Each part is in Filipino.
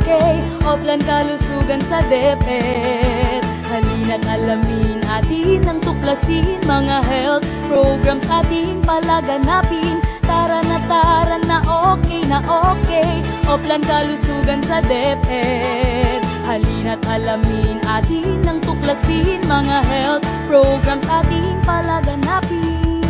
okay. Oplan kalusugan sa DepEd. Halina't alamin atin ang tuklasin, mga health programs ating palaganapin. Tara na okay na okay. Oplan kalusugan sa DepEd. Halina't alamin atin ang tuklasin, mga health programs ating palaganapin.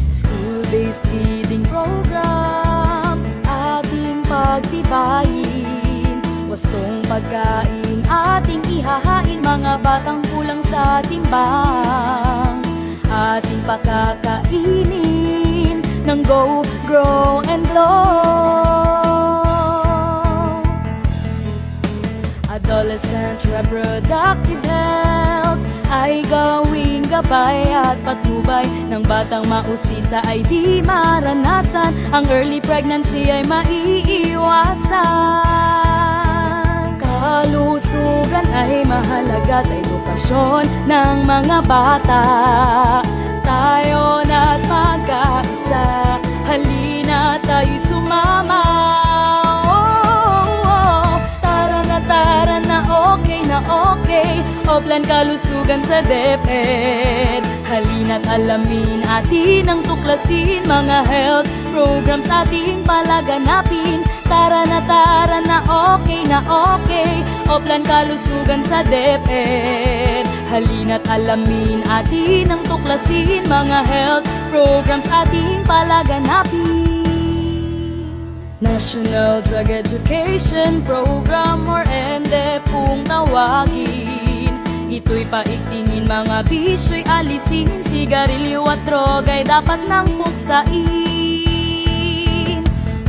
School-based feeding program ating pagtibayin. Wastong pagkain ating ihahain, mga batang kulang sa timbang. Ating pakakainin ng Go, Grow, and Glow. Adolescent reproductive health ay gawing gabay at patnubay ng batang mausisa ay di maranasan. Ang early pregnancy ay maiiwasan. Kalusugan ay mahalaga sa edukasyon ng mga bata. Tayo na't magkaisa, halina tayo'y sumama. Tara na okay. Oplan kalusugan sa DepEd. Halina't alamin atin ang tuklasin, mga health programs ating palaganapin. Tara na okay. Oplan kalusugan sa DepEd. Halina't alamin atin ang tuklasin, mga health programs ating palaganapin. National Drug Education Program or NDE kung tawagin. Ito'y paigtingin, mga bisyo'y alisin. Sigarilyo at droga'y dapat nang puksain.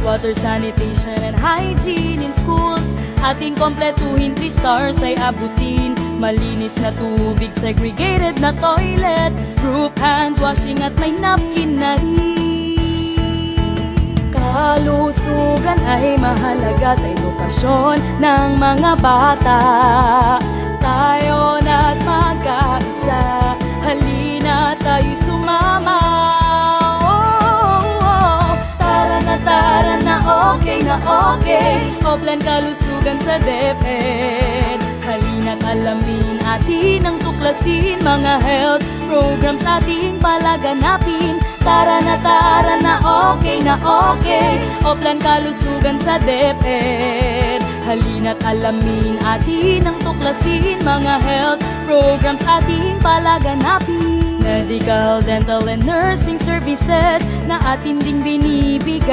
Water sanitation and hygiene in schools ating kompletuhin, 3 stars ay abutin. Malinis na tubig, segregated na toilet, group hand washing at may napkin na rin. Kalusugan ay mahalaga sa edukasyon ng mga bata. Tayo na't magkaisa, halina tayo'y sumama. Tara na okay. Oplan kalusugan sa DepEd. Halina't alamin atin ang tuklasin, mga health programs ating palaganapin. Tara na okay. Oplan kalusugan sa DepEd. Halina't alamin atin ang tuklasin, mga health programs ating palaganapin. Medical, dental, and nursing services na atin ding binibigay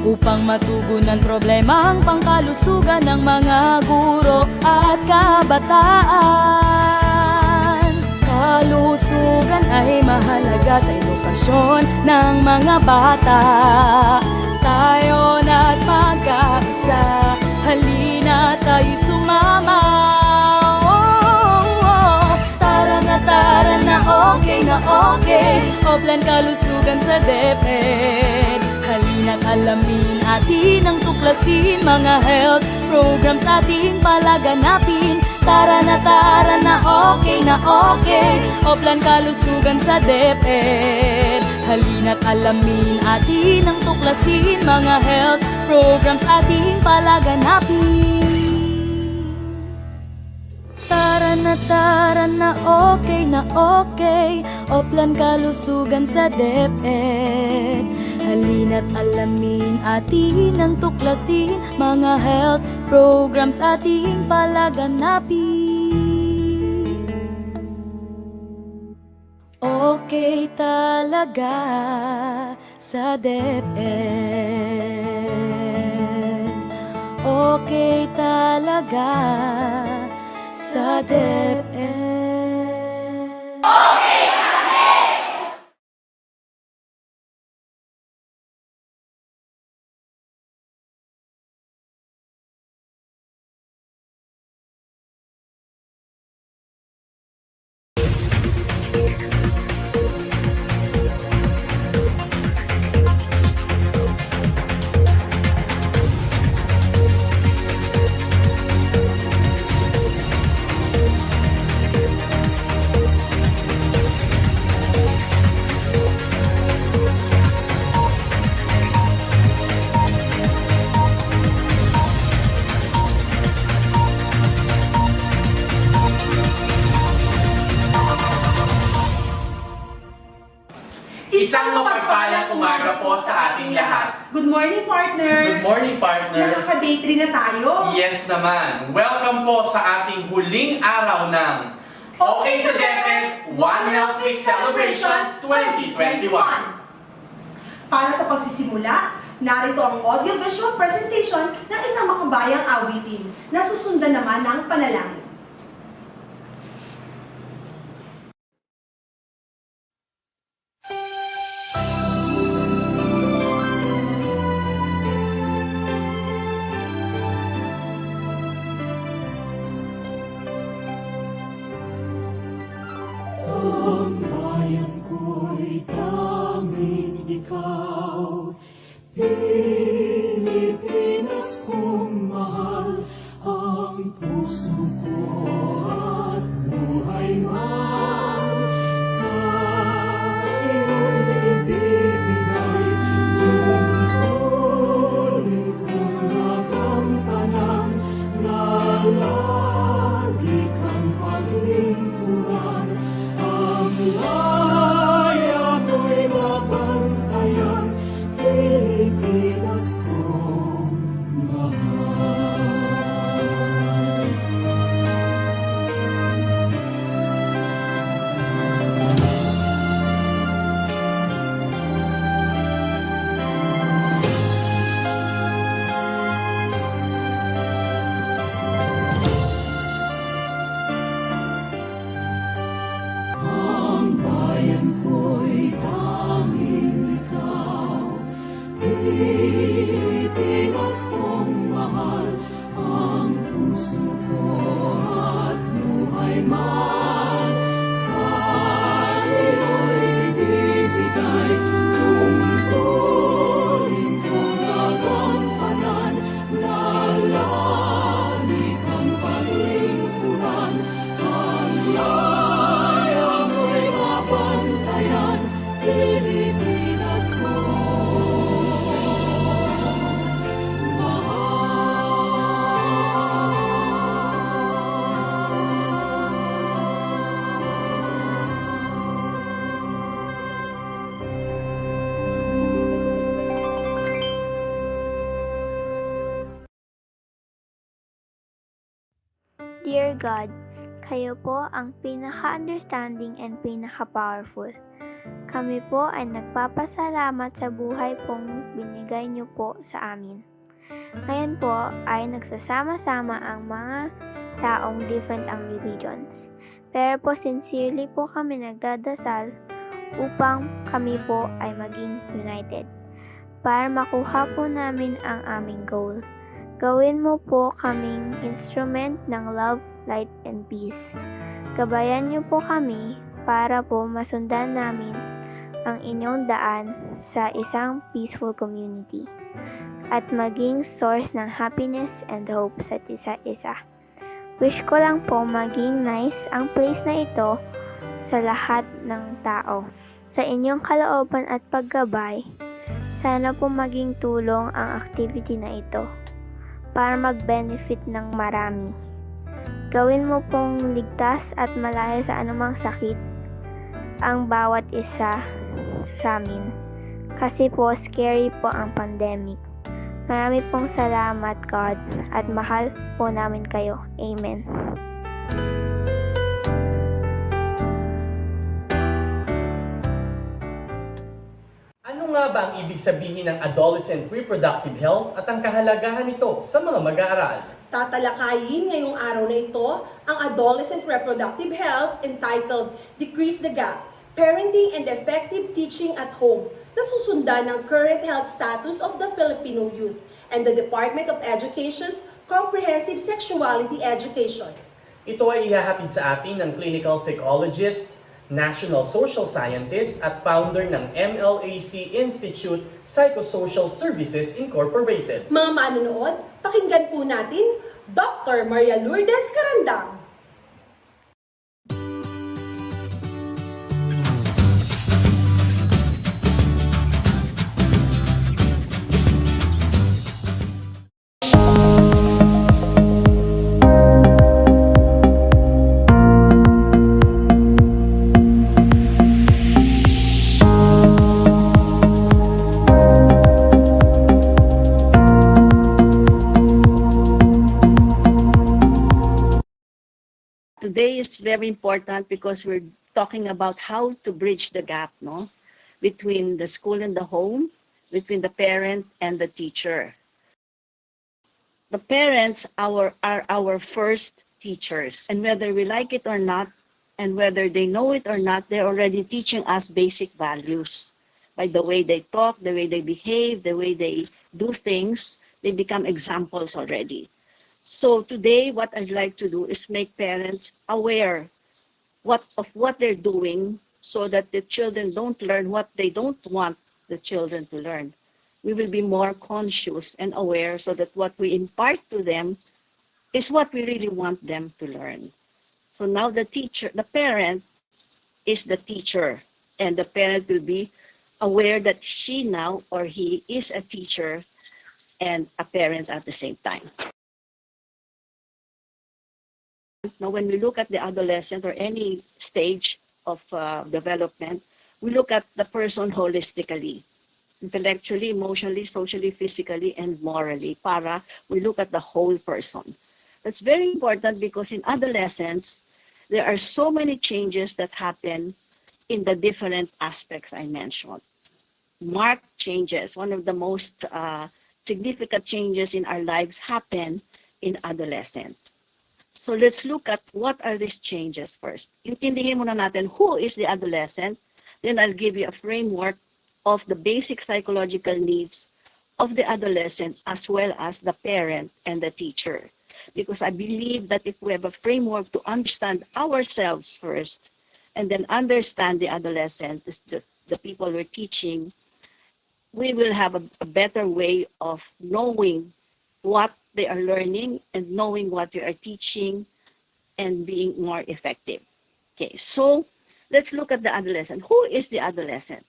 upang matugunan problemang pangkalusugan ng mga guro at kabataan. Kalusugan ay mahalaga sa edukasyon ng mga bata. Tayo na't magkaisa, halina tayo'y sumama. Tara na okay. Oplan kalusugan sa DepEd. Halina't alamin atin ang tuklasin, mga health programs ating palaganapin. Tara na okay. Oplan kalusugan sa DepEd. Halina't alamin atin ang tuklasin, mga health programs ating palaganapin. Tara na okay. Oplan kalusugan sa DepEd. Halina't alamin atin ang tuklasin, mga health programs ating palaganapin. Okay talaga sa DepEd. Okay talaga sa DepEd. Isang mapagpalang umaga po sa ating lahat. Good morning, partner! Good morning, partner! Nakaka-day 3 na tayo. Yes naman. Welcome po sa ating huling araw ng Okay sa DepEd One Health Week Celebration 2021. Para sa pagsisimula, narito ang audio-visual presentation ng isang makabayang awitin na susundan naman ng panalangin. Ang bayan ko'y tanging ikaw, Pilipinas kong mahal, ang puso ko at buhay man, sa iyo'y ibibigay, tungkulin kong nagampanan, na lagi kang paglingkuran. Laya mo'y mabantayan, Pilipinas kong mahal. Ang bayan ko'y tanging ikaw, Pilipinas kong mahal, ang puso ko at buhay man, sa iyo'y ibibigay, tungkulin kong nagampanan, na lagi kang paglingkuran, ang laya mo'y mabantayan, Pilipinas kong Dear God, kayo po ang pinaka-understanding and pinaka-powerful. Kami po ay nagpapasalamat sa buhay pong binigay niyo po sa amin. Ngayon po ay nagsasama-sama ang mga taong different ang religions. Pero po sincerely po kami nagdadasal upang kami po ay maging united para makuha po namin ang aming goal. Gawin mo po kaming instrument ng love, light, and peace. Gabayan niyo po kami para po masundan namin ang inyong daan sa isang peaceful community at maging source ng happiness and hope sa isa't isa. Wish ko lang po maging nice ang place na ito sa lahat ng tao. Sa inyong kalooban at paggabay, sana po maging tulong ang activity na ito para mag-benefit ng marami. Gawin mo pong ligtas at malayo sa anumang sakit ang bawat isa sa amin. Kasi po scary po ang pandemic. Marami pong salamat, God, at mahal po namin kayo. Amen. Ano nga ba ang ibig sabihin ng adolescent reproductive health at ang kahalagahan nito sa mga mag-aaral? Tatalakayin ngayong araw na ito ang adolescent reproductive health entitled Decrease the Gap, Parenting and Effective Teaching at Home, na susundan ng current health status of the Filipino youth and the Department of Education's Comprehensive Sexuality Education. Ito ay ihahatid sa atin ng clinical psychologist, National Social Scientist at founder ng MLAC Institute Psychosocial Services Incorporated. Mga manonood, pakinggan po natin Dr. Maria Lourdes Carandang. very important because we're talking about how to bridge the gap, no, between the school and the home, between the parent and the teacher. The parents are our first teachers, and whether we like it or not, and whether they know it or not, they're already teaching us basic values. By the way they talk, the way they behave, the way they do things, they become examples already. So today, what I'd like to do is make parents aware of what they're doing so that the children don't learn what they don't want the children to learn. We will be more conscious and aware so that what we impart to them is what we really want them to learn. So now the parent is the teacher, and the parent will be aware that she now or he is a teacher and a parent at the same time. Now, when we look at the adolescent or any stage of development, we look at the person holistically, intellectually, emotionally, socially, physically, and morally. We look at the whole person. That's very important because in adolescence, there are so many changes that happen in the different aspects I mentioned. Marked changes, one of the most significant changes in our lives happen in adolescence. So let's look at what are these changes first. Intindihin muna natin who is the adolescent, then I'll give you a framework of the basic psychological needs of the adolescent as well as the parent and the teacher. Because I believe that if we have a framework to understand ourselves first and then understand the adolescent, the people we're teaching, we will have a better way of knowing what they are learning and knowing what we are teaching and being more effective. Okay, so let's look at the adolescent. Who is the adolescent?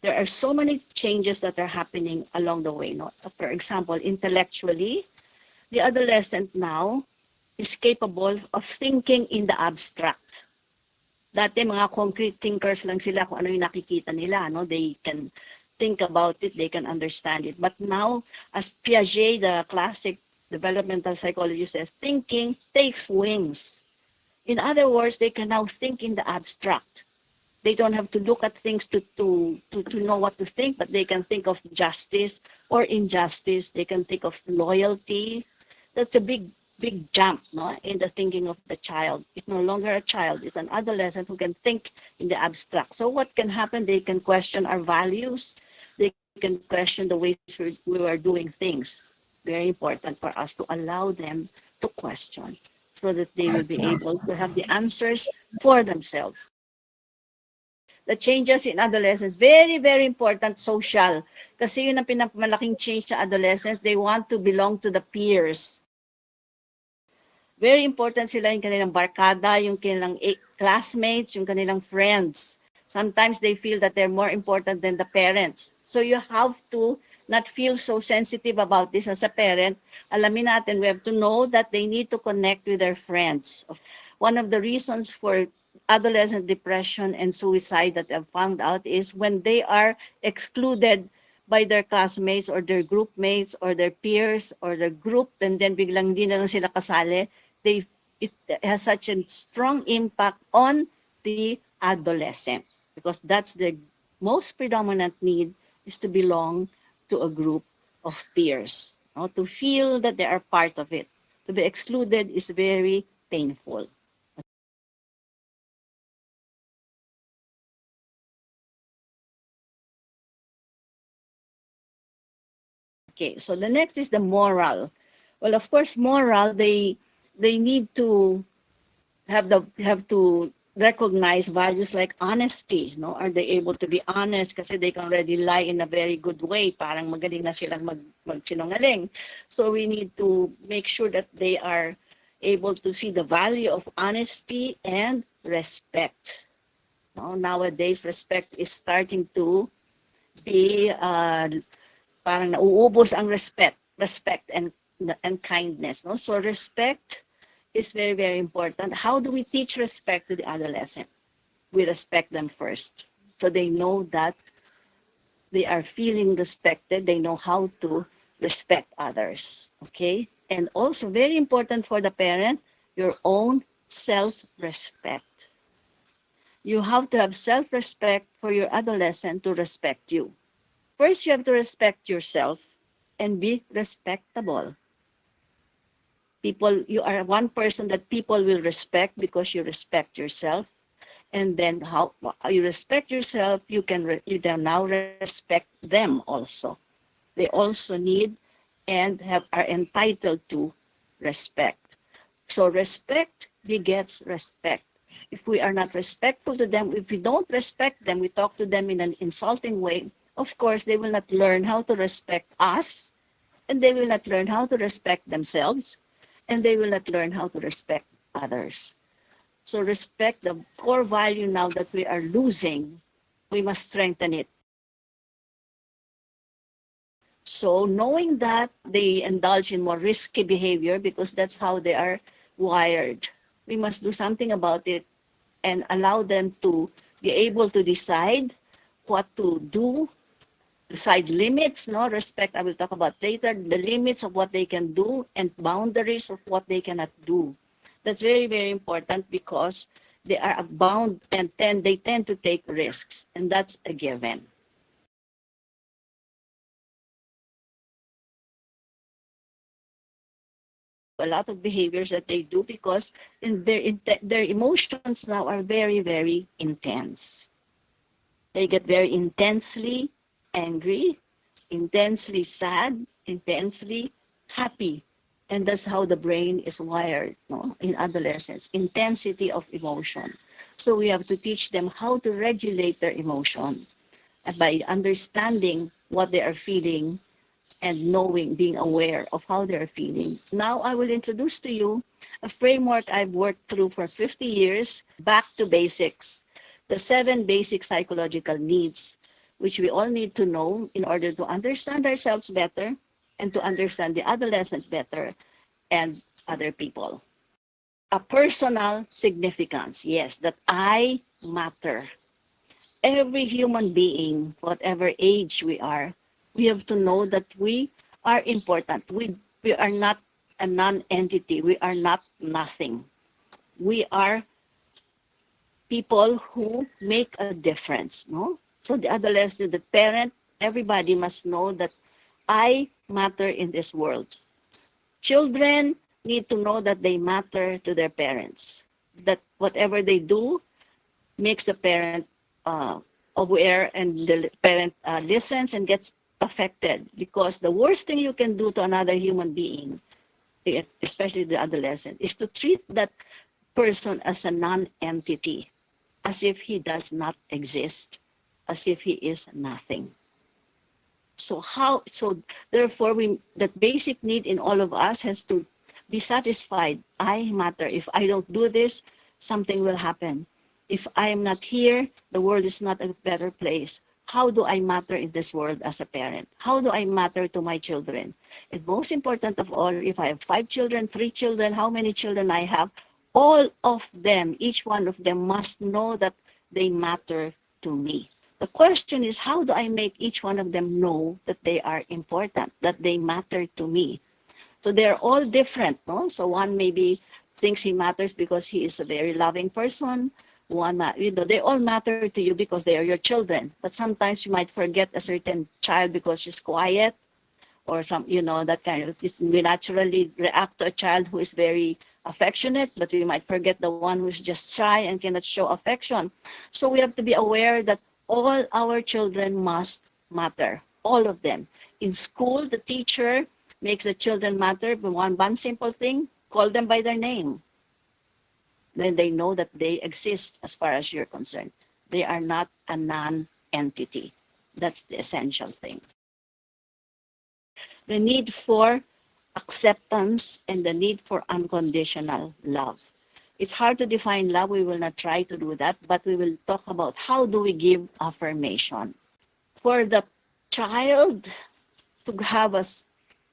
There are so many changes that are happening along the way. No? For example, intellectually, the adolescent now is capable of thinking in the abstract. Dati mga concrete thinkers lang sila kung ano yung nakikita nila. No? They can think about it, they can understand it. But now, as Piaget, the classic developmental psychologist, says, thinking takes wings. In other words, they can now think in the abstract. They don't have to look at things to know what to think, but they can think of justice or injustice. They can think of loyalty. That's a big jump, no, in the thinking of the child. It's no longer a child. It's an adolescent who can think in the abstract. So what can happen? They can question our values. They can question the ways we are doing things. Very important for us to allow them to question so that they will be able to have the answers for themselves. The changes in adolescence, very, very important, social. Kasi yun ang pinakamalaking change sa adolescents. They want to belong to the peers. Very important sila yung kanilang barkada, yung kanilang classmates, yung kanilang friends. Sometimes they feel that they're more important than the parents. So you have to not feel so sensitive about this as a parent. Alamin natin, we have to know that they need to connect with their friends. One of the reasons for adolescent depression and suicide that I've found out is when they are excluded by their classmates or their group mates or their peers or their group, and then biglang hindi na lang sila kasali, it has such a strong impact on the adolescent because that's the most predominant need, is to belong to a group of peers, to feel that they are part of it. To be excluded is very painful. Okay, so the next is the moral. Well, of course, moral, they need to have to recognize values like honesty. No, are they able to be honest? Kasi they can already lie in a very good way. Parang magaling na silang magsinungaling. So we need to make sure that they are able to see the value of honesty and respect. No, nowadays, respect is starting to be parang nauubos ang respect and kindness. No? So respect is very, very important. How do we teach respect to the adolescent? We respect them first. So they know that they are feeling respected. They know how to respect others. Okay? And also very important for the parent, your own self-respect. You have to have self-respect for your adolescent to respect you. First, you have to respect yourself and be respectable. You are one person that people will respect because you respect yourself. And then how you respect yourself, you can now respect them also. They also need and are entitled to respect. So respect begets respect. If we are not respectful to them, if we don't respect them, we talk to them in an insulting way, of course, they will not learn how to respect us, and they will not learn how to respect themselves, and they will not learn how to respect others. So respect, the core value now that we are losing, we must strengthen it. So knowing that they indulge in more risky behavior because that's how they are wired, we must do something about it and allow them to be able to decide what to do, decide limits, no respect. I will talk about later the limits of what they can do and boundaries of what they cannot do. That's very, very important because they are bound and they tend to take risks, and that's a given. A lot of behaviors that they do because their emotions now are very, very intense. They get very intensely angry, intensely sad, intensely happy. And that's how the brain is wired, no? In adolescence, intensity of emotion. So we have to teach them how to regulate their emotion by understanding what they are feeling and knowing, being aware of how they're feeling. Now I will introduce to you a framework I've worked through for 50 years, back to basics, the 7 basic psychological needs, which we all need to know in order to understand ourselves better and to understand the adolescent better and other people. A personal significance, yes, that I matter. Every human being, whatever age we are, we have to know that we are important. We are not a non-entity. We are not nothing. We are people who make a difference, no? So the adolescent, the parent, everybody must know that I matter in this world. Children need to know that they matter to their parents, that whatever they do makes the parent aware, and the parent listens and gets affected, because the worst thing you can do to another human being, especially the adolescent, is to treat that person as a non-entity, as if he does not exist, as if he is nothing. So therefore that basic need in all of us has to be satisfied. I matter. If I don't do this, something will happen. If I am not here, the world is not a better place. How do I matter in this world as a parent? How do I matter to my children? And most important of all, if I have 5 children, 3 children, how many children I have, all of them, each one of them must know that they matter to me. The question is, how do I make each one of them know that they are important, that they matter to me? So they're all different, no? So one maybe thinks he matters because he is a very loving person. They all matter to you because they are your children. But sometimes you might forget a certain child because she's quiet, or that kind of, we naturally react to a child who is very affectionate, but we might forget the one who's just shy and cannot show affection. So we have to be aware that all our children must matter, all of them. In school, the teacher makes the children matter, but one simple thing, call them by their name. Then they know that they exist as far as you're concerned. They are not a non-entity. That's the essential thing. The need for acceptance and the need for unconditional love. It's hard to define love. We will not try to do that, but we will talk about how do we give affirmation. For the child to have a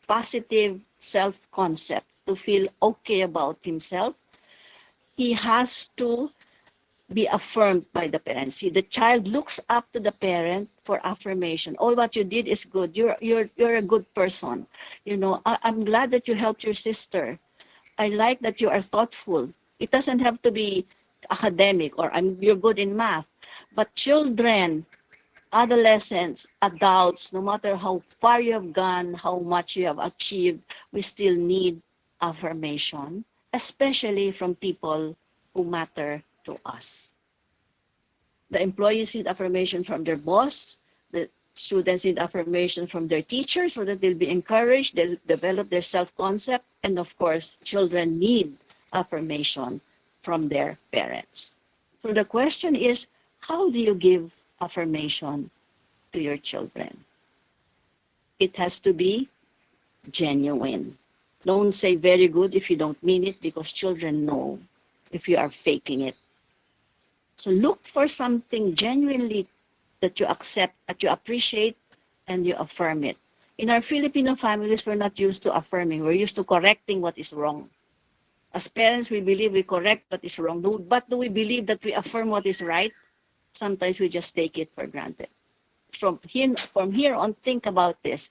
positive self-concept, to feel okay about himself, he has to be affirmed by the parents. See, the child looks up to the parent for affirmation. Oh, what you did is good. You're a good person. I'm glad that you helped your sister. I like that you are thoughtful. It doesn't have to be academic or you're good in math. But children, adolescents, adults, no matter how far you have gone, how much you have achieved, we still need affirmation, especially from people who matter to us. The employees need affirmation from their boss. The students need affirmation from their teachers so that they'll be encouraged, they'll develop their self-concept, and of course, children need affirmation from their parents. So the question is, how do you give affirmation to your children? It has to be genuine. Don't say very good if you don't mean it, because children know if you are faking it. So look for something genuinely that you accept, that you appreciate, and you affirm it. In our Filipino families, we're not used to affirming. We're used to correcting what is wrong. As parents, we believe we correct what is wrong. But do we believe that we affirm what is right? Sometimes we just take it for granted. From here on, think about this.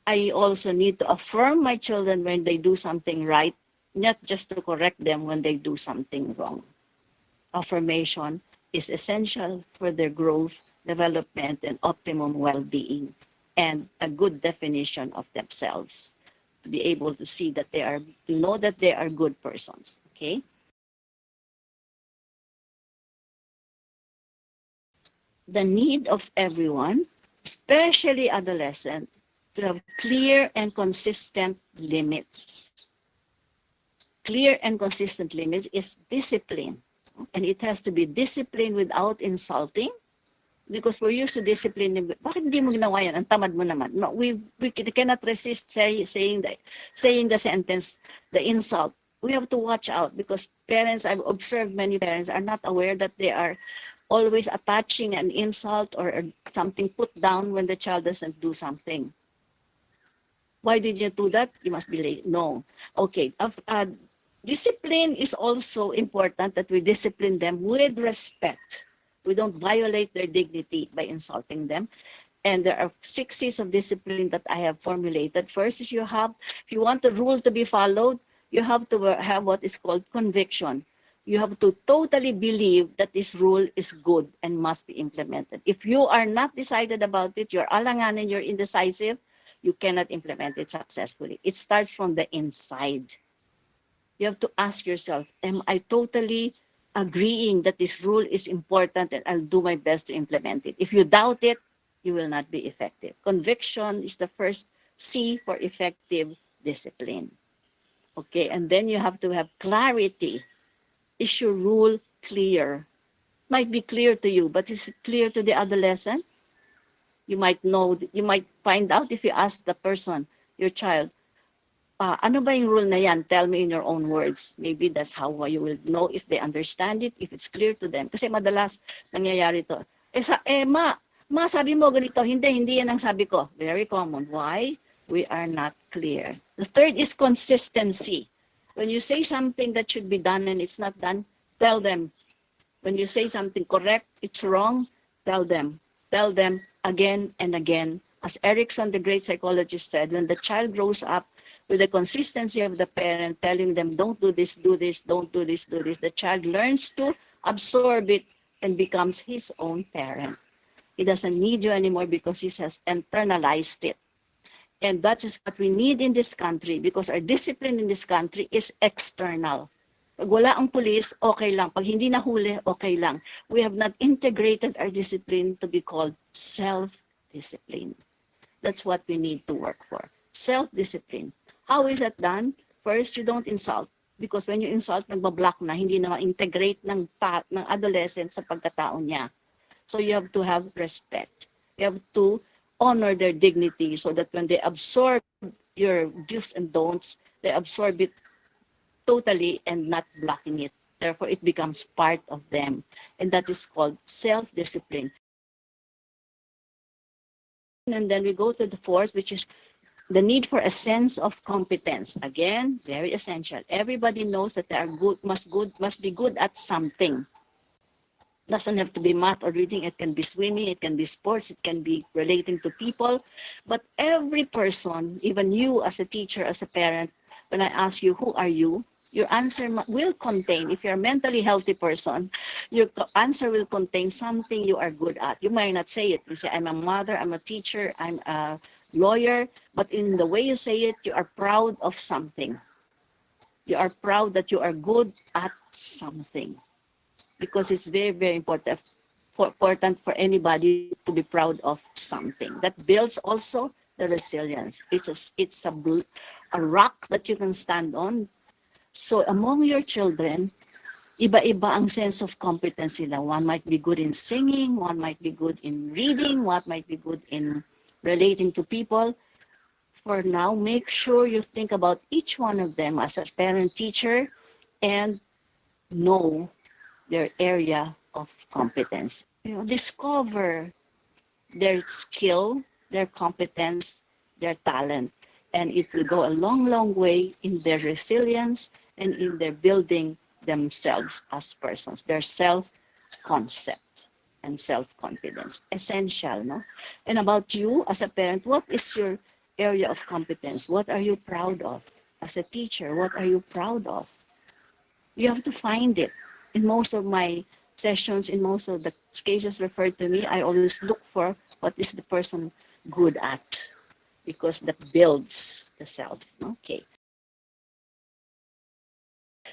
I also need to affirm my children when they do something right, not just to correct them when they do something wrong. Affirmation is essential for their growth, development, and optimum well-being, and a good definition of themselves, to be able to see that to know that they are good persons, okay? The need of everyone, especially adolescents, to have clear and consistent limits. Clear and consistent limits is discipline. And it has to be discipline without insulting, because we're used to discipline. Bakit hindi mo ginawa yan? Ang tamad mo naman. No, we cannot resist saying the sentence, the insult. We have to watch out, because parents, I've observed many parents are not aware that they are always attaching an insult or something put down when the child doesn't do something. Why did you do that? You must be late. No. Okay. Discipline is also important, that we discipline them with respect. We don't violate their dignity by insulting them. And there are 6 C's of discipline that I have formulated. First is if you want the rule to be followed, you have to have what is called conviction. You have to totally believe that this rule is good and must be implemented. If you are not decided about it, you're alanganin, you're indecisive, you cannot implement it successfully. It starts from the inside. You have to ask yourself, am I totally agreeing that this rule is important and I'll do my best to implement it? If you doubt it, you will not be effective. Conviction is the first C for effective discipline. Okay, and then you have to have clarity. Is your rule clear? Might be clear to you, but is it clear to the adolescent? You might find out if you ask the person, your child, ano ba yung rule na yan? Tell me in your own words. Maybe that's how you will know if they understand it, if it's clear to them. Kasi madalas nangyayari to. Ma, sabi mo ganito. Hindi yan ang sabi ko. Very common. Why? We are not clear. The third is consistency. When you say something that should be done and it's not done, tell them. When you say something correct, it's wrong, tell them. Tell them again and again. As Erickson, the great psychologist, said, when the child grows up with the consistency of the parent telling them, don't do this, don't do this, the child learns to absorb it and becomes his own parent. He doesn't need you anymore because he has internalized it. And that is what we need in this country, because our discipline in this country is external. Pag wala ang pulis, okay lang. Pag hindi nahuli, okay lang. We have not integrated our discipline to be called self-discipline. That's what we need to work for. Self-discipline. How is that done? First, you don't insult. Because when you insult, nagbablock na, hindi na ma-integrate ng adolescent sa pagkatao niya. So you have to have respect. You have to honor their dignity so that when they absorb your do's and don'ts, they absorb it totally and not blocking it. Therefore, it becomes part of them. And that is called self-discipline. And then we go to the fourth, which is the need for a sense of competence. Again, very essential. Everybody knows that they are must be good at something. Doesn't have to be math or reading. It can be swimming, it can be sports, it can be relating to people. But every person, even you as a teacher, as a parent, when I ask you, who are you? Your answer will contain, if you're a mentally healthy person, your answer will contain something you are good at. You might not say it. You say, I'm a mother, I'm a teacher, I'm a lawyer, but in the way you say it, you are proud of something. You are proud that you are good at something, because it's very, very important for anybody to be proud of something. That builds also the resilience. It's a rock that you can stand on. So among your children, iba-iba ang sense of competence nila. One might be good in singing, one might be good in reading, one might be good in relating to people. For now, make sure you think about each one of them as a parent teacher and know their area of competence. Discover their skill, their competence, their talent, and it will go a long, long way in their resilience and in their building themselves as persons, their self-concept and self-confidence. Essential, no? And about you as a parent, what is your area of competence? What are you proud of? As a teacher, what are you proud of? You have to find it. In most of my sessions, in most of the cases referred to me, I always look for what is the person good at, because that builds the self. Okay.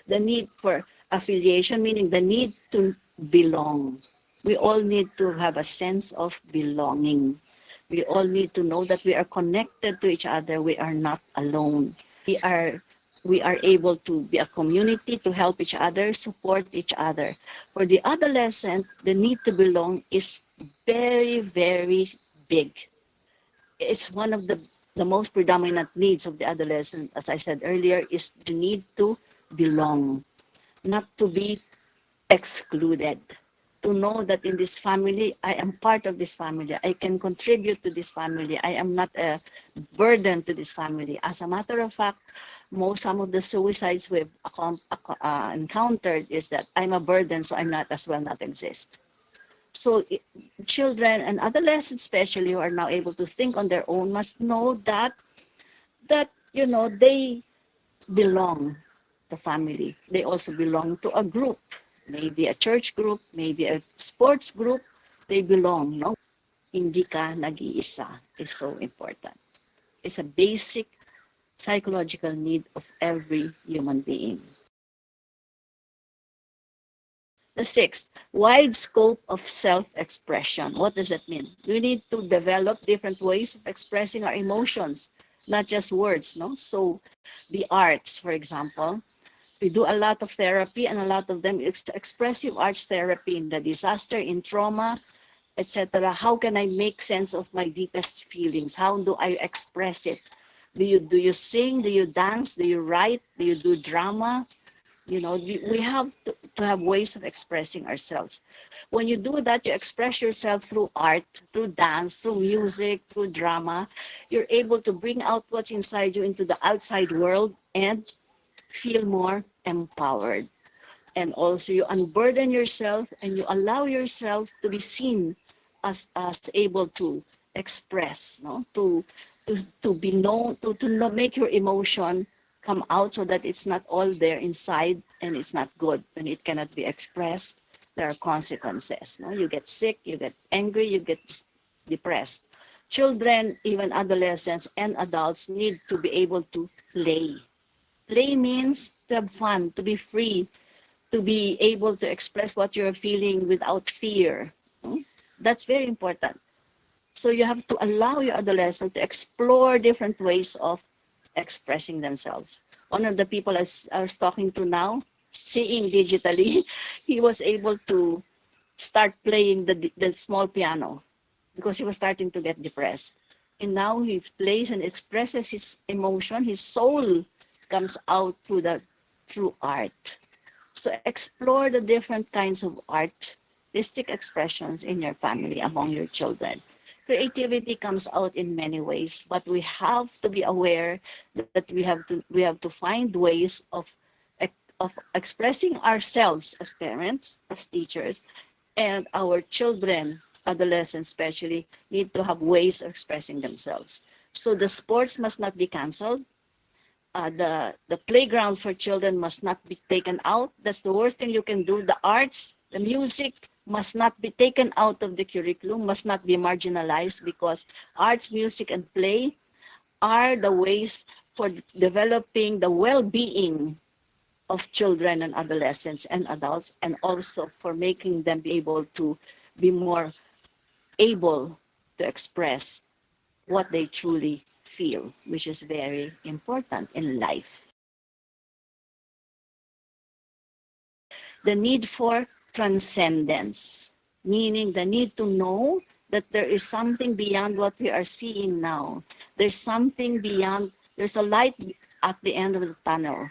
The need for affiliation, meaning the need to belong. We all need to have a sense of belonging. We all need to know that we are connected to each other. We are not alone. We are able to be a community, to help each other, support each other. For the adolescent, the need to belong is very, very big. It's one of the most predominant needs of the adolescent, as I said earlier, is the need to belong, not to be excluded. To know that in this family, I am part of this family. I can contribute to this family. I am not a burden to this family. As a matter of fact, some of the suicides we've encountered is that I'm a burden, so I'm not as well not exist. So children and adolescents especially, who are now able to think on their own, must know that they belong to family. They also belong to a group, maybe a church group, maybe a sports group. They belong, no? Hindi ka nag-iisa is so important. It's a basic psychological need of every human being. The sixth, wide scope of self-expression. What does that mean? We need to develop different ways of expressing our emotions, not just words, no? So the arts, for example, we do a lot of therapy, and a lot of them is expressive arts therapy in the disaster, in trauma, etc. How can I make sense of my deepest feelings? How do I express it? Do you sing? Do you dance? Do you write? Do you do drama? We have to have ways of expressing ourselves. When you do that, you express yourself through art, through dance, through music, through drama. You're able to bring out what's inside you into the outside world and feel more empowered. And also you unburden yourself and you allow yourself to be seen as able to express, no? To be known, to make your emotion come out, so that it's not all there inside and it's not good. When it cannot be expressed, there are consequences. No? You get sick, you get angry, you get depressed. Children, even adolescents and adults, need to be able to play. Play means to have fun, to be free, to be able to express what you're feeling without fear. That's very important. So you have to allow your adolescent to explore different ways of expressing themselves. One of the people I was talking to now, seeing digitally, he was able to start playing the small piano because he was starting to get depressed. And now he plays and expresses his emotion, his soul comes out through art. So explore the different kinds of artistic expressions in your family, among your children. Creativity comes out in many ways, but we have to be aware that we have to find ways of expressing ourselves as parents, as teachers, and our children, adolescents especially, need to have ways of expressing themselves. So the sports must not be canceled. the playgrounds for children must not be taken out. That's the worst thing you can do. The arts, the music must not be taken out of the curriculum, must not be marginalized, because arts, music, and play are the ways for developing the well-being of children and adolescents and adults, and also for making them be able to be more able to express what they truly feel, which is very important in life. The need for transcendence, meaning the need to know that there is something beyond what we are seeing now. There's something beyond, there's a light at the end of the tunnel.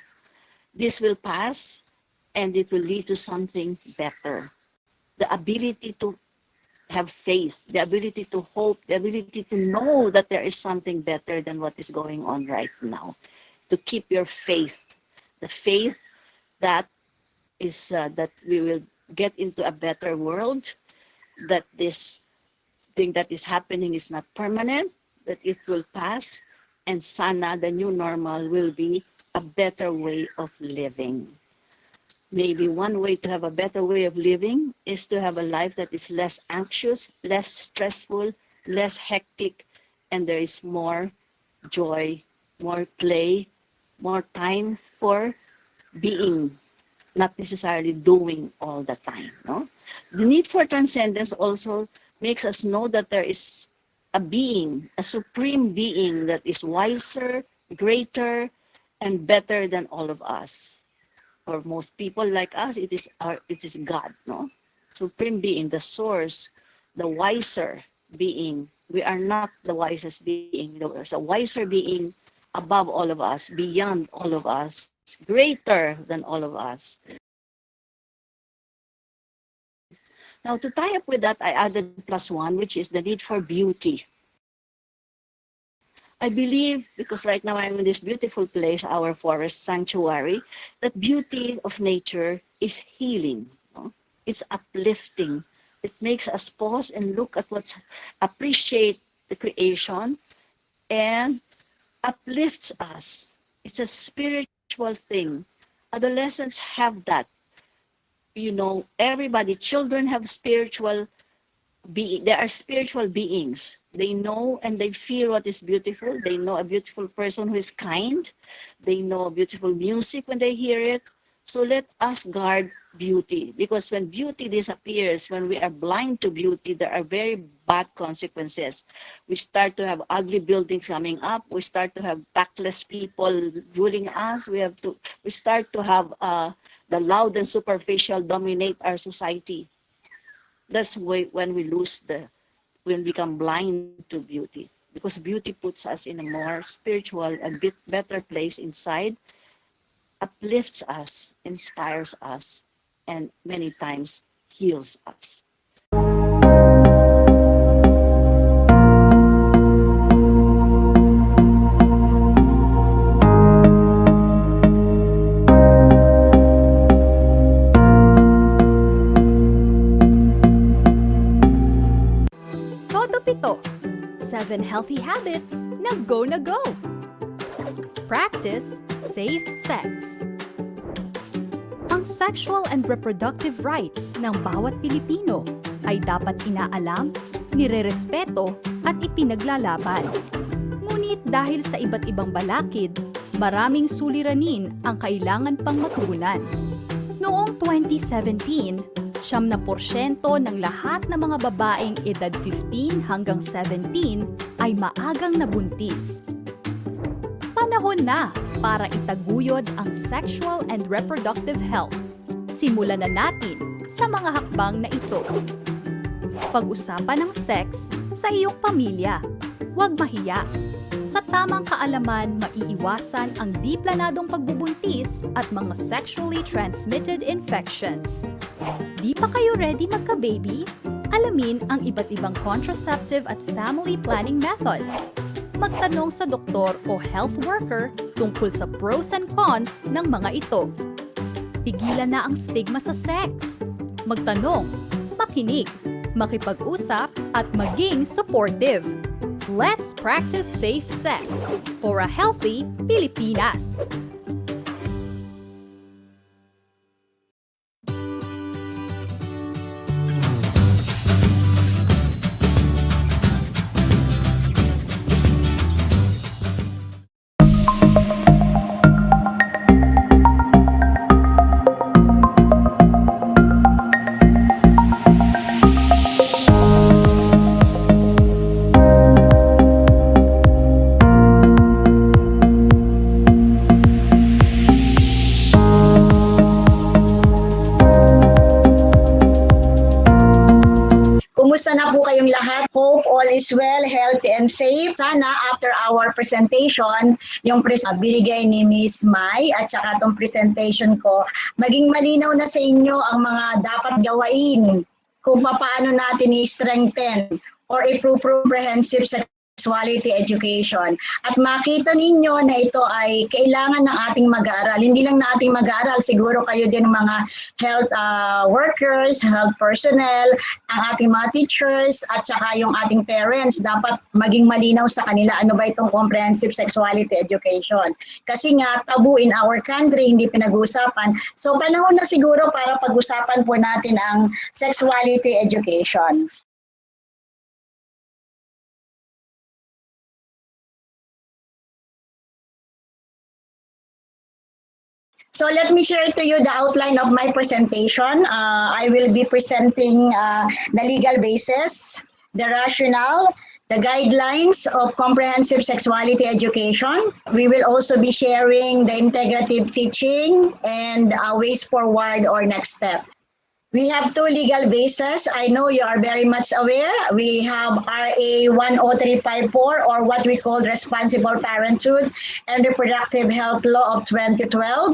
This will pass and it will lead to something better. The ability to have faith, the ability to hope, the ability to know that there is something better than what is going on right now. To keep your faith, the faith that is that we will get into a better world, that this thing that is happening is not permanent, that it will pass, and sana, the new normal, will be a better way of living. Maybe one way to have a better way of living is to have a life that is less anxious, less stressful, less hectic, and there is more joy, more play, more time for being, not necessarily doing all the time. No? The need for transcendence also makes us know that there is a being, a supreme being that is wiser, greater, and better than all of us. For most people like us, it is God, no? Supreme being, the source, the wiser being. We are not the wisest being. There's a wiser being above all of us, beyond all of us, greater than all of us. Now, to tie up with that, I added +1, which is the need for beauty. I believe, because right now I'm in this beautiful place, our forest sanctuary, that beauty of nature is healing. No? It's uplifting. It makes us pause and look at appreciate the creation, and uplifts us. It's a spiritual thing. Adolescents have that. You know, everybody, children have spiritual being. They are spiritual beings. They know and they feel what is beautiful. They know a beautiful person who is kind. They know beautiful music when they hear it. So let us guard beauty, because when beauty disappears, when we are blind to beauty, there are very bad consequences. We start to have ugly buildings coming up. We start to have tactless people ruling us. We start to have the loud and superficial dominate our society. That's when we when we become blind to beauty, because beauty puts us in a more spiritual and better place inside, uplifts us, inspires us, and many times heals us. Pito, 7 healthy habits na go na go. Practice safe sex. Ang sexual and reproductive rights ng bawat Pilipino ay dapat inaalam, nirerespeto at ipinaglalaban. Ngunit dahil sa iba't ibang balakid, maraming suliranin ang kailangan pang matugunan. Noong 2017, 70% ng lahat ng mga babaeng edad 15 hanggang 17 ay maagang nabuntis. Panahon na para itaguyod ang sexual and reproductive health. Simulan na natin sa mga hakbang na ito. Pag-usapan ng sex sa iyong pamilya. Huwag mahiya. Sa tamang kaalaman, maiiwasan ang di planadong pagbubuntis at mga sexually transmitted infections. Di pa kayo ready magka-baby? Alamin ang iba't ibang contraceptive at family planning methods. Magtanong sa doktor o health worker tungkol sa pros and cons ng mga ito. Pigilan na ang stigma sa sex. Magtanong, makinig, makipag-usap at maging supportive. Let's practice safe sex for a healthy Pilipinas. Kumusta na po kayong lahat? Hope all is well, healthy and safe. Sana after our presentation, yung binigay ni Miss Mai at saka itong presentation ko, maging malinaw na sa inyo ang mga dapat gawain kung paano natin i-strengthen or improve comprehensive sexuality education. At makita ninyo na ito ay kailangan ng ating mag-aaral. Hindi lang na ating mag-aaral, siguro kayo din mga health workers, health personnel, ang ating mga teachers, at saka yung ating parents, dapat maging malinaw sa kanila ano ba itong comprehensive sexuality education. Kasi nga, tabu in our country, hindi pinag-uusapan. So panahon na siguro para pag-usapan po natin ang sexuality education. So let me share to you the outline of my presentation. I will be presenting the legal basis, the rationale, the guidelines of comprehensive sexuality education. We will also be sharing the integrative teaching and ways forward or next step. We have two legal bases. I know you are very much aware. We have RA 10354 or what we call Responsible Parenthood and Reproductive Health Law of 2012,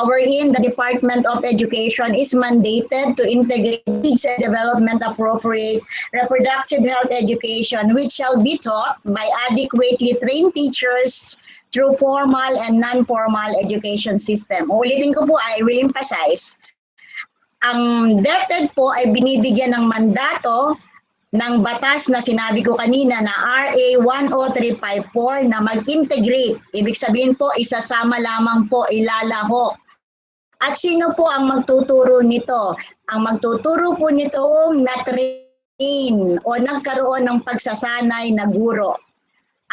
wherein the Department of Education is mandated to integrate needs and development appropriate reproductive health education, which shall be taught by adequately trained teachers through formal and non-formal education system. Ulitin ko po, I will emphasize. Ang DepEd po ay binibigyan ng mandato ng batas na sinabi ko kanina na RA 10354 na mag-integrate. Ibig sabihin po, isasama lamang po, ilalahok. At sino po ang magtuturo nito? Ang magtuturo po nito na-train o nagkaroon ng pagsasanay na guro.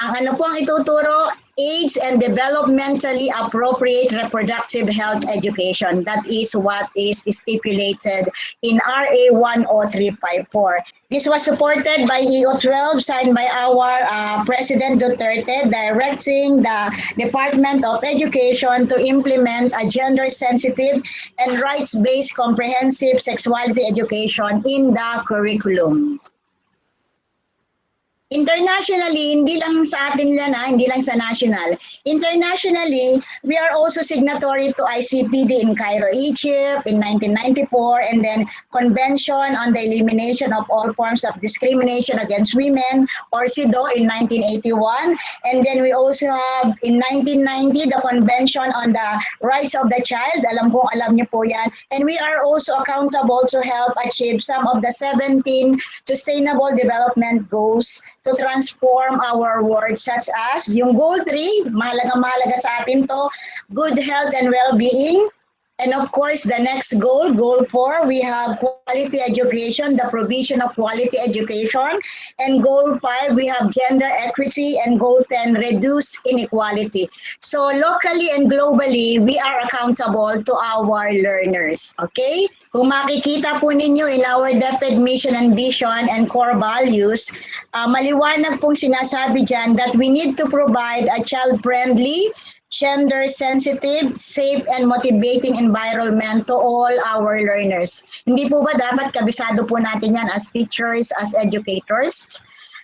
Ang ano po ang ituturo? Age and developmentally appropriate reproductive health education. That is what is stipulated in RA 10354. This was supported by EO 12, signed by our President Duterte, directing the Department of Education to implement a gender-sensitive and rights-based comprehensive sexuality education in the curriculum. Internationally, hindi lang sa atin lang, hindi lang sa national. Internationally, we are also signatory to ICPD in Cairo, Egypt in 1994, and then Convention on the Elimination of All Forms of Discrimination Against Women, or CEDAW, in 1981. And then we also have in 1990 the Convention on the Rights of the Child. Alam niyo po yan. And we are also accountable to help achieve some of the 17 Sustainable Development Goals to transform our world, such as yung goal 3, mahalaga sa atin to, good health and well-being. And of course, the next goal, goal 4, we have quality education, the provision of quality education. And goal 5, we have gender equity. And goal 10, reduce inequality. So locally and globally, we are accountable to our learners. Okay? Kung makikita po ninyo in our DepEd mission and vision and core values, maliwanag pong sinasabi dyan that we need to provide a child-friendly, gender-sensitive, safe, and motivating environment to all our learners. Hindi po ba dapat kabisado po natin yan as teachers, as educators?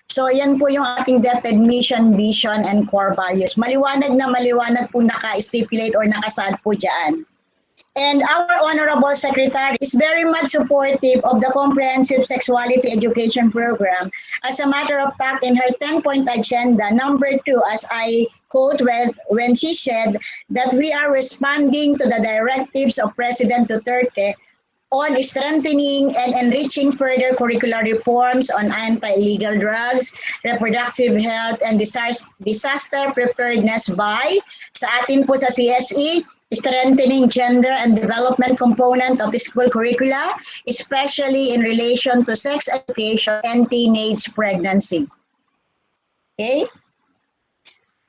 So yan po yung ating DepEd mission, vision, and core values. Maliwanag po naka-stipulate or nakasaad po dyan. And our Honorable Secretary is very much supportive of the Comprehensive Sexuality Education Program. As a matter of fact, in her 10-point agenda, number 2, as I quote when she said that we are responding to the directives of President Duterte on strengthening and enriching further curricular reforms on anti-illegal drugs, reproductive health, and disaster preparedness by, sa atin po sa CSE, strengthening gender and development component of school curricula, especially in relation to sex education and teenage pregnancy. Okay?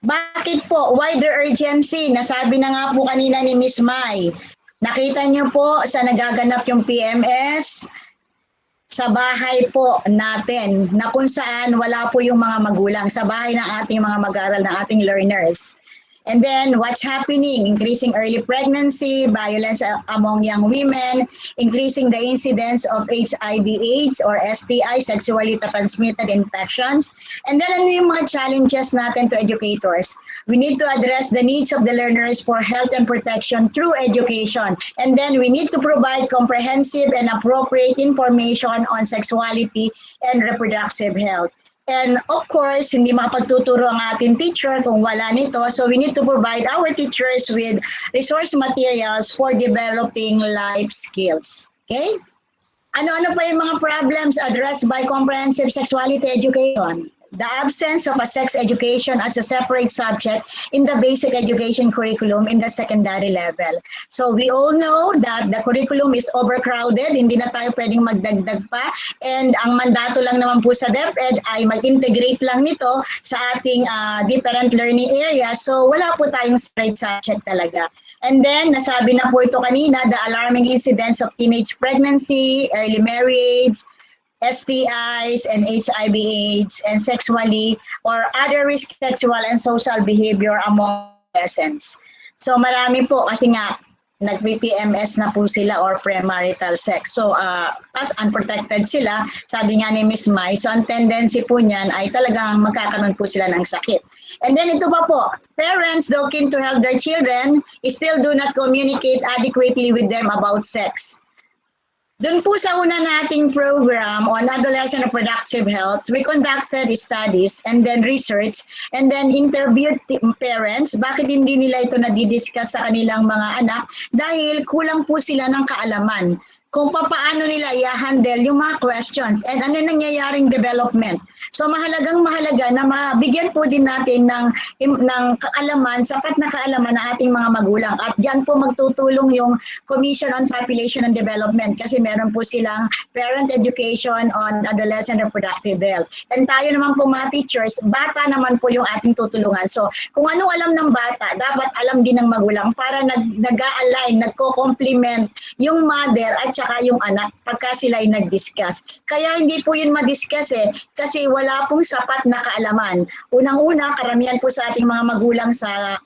Bakit po? Why the urgency? Nasabi na nga po kanina ni Miss Mai. Nakita niyo po sa nagaganap yung PMS, sa bahay po natin na kung saan wala po yung mga magulang, sa bahay ng ating mga mag-aaral, ng ating learners. And then what's happening? Increasing early pregnancy, violence among young women, increasing the incidence of HIV/AIDS or STI, sexually transmitted infections. And then ano yung mga challenges natin to educators? We need to address the needs of the learners for health and protection through education. And then we need to provide comprehensive and appropriate information on sexuality and reproductive health. And of course, hindi makapagtuturo ang ating teacher kung wala nito. So we need to provide our teachers with resource materials for developing life skills. Okay? Ano-ano pa yung mga problems addressed by comprehensive sexuality education? The absence of a sex education as a separate subject in the basic education curriculum in the secondary level. So we all know that the curriculum is overcrowded, hindi na tayo pwedeng magdagdag pa, and ang mandato lang naman po sa DepEd ay mag-integrate lang nito sa ating different learning areas, so wala po tayong separate subject talaga. And then, nasabi na po ito kanina, the alarming incidence of teenage pregnancy, early marriage, STIs and HIV/AIDS and sexually or other risk sexual and social behavior among adolescents. So marami po kasi nga nag-PMS na po sila or premarital sex. So as unprotected sila, sabi nga ni Miss Mai, so ang tendency po niyan ay talagang magkakaroon po sila ng sakit. And then ito pa po, parents though keen to help their children, still do not communicate adequately with them about sex. Doon po sa una nating program on adolescent reproductive health, we conducted studies and then research and then interviewed parents. Bakit hindi nila ito nadidiscuss sa kanilang mga anak? Dahil kulang po sila ng kaalaman kung paano nila i-handle yung mga questions and ano nangyayaring development. So mahalaga na mabigyan po din natin ng kaalaman, sapat na kaalaman ng ating mga magulang. At diyan po magtutulong yung Commission on Population and Development kasi meron po silang Parent Education on Adolescent Reproductive Health. And tayo naman po mga teachers, bata naman po yung ating tutulungan. So kung ano alam ng bata, dapat alam din ng magulang para nag-a-align, nagko-complement yung mother at saka yung anak pagka sila ay nag-discuss. Kaya hindi po yun ma-discuss kasi wala pong sapat na kaalaman. Unang-una, karamihan po sa ating mga magulang sa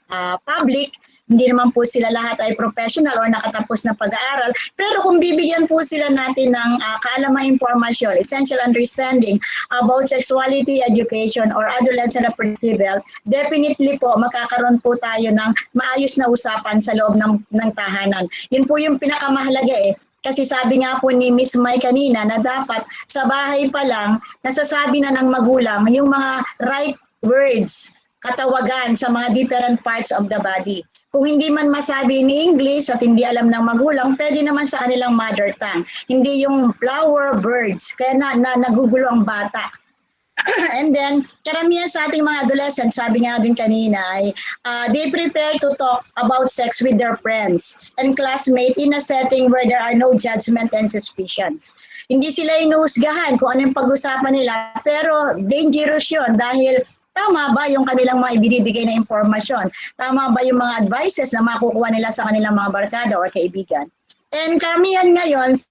public, hindi naman po sila lahat ay professional or nakatapos na pag-aaral. Pero kung bibigyan po sila natin ng kaalamang impormasyon, essential understanding about sexuality education or adolescent reproductive health, definitely po makakaroon po tayo ng maayos na usapan sa loob ng tahanan. Yun po yung pinakamahalaga Kasi sabi nga po ni Miss Mai kanina na dapat sa bahay pa lang, nasasabi na ng magulang yung mga right words, katawagan sa mga different parts of the body. Kung hindi man masabi ni English at hindi alam ng magulang, pwede naman sa kanilang mother tongue. Hindi yung flower birds, kaya nagugulo ang bata. And then, karamihan sa ating mga adolescents, sabi nga din kanina, ay they prepare to talk about sex with their friends and classmates in a setting where there are no judgment and suspicions. Hindi sila inuhusgahan kung ano yung pag-usapan nila, pero dangerous yun dahil tama ba yung kanilang mga ibinibigay na impormasyon? Tama ba yung mga advices na makukuha nila sa kanilang mga barkada o kaibigan? And karamihan ngayon,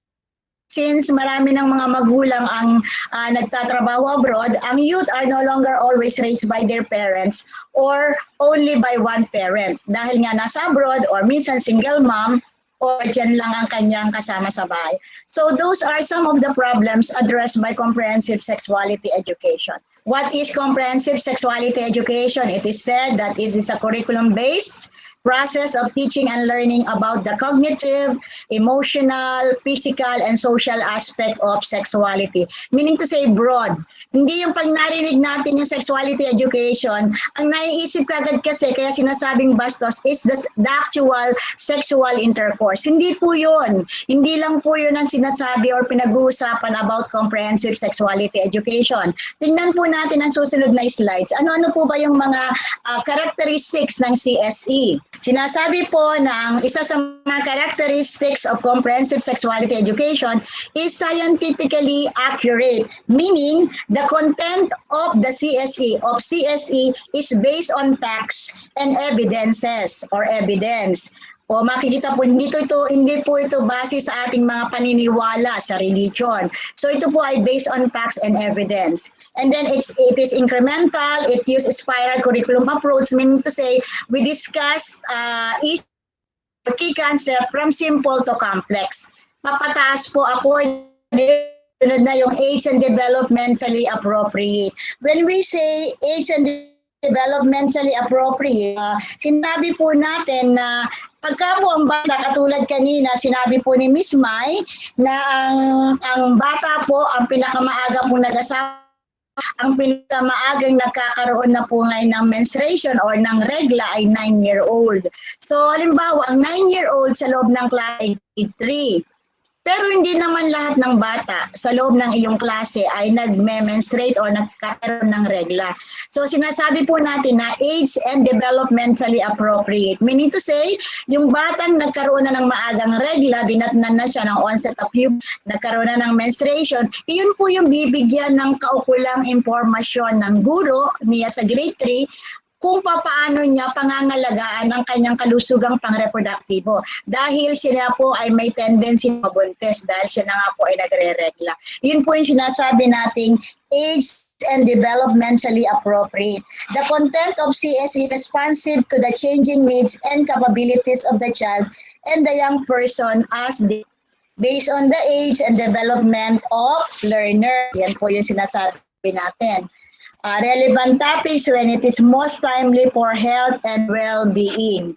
since marami ng mga magulang ang nagtatrabaho abroad, ang youth are no longer always raised by their parents or only by one parent. Dahil nga nasa abroad or minsan single mom or dyan lang ang kanyang kasama sa bahay. So those are some of the problems addressed by comprehensive sexuality education. What is comprehensive sexuality education? It is said that it is a curriculum-based process of teaching and learning about the cognitive, emotional, physical, and social aspects of sexuality. Meaning to say broad. Hindi yung pag narinig natin yung sexuality education, ang naiisip kagad kasi, kaya sinasabing bastos, is the actual sexual intercourse. Hindi po yun. Hindi lang po yun ang sinasabi or pinag-uusapan about comprehensive sexuality education. Tingnan po natin ang susunod na slides. Ano-ano po ba yung mga characteristics ng CSE? Sinasabi po na isa sa mga characteristics of comprehensive sexuality education is scientifically accurate, meaning the content of the CSE is based on facts and evidences or evidence. O makikita po, hindi po ito base sa ating mga paniniwala sa religion. So ito po ay based on facts and evidence. And then it is incremental, it uses spiral curriculum approach, meaning to say, we discuss each key concept from simple to complex. Mapataas po according na yung age and developmentally appropriate. When we say age and developmentally appropriate, sinabi po natin na pagka po ang bata, katulad kanina, sinabi po ni Miss Mai na ang bata po ang pinakamaaga po nag-asawa, ang pinakamaagang nagkakaroon na po ngayon ng menstruation or ng regla ay 9-year-old. So halimbawa, ang 9-year-old sa loob ng klase ay 3. Pero hindi naman lahat ng bata sa loob ng iyong klase ay nagme-menstruate o nagkakaroon ng regla. So sinasabi po natin na age and developmentally appropriate. Meaning to say, yung batang nagkaroon na ng maagang regla, dinatnan na siya ng onset of puberty, nagkaroon na ng menstruation, iyon po yung bibigyan ng kaukulang impormasyon ng guro niya sa grade 3 kung paano niya pangangalagaan ang kanyang kalusugang pangreproduktibo. Dahil siya po ay may tendency na mabuntis dahil siya na nga po ay nagre-regla. Yun po yung sinasabi nating age and developmentally appropriate. The content of CS is responsive to the changing needs and capabilities of the child and the young person based on the age and development of learner. Yan po yung sinasabi natin. Relevant topics when it is most timely for health and well-being.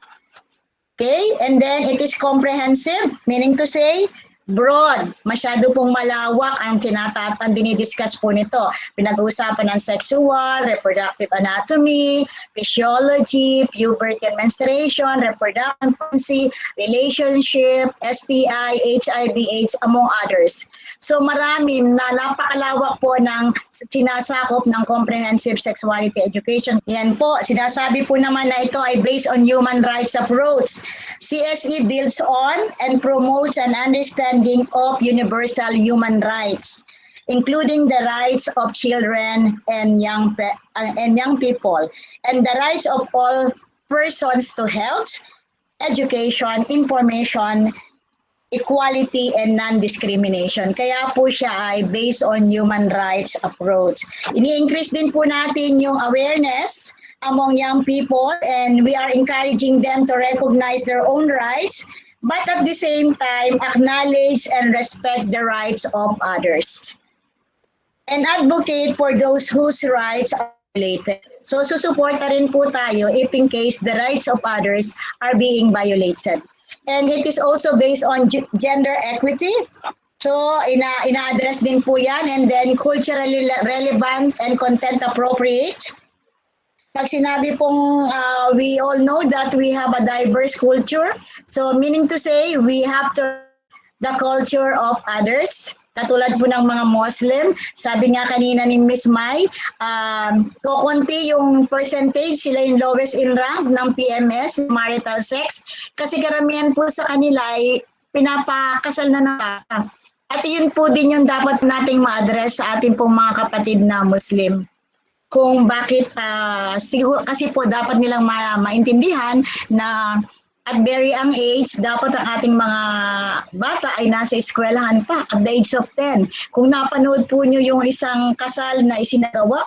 Okay? And then it is comprehensive, meaning to say, broad, masyado pong malawak ang dinidiscuss po nito. Pinag-uusapan ng sexual, reproductive anatomy, physiology, puberty and menstruation, reproductive pregnancy, relationship, STI, HIV, AIDS, among others. So marami na napakalawak po ng sinasakop ng comprehensive sexuality education. Yan po, sinasabi po naman na ito ay based on human rights approach. CSE builds on and promotes an understanding of universal human rights, including the rights of children and young people, and the rights of all persons to health, education, information, equality, and non-discrimination. Kaya po siya ay based on human rights approach. Ini-increase din po natin yung awareness among young people, and we are encouraging them to recognize their own rights, but at the same time, acknowledge and respect the rights of others. And advocate for those whose rights are violated. So susuporta rin po tayo if in case the rights of others are being violated. And it is also based on gender equity. So ina-address din po yan, and then culturally relevant and content appropriate. Pag sinabi pong we all know that we have a diverse culture, so meaning to say we have to the culture of others. Katulad po ng mga Muslim, sabi nga kanina ni Miss Mai, kukunti yung percentage, sila yung lowest in rank ng PMS, marital sex, kasi karamihan po sa kanila ay pinapakasal na bata. At yun po din yung dapat nating ma-address sa ating pong mga kapatid na Muslim. Kung bakit, siguro, kasi po dapat nilang maintindihan na at very young age, dapat ang ating mga bata ay nasa eskwelahan pa at the age of 10. Kung napanood po nyo yung isang kasal na isinagawa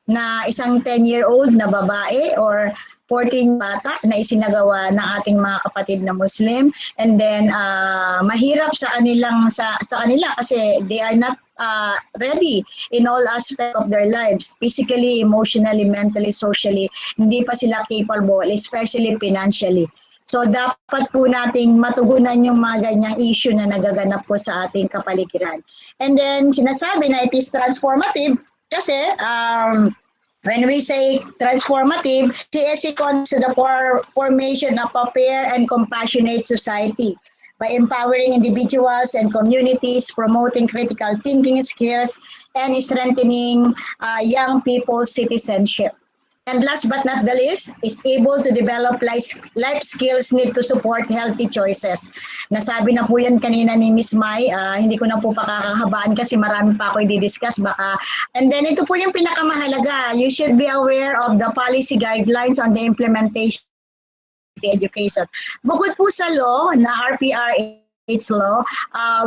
na isang 10-year-old na babae or 14 bata na isinagawa ng ating mga kapatid na Muslim, and then mahirap sa kanila kasi they are not ready in all aspects of their lives, physically, emotionally, mentally, socially. Hindi pa sila capable, especially financially. So dapat po nating matugunan yung mga ganyang issue na nagaganap po sa ating kapaligiran. And then sinasabi na it is transformative kasi when we say transformative, TSC comes to the formation of a fair and compassionate society by empowering individuals and communities, promoting critical thinking skills, and strengthening young people's citizenship. And last but not the least, is able to develop life skills need to support healthy choices. Nasabi na po yan kanina ni Miss Mai, hindi ko na po pakakahabaan kasi marami pa ako i-discuss baka. And then ito po yung pinakamahalaga, you should be aware of the policy guidelines on the implementation of the education. Bukod po sa law na RPR law,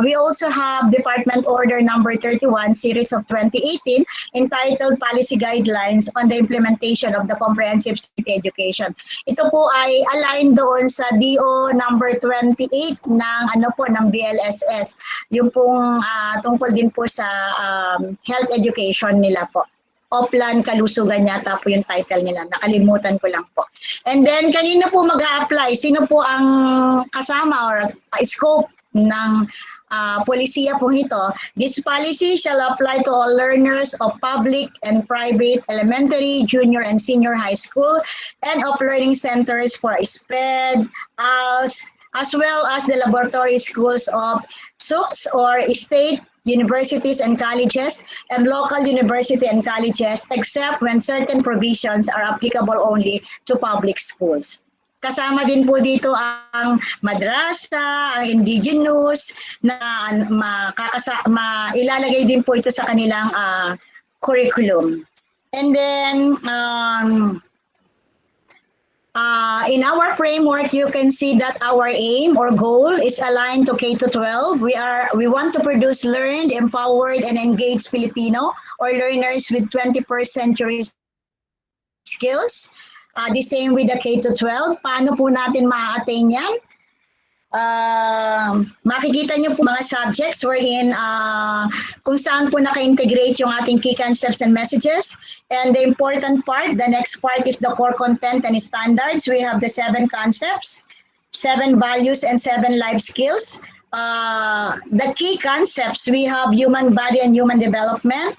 we also have Department Order Number 31 Series of 2018 entitled Policy Guidelines on the Implementation of the Comprehensive City Education. Ito po ay aligned doon sa DO number 28 ng BLSS. Yung pong tungkol din po sa health education nila po. Oplan Kalusugan yata po yung title nila. Nakalimutan ko lang po. And then, kanino po mag-a-apply? Sino po ang kasama or scope ng polisiya po nito? This policy shall apply to all learners of public and private elementary, junior, and senior high school and of learning centers for SPED, ALS, as well as the laboratory schools of SUCS or state universities and colleges, and local university and colleges, except when certain provisions are applicable only to public schools. Kasama din po dito ang madrasa, ang indigenous, na ilalagay din po ito sa kanilang curriculum. And then, in our framework, you can see that our aim or goal is aligned to K-12. We want to produce learned, empowered, and engaged Filipino or learners with 21st century skills. The same with the K-12. Paano po natin ma-attain yan? Makikita niyo po mga subjects wherein kung saan po naka-integrate yung ating key concepts and messages. And the important part, the next part is the core content and standards. We have the 7 concepts, 7 values, and 7 life skills. The key concepts, we have human body and human development,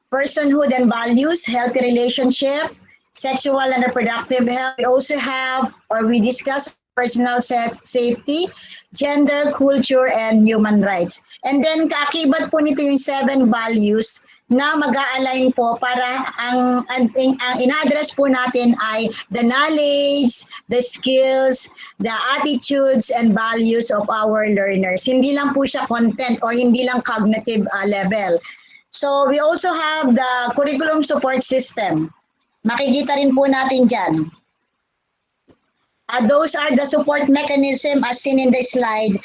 personhood and values, healthy relationship, sexual and reproductive health. We also have, or we discuss, personal safety, gender, culture, and human rights. And then kaakibat po nito yung 7 values na mag-a-align po para ang in-address po natin ay the knowledge, the skills, the attitudes, and values of our learners. Hindi lang po siya content or hindi lang cognitive level. So we also have the curriculum support system. Makikita rin po natin dyan. Those are the support mechanism as seen in the slide.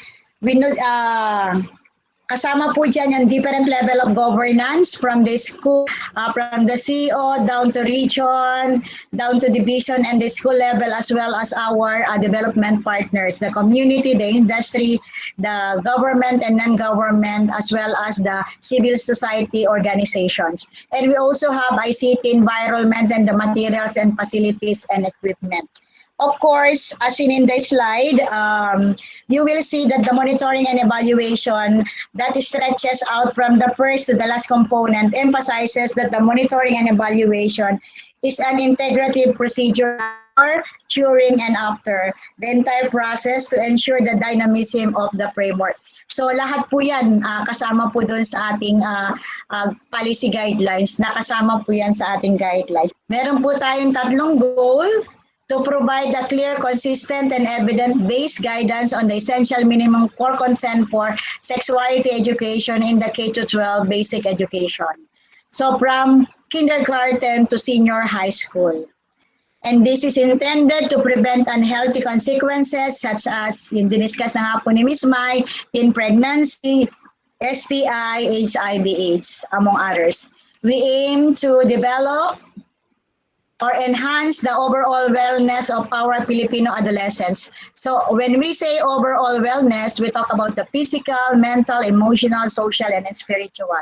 Kasama po dyan yung different level of governance from the school, from the CEO down to region, down to division and the school level, as well as our development partners, the community, the industry, the government and non-government, as well as the civil society organizations. And we also have ICT environment and the materials and facilities and equipment. Of course, as seen in the slide, you will see that the monitoring and evaluation that stretches out from the first to the last component emphasizes that the monitoring and evaluation is an integrative procedure during and after the entire process to ensure the dynamism of the framework. So lahat po yan kasama po doon sa ating policy guidelines, nakasama po yan sa ating guidelines. Meron po tayong 3 goal to provide a clear, consistent, and evidence-based guidance on the essential minimum core content for sexuality education in the K-12 basic education. So from kindergarten to senior high school. And this is intended to prevent unhealthy consequences such as yung diniscuss na nga po ni Ms. Mai, in pregnancy, STI, HIV/AIDS, among others. We aim to develop or enhance the overall wellness of our Filipino adolescents. So when we say overall wellness, we talk about the physical, mental, emotional, social, and spiritual.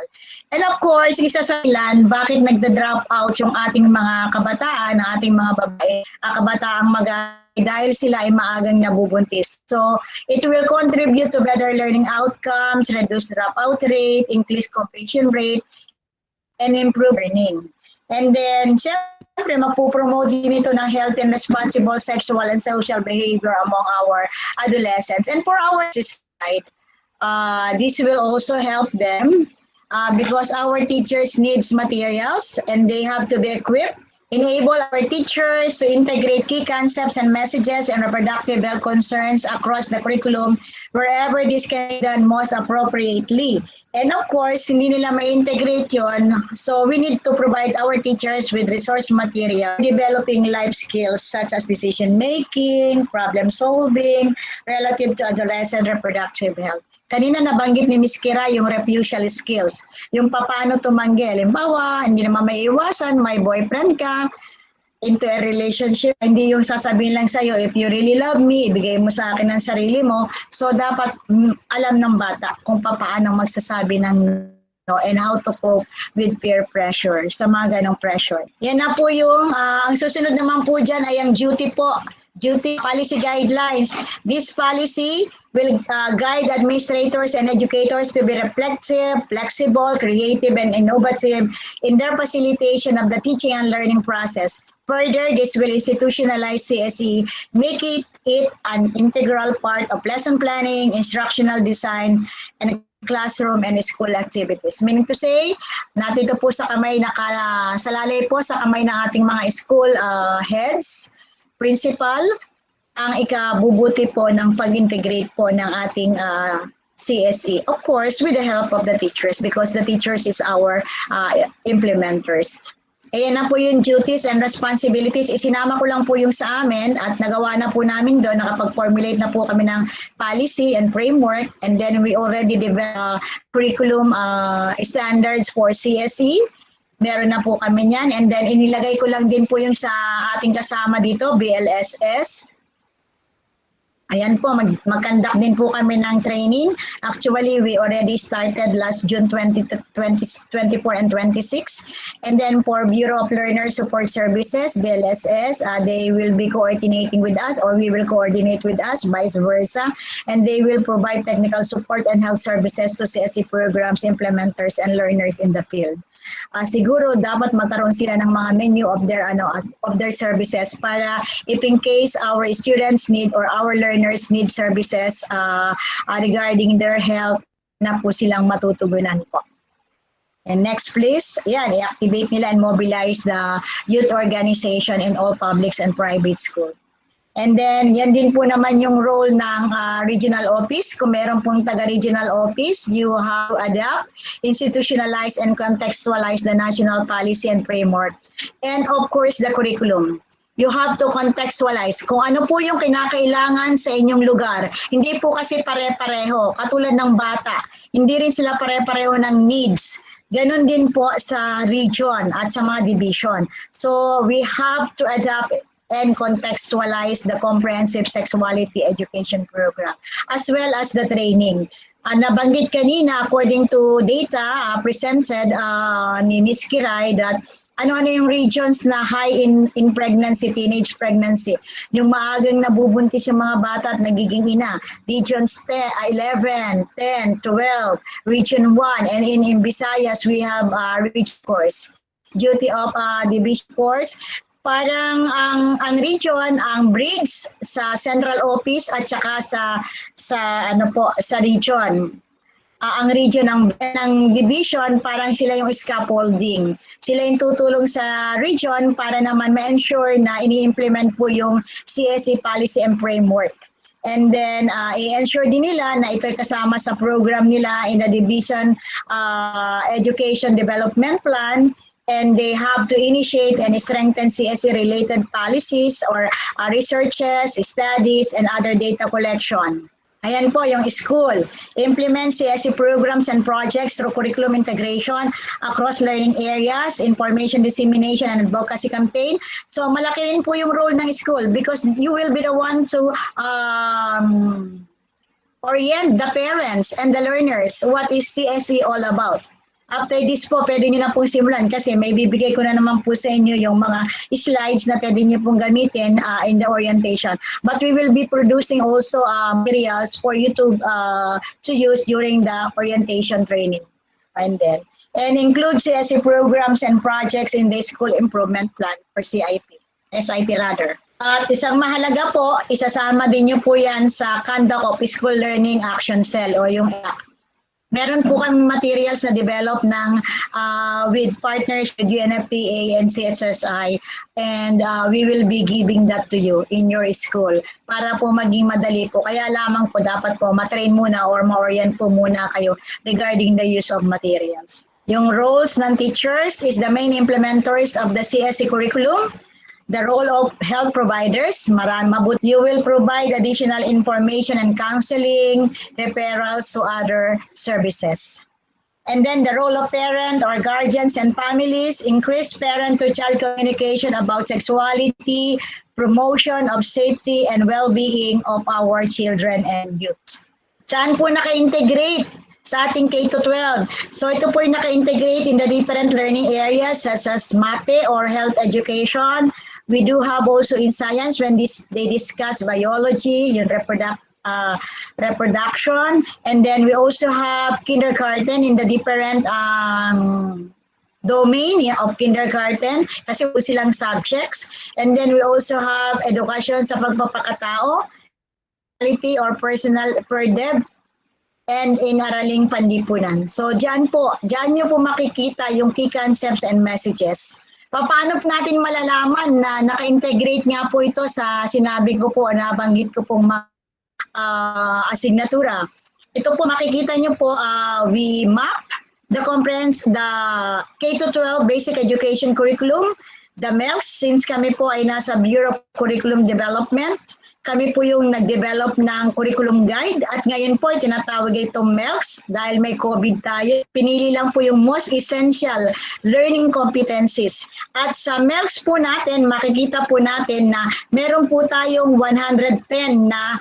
And of course, isa sa ilan, bakit nagda-drop out yung ating mga kabataan, ating mga babae, kabataang dahil sila ay maagang nabubuntis. So it will contribute to better learning outcomes, reduce dropout rate, increase completion rate, and improve learning. And then, syempre, magpupromote din ito ng healthy and responsible sexual and social behavior among our adolescents. And for our society, this will also help them because our teachers needs materials and they have to be equipped. Enable our teachers to integrate key concepts and messages and reproductive health concerns across the curriculum wherever this can be done most appropriately. And of course, hindi nila ma-integrate yun. So we need to provide our teachers with resource material, developing life skills such as decision-making, problem-solving, relative to adolescent reproductive health. Kanina nabanggit ni Ms. Kira yung refusal skills, yung paano tumanggi. Halimbawa, hindi naman may iwasan, may boyfriend ka, into a relationship, hindi yung sasabihin lang sa'yo, if you really love me, ibigay mo sa akin ang sarili mo. So dapat alam ng bata kung paano magsasabi ng no, and how to cope with peer pressure, sa mga ganong pressure. Yan na po yung, ang susunod naman po dyan ay ang duty po. Duty policy guidelines. This policy will guide administrators and educators to be reflective, flexible, creative, and innovative in their facilitation of the teaching and learning process. Further, this will institutionalize CSE, make it an integral part of lesson planning, instructional design, and classroom and school activities. Meaning to say, natito po sa kamay, salalay po sa kamay ng ating mga school heads, principal, ang ikabubuti po ng pag-integrate po ng ating CSE. Of course, with the help of the teachers because the teachers is our implementers. Ayan na po yung duties and responsibilities. Isinama ko lang po yung sa amin at nagawa na po namin doon. Nakapag-formulate na po kami ng policy and framework and then we already developed curriculum standards for CSE. Meron na po kami niyan and then inilagay ko lang din po yung sa ating kasama dito, BLSS. Ayan po, mag-conduct din po kami ng training. Actually, we already started last June 24 and 26. And then for Bureau of Learner Support Services, BLSS, they will be coordinating with us or we will coordinate with us, vice versa. And they will provide technical support and health services to CSE programs, implementers, and learners in the field. Siguro dapat magkaroon sila ng mga menu of their services para if in case our students need or our learners need services regarding their health na po silang matutugunan po. And next please, yan, i-activate nila and mobilize the youth organization in all public and private schools. And then, yan din po naman yung role ng regional office. Kung meron pong taga-regional office, you have to adapt, institutionalize, and contextualize the national policy and framework. And of course, the curriculum. You have to contextualize kung ano po yung kinakailangan sa inyong lugar. Hindi po kasi pare-pareho, katulad ng bata. Hindi rin sila pare-pareho ng needs. Ganon din po sa region at sa mga division. So, we have to adapt and contextualize the comprehensive sexuality education program as well as the training. Nabanggit kanina according to data presented ni Ms. Kiray that ano-ano yung regions na high in pregnancy, teenage pregnancy. Yung maagang nabubuntis yung mga bata at nagiging ina. Regions 11, 10, 12, Region 1, and in Visayas we have region course. Duty of division course. Parang ang region, ang bridge sa central office at saka sa region. Ang region ng division, parang sila yung scaffolding. Sila yung tutulong sa region para naman ma-ensure na ini-implement po yung CSE policy and framework. And then, i-ensure din nila na ito'y kasama sa program nila in the division education development plan. And they have to initiate and strengthen CSE-related policies or researches, studies, and other data collection. Ayan po yung school. Implement CSE programs and projects through curriculum integration across learning areas, information dissemination and advocacy campaign. So malaki rin po yung role ng school because you will be the one to orient the parents and the learners what is CSE all about. After this po, pwede nyo na pong simulan kasi may bibigay ko na naman po sa inyo yung mga slides na pwede nyo pong gamitin in the orientation. But we will be producing also materials for you to use during the orientation training. And include CSE programs and projects in the school improvement plan for SIP rather. At isang mahalaga po, isasama din nyo po yan sa Conduct of School Learning Action Cell o yung meron po kami materials na develop ng with partners with UNFPA and CSSI and we will be giving that to you in your school para po maging madali po. Kaya lamang po dapat po matrain muna or ma-orient po muna kayo regarding the use of materials. Yung roles ng teachers is the main implementers of the CSE curriculum. The role of health providers, you will provide additional information and counseling, referrals to other services. And then the role of parent or guardians and families, increase parent-to-child communication about sexuality, promotion of safety and well-being of our children and youth. Saan po naka-integrate? Sa ating K-12. So ito po yung naka-integrate in the different learning areas such as MAPE or health education. We do have also in science when they discuss biology, yung reproduction, and then we also have kindergarten in the different domain of kindergarten kasi po silang subjects. And then we also have education sa pagpapakatao, quality or personal per deb, and in Araling Panlipunan. So dyan nyo po makikita yung key concepts and messages. Paano natin malalaman na naka-integrate nga po ito sa sinabi ko po, nabanggit ko pong asignatura. Ito po makikita nyo po, we map the K-12 basic education curriculum, the MELS, since kami po ay nasa Bureau of Curriculum Development. Kami po yung nag-develop ng curriculum guide at ngayon po ay tinatawag itong MELS dahil may COVID tayo. Pinili lang po yung most essential learning competencies. At sa MELS po natin, makikita po natin na meron po tayong 110 na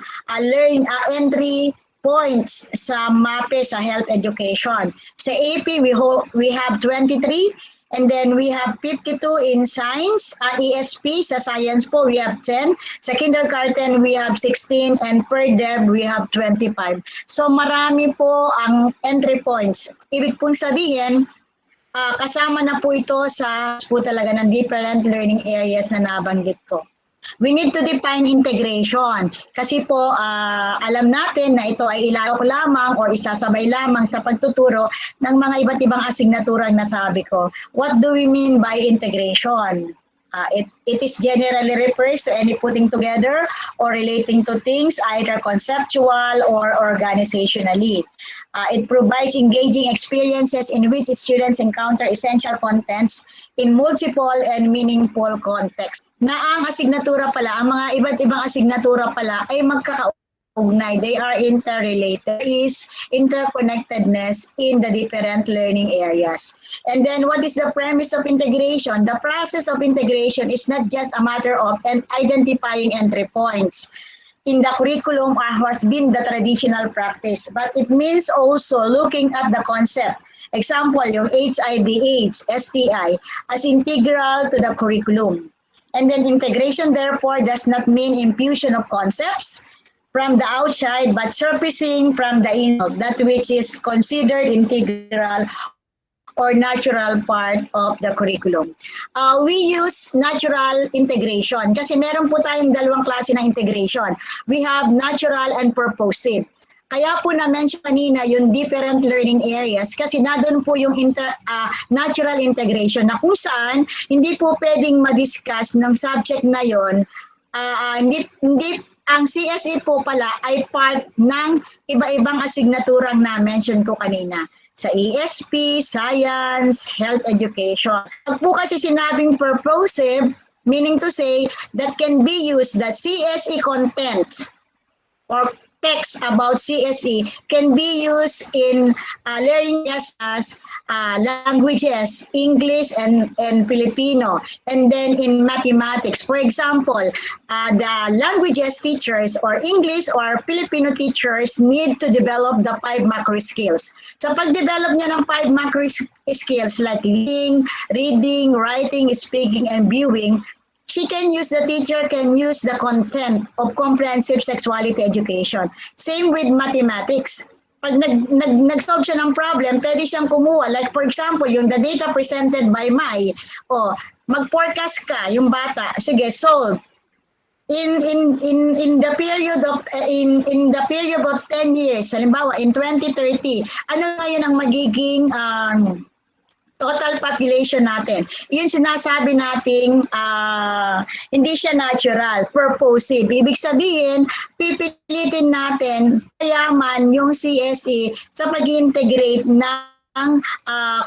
entry points sa MAPE sa health education. Sa AP, we have 23. And then we have 52 in science, ESP, sa science po we have 10, sa kindergarten we have 16, and per deb we have 25. So marami po ang entry points. Ibig pong sabihin, kasama na po ito sa po talaga ng different learning areas na nabanggit ko. We need to define integration kasi po alam natin na ito ay ilalok lamang o isasabay lamang sa pagtuturo ng mga iba't ibang asignatura na nasabi ko. What do we mean by integration? It is generally refers to any putting together or relating to things either conceptual or organizationally. It provides engaging experiences in which students encounter essential contents in multiple and meaningful contexts. Na ang asignatura pala, ang mga iba't ibang asignatura pala ay magkakaugnay. They are interrelated. There is interconnectedness in the different learning areas. And then what is the premise of integration? The process of integration is not just a matter of identifying entry points in the curriculum has been the traditional practice, but it means also looking at the concept. Example, yung HIV/AIDS, STI, as integral to the curriculum. And then integration, therefore, does not mean infusion of concepts from the outside, but surfacing from the inside, that which is considered integral or natural part of the curriculum. We use natural integration kasi meron po tayong dalawang klase ng integration. We have natural and purposive. Kaya po na-mention kanina yung different learning areas kasi na doon po yung natural integration na kung saan hindi po pwedeng ma-discuss ng subject na yon. Hindi ang CSE po pala ay part ng iba-ibang asignaturang na-mention ko kanina. Sa ESP, Science, Health Education. Pag po kasi sinabing purposive, meaning to say that can be used the CSE content or text about CSE can be used in learning as languages, English and Filipino, and then in mathematics. For example, the languages teachers or English or Filipino teachers need to develop the 5 macro skills. Sa pag-develop niya ng 5 macro skills like reading, writing, speaking, and viewing, the teacher can use the content of comprehensive sexuality education. Same with mathematics. Pag nag-solve siya ng problem, pwede siyang kumuha. Like for example, yung the data presented by Mai, mag-forecast ka, yung bata, sige, solve. In the period of 10 years, halimbawa in 2030, ano ngayon ang magiging total population natin? Yun sinasabi nating hindi siya natural, purposive. Ibig sabihin, pipilitin natin kayaman yung CSE sa pag-integrate ng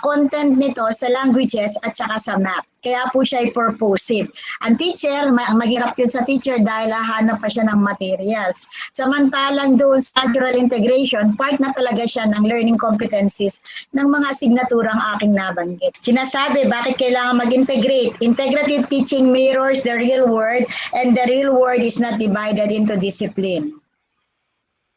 content nito sa languages at saka sa math. Kaya po siya ay purposive. Ang teacher, maghirap yun sa teacher dahil hahanap pa siya ng materials. Samantalang doon sa natural integration, part na talaga siya ng learning competencies ng mga asignaturang aking nabanggit. Sinasabi, bakit kailangan mag-integrate? Integrative teaching mirrors the real world, and the real world is not divided into discipline.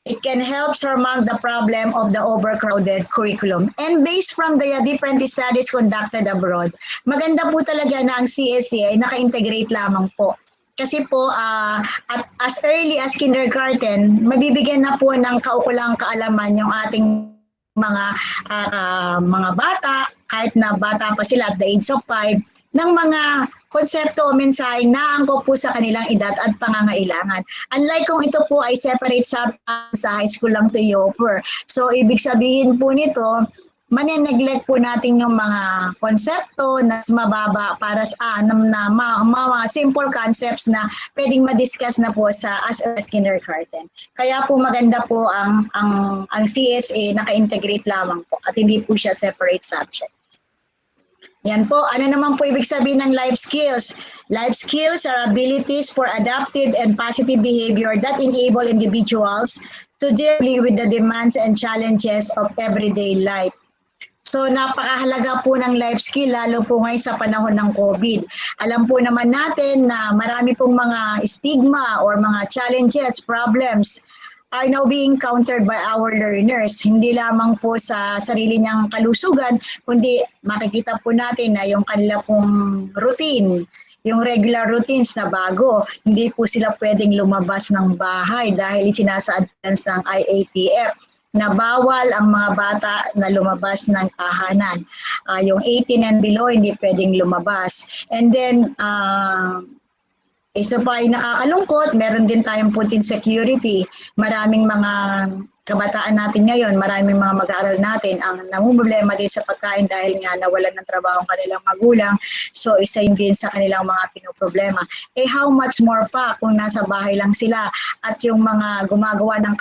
It can help surmount the problem of the overcrowded curriculum. And based from the different studies conducted abroad, maganda po talaga na ang CSE ay naka-integrate lamang po. Kasi po, at as early as kindergarten, mabibigyan na po ng kaukulang kaalaman yung ating mga bata, kahit na bata pa sila at the age of 5, ng mga konsepto o mensahe na angkop po sa kanilang edad at pangangailangan. Unlike kung ito po ay separate sa high school lang to offer. So, ibig sabihin po nito, mane-neglect po natin yung mga konsepto na mababa para sa mga simple concepts na pwedeng ma-discuss na po sa as kindergarten. Kaya po maganda po ang CSA naka-integrate lamang po at hindi po siya separate subject. Yan po, ano naman po ibig sabihin ng life skills? Life skills are abilities for adaptive and positive behavior that enable individuals to deal with the demands and challenges of everyday life. So napakahalaga po ng life skill lalo po ngayon sa panahon ng COVID. Alam po naman natin na marami pong mga stigma or mga challenges, problems are now being countered by our learners. Hindi lamang po sa sarili niyang kalusugan, kundi makikita po natin na yung kanila pong routine, yung regular routines na bago, hindi po sila pwedeng lumabas ng bahay dahil sinasa-advance ng IATF na bawal ang mga bata na lumabas ng tahanan. Yung 18 and below, hindi pwedeng lumabas. And then, isa pa ay nakakalungkot, meron din tayong food insecurity. Maraming mga kabataan natin ngayon, maraming mga mag-aaral natin ang namumblema din sa pagkain dahil nga nawalan ng trabaho ang kanilang magulang. So isa yun din sa kanilang mga pinoproblema. How much more pa kung nasa bahay lang sila at yung mga gumagawa ng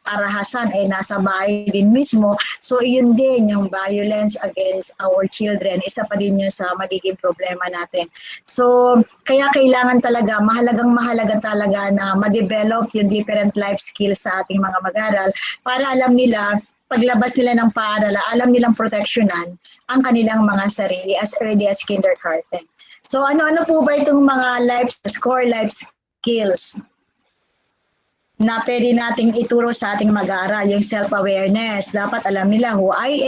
karahasan ay nasa bahay din mismo. So yun din yung violence against our children. Isa pa din yun sa magiging problema natin. So kaya kailangan talaga, mahalaga talaga na ma-develop yung different life skills sa ating mga mag-aaral para alam nila, paglabas nila ng paaralan, alam nilang proteksyonan ang kanilang mga sarili as early as kindergarten. So ano-ano po ba itong mga core life skills na pwede nating ituro sa ating mag-aaral? Yung self-awareness, dapat alam nila who I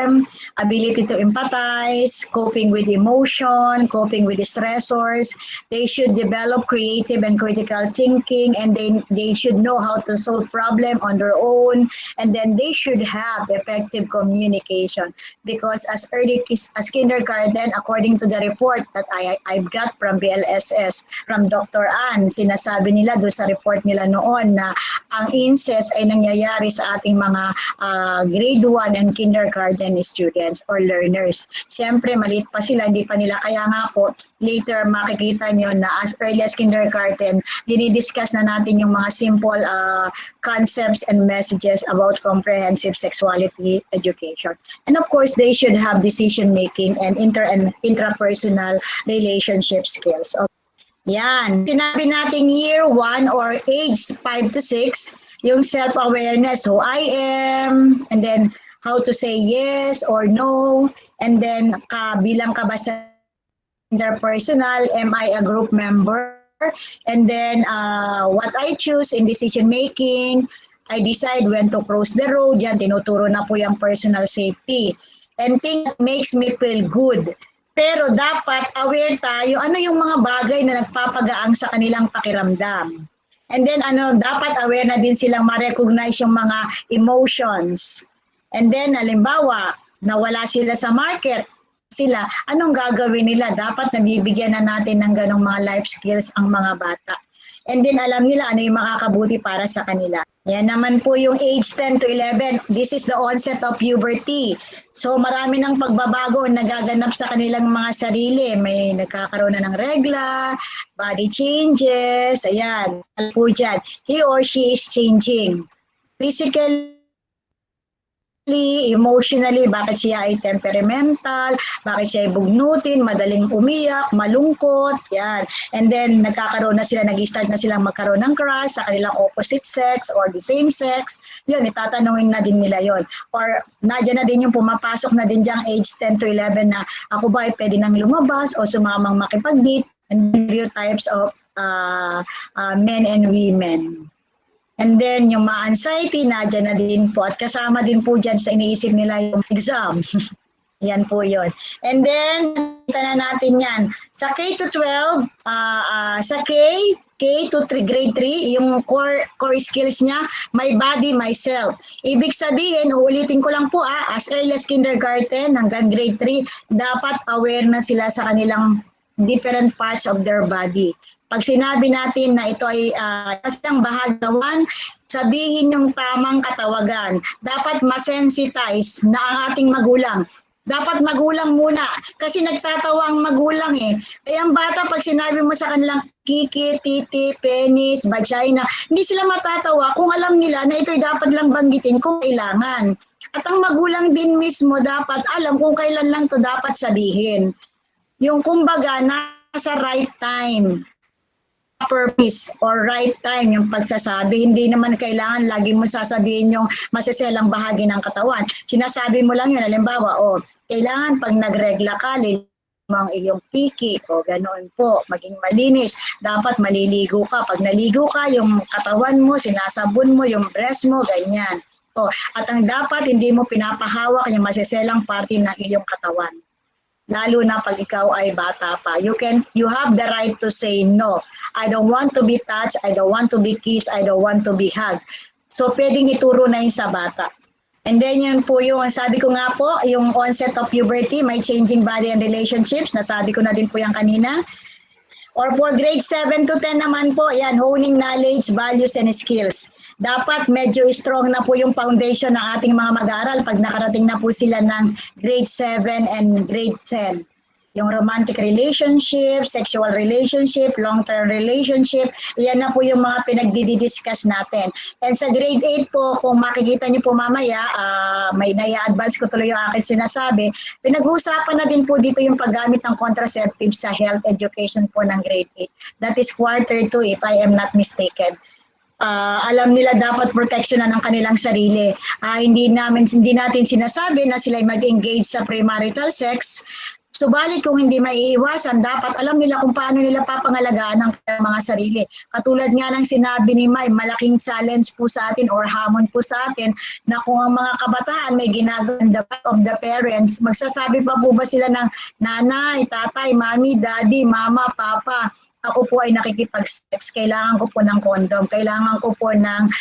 am, ability to empathize, coping with emotion, coping with stressors. They should develop creative and critical thinking, and they should know how to solve problems on their own, and then they should have effective communication. Because as early as kindergarten, according to the report that I've got from BLSS, from Dr. Ann, sinasabi nila doon sa report nila noon na ang incest ay nangyayari sa ating mga grade 1 and kindergarten students or learners. Siyempre, maliit pa sila, hindi pa nila, kaya nga po, later makikita nyo na as early as kindergarten, dinidiscuss na natin yung mga simple concepts and messages about comprehensive sexuality education. And of course, they should have decision-making and intrapersonal relationship skills. Yan. Sinabi natin year 1 or age 5 to 6, yung self-awareness, who I am, and then how to say yes or no, and then bilang ka ba sa interpersonal, am I a group member, and then what I choose in decision making, I decide when to cross the road, yan, tinuturo na po yung personal safety, and thing that makes me feel good. Pero dapat aware tayo ano yung mga bagay na nagpapagaang sa kanilang pakiramdam. And then dapat aware na din silang ma-recognize yung mga emotions. And then halimbawa, nawala sila sa market, anong gagawin nila? Dapat nabibigyan na natin ng ganong mga life skills ang mga bata. And then alam nila ano yung makakabuti para sa kanila. Yan naman po yung age 10 to 11. This is the onset of puberty. So marami ng pagbabago nagaganap sa kanilang mga sarili. May nagkakaroon na ng regla, body changes, ayan. Po dyan. He or she is changing. Physically, emotionally, bakit siya ay temperamental, bakit siya ay bugnutin, madaling umiyak, malungkot, yan. And then, nagkakaroon na sila, nag-start na silang magkaroon ng crush sa kanilang opposite sex or the same sex. Yun, itatanungin na din nila yon. Or, nadyan na din yung pumapasok na din diyang age 10 to 11 na ako ba ay pwede nang lumabas o sumamang makipag-date, and stereotypes of men and women. And then yung ma-anxiety, nadyan na din po. At kasama din po dyan sa iniisip nila yung exam. Yan po yun. And then, kita na natin yan. Sa K to 12, sa K to grade 3, yung core skills niya, my body, myself. Ibig sabihin, uulitin ko lang po, as early as kindergarten hanggang grade 3, dapat aware na sila sa kanilang different parts of their body. Pag sinabi natin na ito ay isang bahagawan, sabihin yung tamang katawagan. Dapat masensitize na ang ating magulang. Dapat magulang muna kasi nagtatawa ang magulang eh. Kaya ang bata pag sinabi mo sa kanilang kiki, titi, penis, vagina, hindi sila matatawa kung alam nila na ito'y dapat lang banggitin kung kailangan. At ang magulang din mismo dapat alam kung kailan lang to dapat sabihin. Yung kumbaga nasa right time. Purpose or right time yung pagsasabi. Hindi naman kailangan lagi mo sasabihin yung masiselang bahagi ng katawan. Sinasabi mo lang yun, halimbawa, kailangan pag nagregla ka, ang iyong piki o ganoon po, maging malinis. Dapat maliligo ka. Pag naligo ka, yung katawan mo, sinasabon mo, yung breast mo, ganyan. At ang dapat, hindi mo pinapahawak yung masiselang parte ng iyong katawan. Lalo na pag ikaw ay bata pa. You have the right to say no. I don't want to be touched, I don't want to be kissed, I don't want to be hugged. So pwedeng ituro na yun sa bata. And then yun po yung, sabi ko nga po, yung onset of puberty, may changing body and relationships, nasabi ko na din po yan kanina. Or for grade 7 to 10 naman po, yan, honing knowledge, values, and skills. Dapat medyo strong na po yung foundation ng ating mga mag-aaral pag nakarating na po sila ng grade 7 and grade 10. Yung romantic relationship, sexual relationship, long-term relationship, yan na po yung mga pinagdidiscuss natin. And sa grade 8 po, kung makikita niyo po mamaya, may nai-advance ko tuloy yung aking sinasabi, pinag-uusapan na din po dito yung paggamit ng contraceptive sa health education po ng grade 8. That is quarter 2 if I am not mistaken. Alam nila dapat proteksyonan ng kanilang sarili. Hindi natin sinasabi na sila mag-engage sa premarital sex. Subalit kung hindi maiiwasan, dapat alam nila kung paano nila papangalagaan ang mga sarili. Katulad nga ng sinabi ni May, malaking challenge po sa atin or hamon po sa atin na kung ang mga kabataan may ginagawa of the parents, magsasabi pa po ba sila ng nanay, tatay, mami, daddy, mama, papa, ako po ay nakikipag-sex, kailangan ko po ng condom, kailangan ko po ng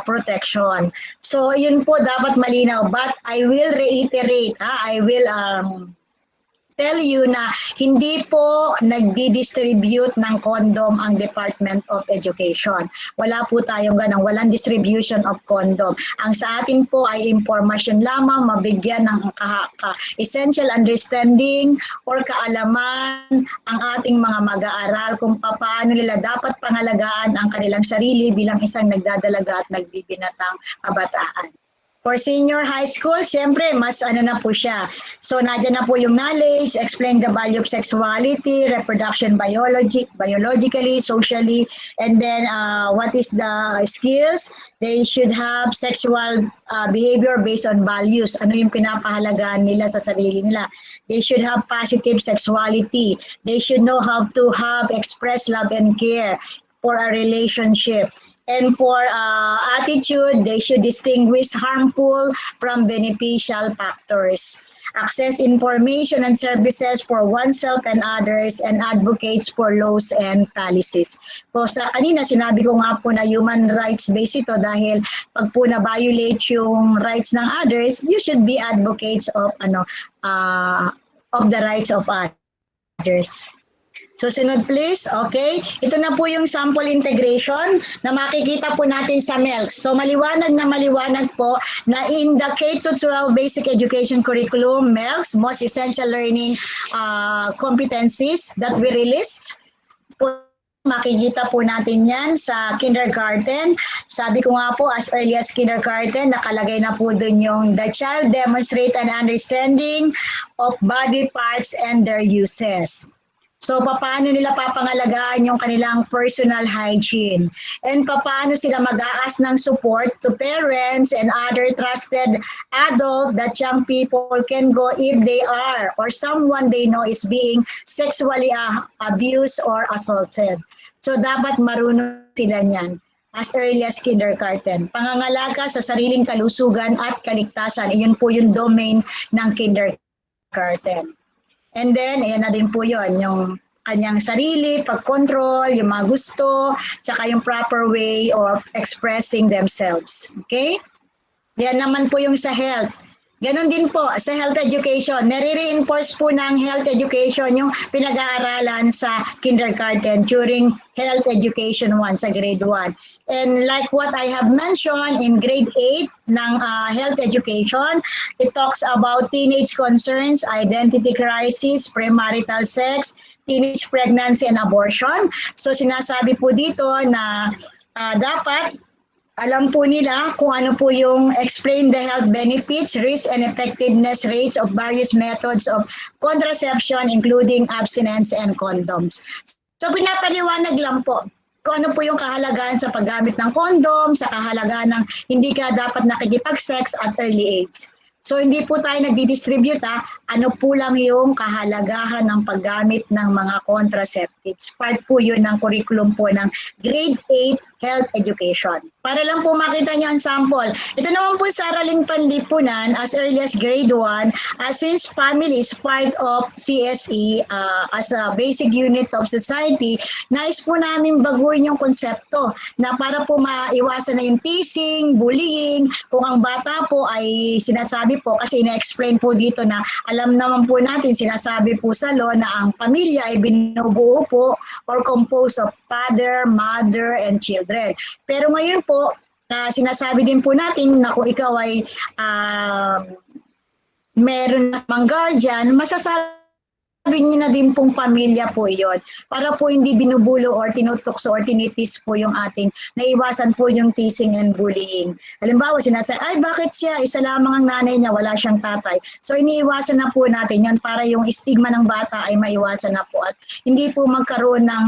protection. So yun po dapat malinaw, but I will reiterate, I will tell you na hindi po nagdi-distribute ng condom ang Department of Education. Wala po tayong ganang, walang distribution of condom. Ang sa atin po ay impormasyon lamang, mabigyan ng essential understanding or kaalaman ang ating mga mag-aaral kung paano nila dapat pangalagaan ang kanilang sarili bilang isang nagdadalaga at nagbibinatang kabataan. For senior high school, siyempre, mas ano na po siya. So, nadyan na po yung knowledge, explain the value of sexuality, reproduction biologically, socially, and then what is the skills? They should have sexual behavior based on values. Ano yung pinapahalagaan nila sa sarili nila. They should have positive sexuality. They should know how to express love and care for a relationship. And for attitude, they should distinguish harmful from beneficial factors. Access information and services for oneself and others, and advocates for laws and policies. So sa kanina, sinabi ko nga po na human rights based ito dahil pag po na-violate yung rights ng others, you should be advocates of the rights of others. So sunod please, okay? Ito na po yung sample integration na makikita po natin sa MELCS. So maliwanag po na in the K-12 Basic Education Curriculum, MELCS, Most Essential Learning Competencies that we released, makikita po natin yan sa kindergarten. Sabi ko nga po, as early as kindergarten, nakalagay na po dun yung the child demonstrate an understanding of body parts and their uses. So, paano nila papangalagaan yung kanilang personal hygiene? And paano sila mag-aas ng support to parents and other trusted adults that young people can go if they are or someone they know is being sexually abused or assaulted. So, dapat marunong sila niyan as early as kindergarten. Pangangalaga sa sariling kalusugan at kaligtasan, iyon po yung domain ng kindergarten. And then, ayan na din po yun, yung kanyang sarili, pag-control, yung mga gusto, tsaka yung proper way of expressing themselves. Okay? Yan naman po yung sa health. Ganon din po sa health education. Nare-reinforce po ng health education yung pinag-aaralan sa kindergarten during health education 1 sa grade 1. And like what I have mentioned in grade 8 ng health education, it talks about teenage concerns, identity crisis, premarital sex, teenage pregnancy and abortion. So sinasabi po dito na dapat alam po nila kung ano po yung explain the health benefits, risk and effectiveness rates of various methods of contraception including abstinence and condoms. So pinapaliwanag lang po kung ano po yung kahalagaan sa paggamit ng condom, sa kahalagaan ng hindi ka dapat nakikipag-sex at early age. So hindi po tayo nagdi-distribute ano po lang yung kahalagahan ng paggamit ng mga contraceptives. Part po yun ng curriculum po ng grade 8 health education. Para lang po makita niyo ang sample. Ito naman po sa araling panlipunan as early as grade 1, since family is part of CSE as a basic unit of society, nais po namin baguhin yung konsepto na para po maiwasan na yung teasing, bullying, kung ang bata po ay sinasabi po, kasi ina-explain po dito na alam naman po natin, sinasabi po sa law na ang pamilya ay binubuo po or composed of father, mother, and children. Pero ngayon po, sinasabi din po natin na kung ikaw ay meron na mang guardian, masasabi niyo na din pong pamilya po iyon. Para po hindi binubulo or tinutokso or tinitis po yung ating, naiwasan po yung teasing and bullying. Halimbawa, sinasabi, ay bakit siya, isa lamang ang nanay niya, wala siyang tatay. So iniiwasan na po natin yan para yung stigma ng bata ay maiwasan na po at hindi po magkaroon ng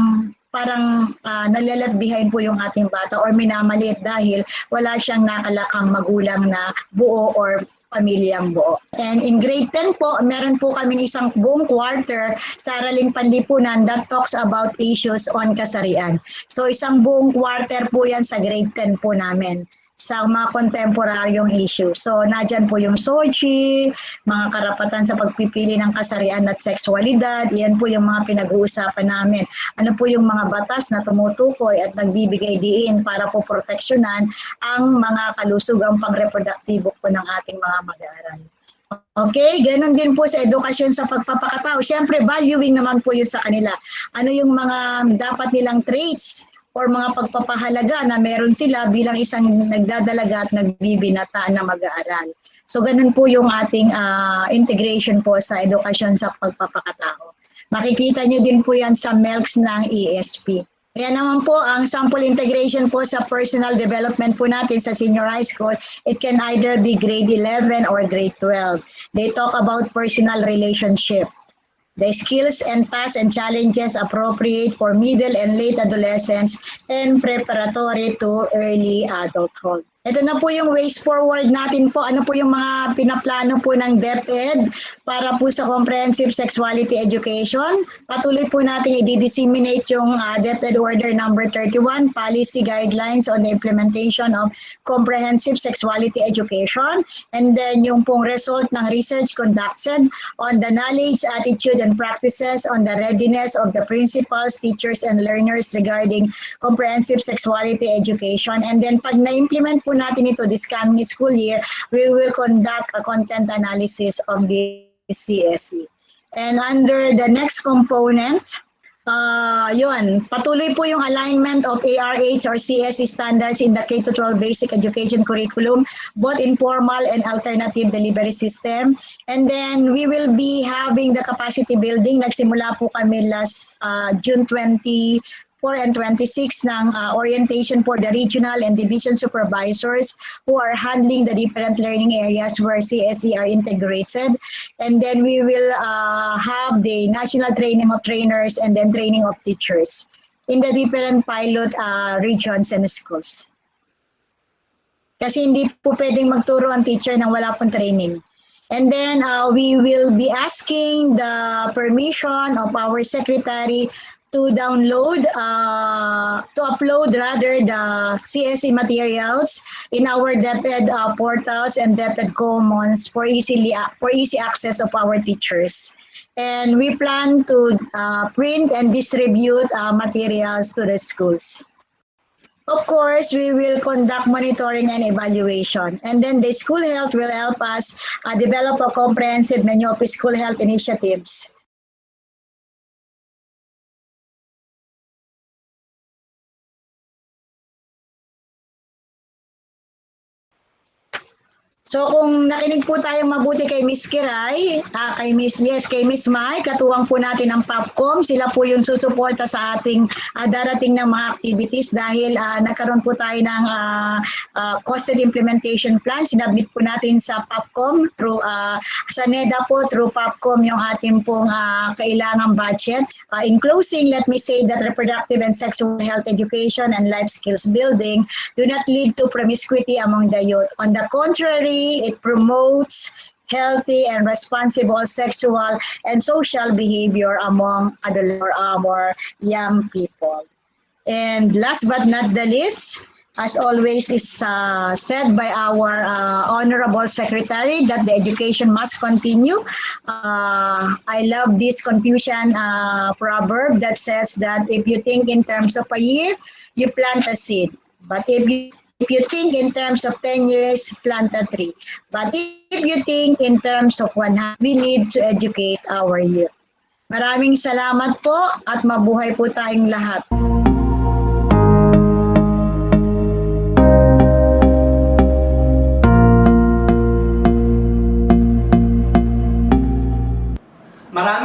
parang nalalagbihain po yung ating bata or minamaliit dahil wala siyang nakalakang magulang na buo or pamilyang buo. And in grade 10 po, meron po kaming isang buong quarter sa araling panlipunan that talks about issues on kasarian. So isang buong quarter po yan sa grade 10 po namin sa mga kontemporaryong issue. So, nadyan po yung SOGI, mga karapatan sa pagpipili ng kasarian at sexualidad, yan po yung mga pinag-uusapan namin. Ano po yung mga batas na tumutukoy at nagbibigay diin para po proteksyonan ang mga kalusugang pang-reproduktibo po ng ating mga mag-aaral. Okay, ganun din po sa edukasyon sa pagpapakatao. Siyempre, valuing naman po yun sa kanila. Ano yung mga dapat nilang traits or mga pagpapahalaga na meron sila bilang isang nagdadalaga at nagbibinata na mag-aaral. So ganun po yung ating integration po sa edukasyon sa pagpapakatao. Makikita nyo din po yan sa MELCS ng ESP. Ayan naman po, ang sample integration po sa personal development po natin sa senior high school, it can either be grade 11 or grade 12. They talk about personal relationship. The skills and tasks and challenges appropriate for middle and late adolescents and preparatory to early adulthood. Ito na po yung ways forward natin po. Ano po yung mga pinaplano po ng DepEd para po sa comprehensive sexuality education. Patuloy po natin i-disseminate yung DepEd Order number 31, Policy Guidelines on the Implementation of Comprehensive Sexuality Education. And then yung pong result ng research conducted on the knowledge, attitude, and practices on the readiness of the principals, teachers, and learners regarding comprehensive sexuality education. And then pag na-implement po natin ito this coming school year, we will conduct a content analysis of the CSE. And under the next component, yun, patuloy po yung alignment of ARH or CSE standards in the K-12 basic education curriculum, both informal and alternative delivery system. And then we will be having the capacity building. Nagsimula po kami last June 24 and 26 ng orientation for the regional and division supervisors who are handling the different learning areas where CSE are integrated. And then we will have the national training of trainers and then training of teachers in the different pilot regions and schools. Kasi hindi po pwedeng magturo ang teacher nang wala pong training. And then we will be asking the permission of our secretary to download, to upload rather the CSE materials in our DepEd portals and DepEd Commons for easy access of our teachers. And we plan to print and distribute materials to the schools. Of course, we will conduct monitoring and evaluation. And then the school health will help us develop a comprehensive menu of school health initiatives. So kung nakinig po tayong mabuti kay Miss Kiray, kay Miss Mai, katuwang po natin ang POPCOM, sila po yung susuporta sa ating darating ng mga activities dahil nagkaroon po tayo ng costed implementation plan, sinabit po natin sa POPCOM through sa NEDA po through POPCOM yung ating pong kailangang budget. In closing, let me say that reproductive and sexual health education and life skills building do not lead to promiscuity among the youth. On the contrary, it promotes healthy and responsible sexual and social behavior among adult or our young people. And last but not the least, as always is said by our Honorable Secretary that the education must continue. I love this Confucian proverb that says that if you think in terms of a year, you plant a seed. But if you think in terms of 10 years, plant a tree. But if you think in terms of 100, we need to educate our youth. Maraming salamat po at mabuhay po tayong lahat.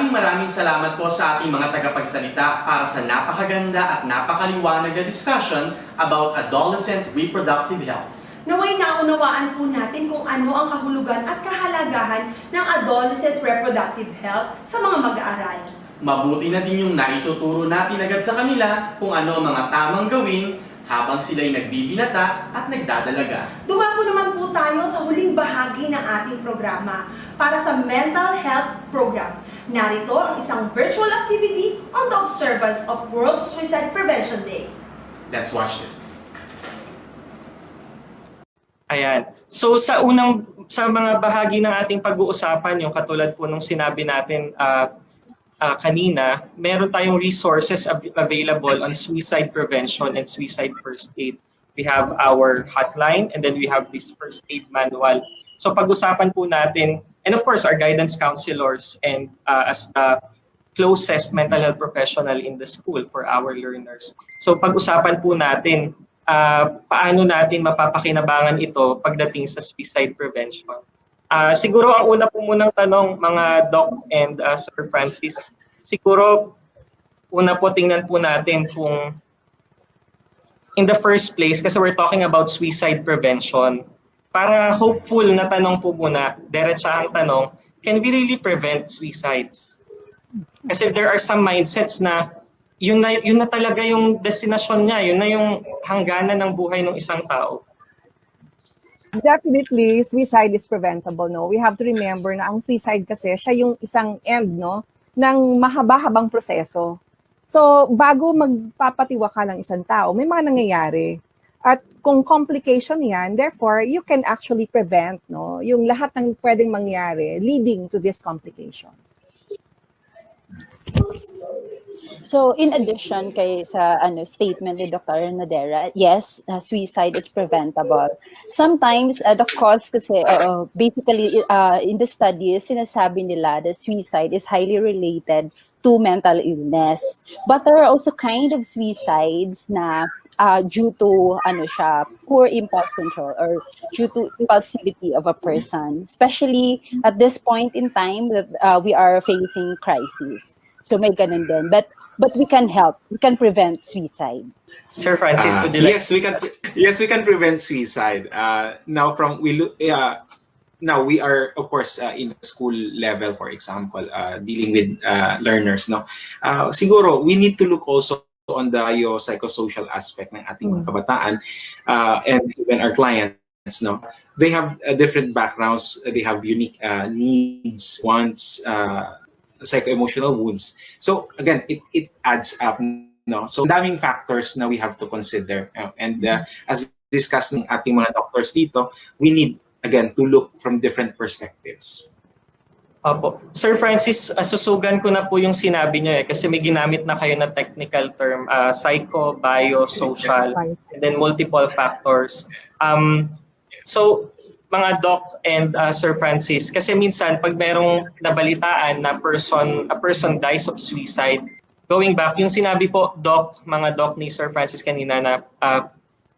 Maraming salamat po sa ating mga tagapagsalita para sa napakaganda at napakaliwanag na discussion about adolescent reproductive health. Naway naunawaan po natin kung ano ang kahulugan at kahalagahan ng adolescent reproductive health sa mga mag-aaral. Mabuti na din yung naituturo natin agad sa kanila kung ano ang mga tamang gawin habang sila'y nagbibinata at nagdadalaga. Dumako naman po tayo sa huling bahagi ng ating programa para sa Mental Health Program. Narito ang isang virtual activity on the observance of World Suicide Prevention Day. Let's watch this. Ayan. So sa mga bahagi ng ating pag-uusapan, yung katulad po nung sinabi natin kanina, meron tayong resources available on suicide prevention and suicide first aid. We have our hotline and then we have this first aid manual. So pag-usapan po natin, and of course our guidance counselors and as the closest mental health professional in the school for our learners. So pag-usapan po natin paano natin mapapakinabangan ito pagdating sa suicide prevention. Siguro ang una po munang tanong mga Doc and Sir Francis, siguro una po tingnan po natin kung in the first place, kasi we're talking about suicide prevention, para hopeful na tanong po muna, diretsahang tanong, can we really prevent suicides? Kasi there are some mindsets na yun na talaga yung destinasyon niya, yun na yung hangganan ng buhay ng isang tao. Definitely, suicide is preventable, no? We have to remember na ang suicide kasi siya yung isang end, no, ng mahaba-habang proseso. So, bago magpapatiwa ka ng isang tao, may mga nangyayari. At kung complication yan, therefore, you can actually prevent, no, yung lahat ng pwedeng mangyari leading to this complication. So in addition kay sa statement ni Dr. Nadera, yes, suicide is preventable. Sometimes the cause kasi basically in the studies sinasabi nila that suicide is highly related to mental illness. But there are also kind of suicides na due to poor impulse control or due to impulsivity of a person, especially at this point in time that we are facing crisis. So may ganun din. But we can help. We can prevent suicide. Sir Francis, would you like? Yes, we can prevent suicide. Now we are of course in the school level, for example, dealing with learners. No, siguro we need to look also on the psychosocial aspect ng ating mga kabataan and even our clients. No, they have different backgrounds. They have unique needs, wants. Psycho-emotional wounds. So again, it adds up. No, so daming factors na we have to consider. And as discussed ng ating mga doctors dito, we need again to look from different perspectives. Opo. Sir Francis, susugan ko na po yung sinabi niyo kasi may ginamit na kayo na technical term, psycho, bio, social, and then multiple factors. So mga doc and Sir Francis, kasi minsan pag merong nabalitaan na a person dies of suicide, going back, yung sinabi po mga doc ni Sir Francis kanina na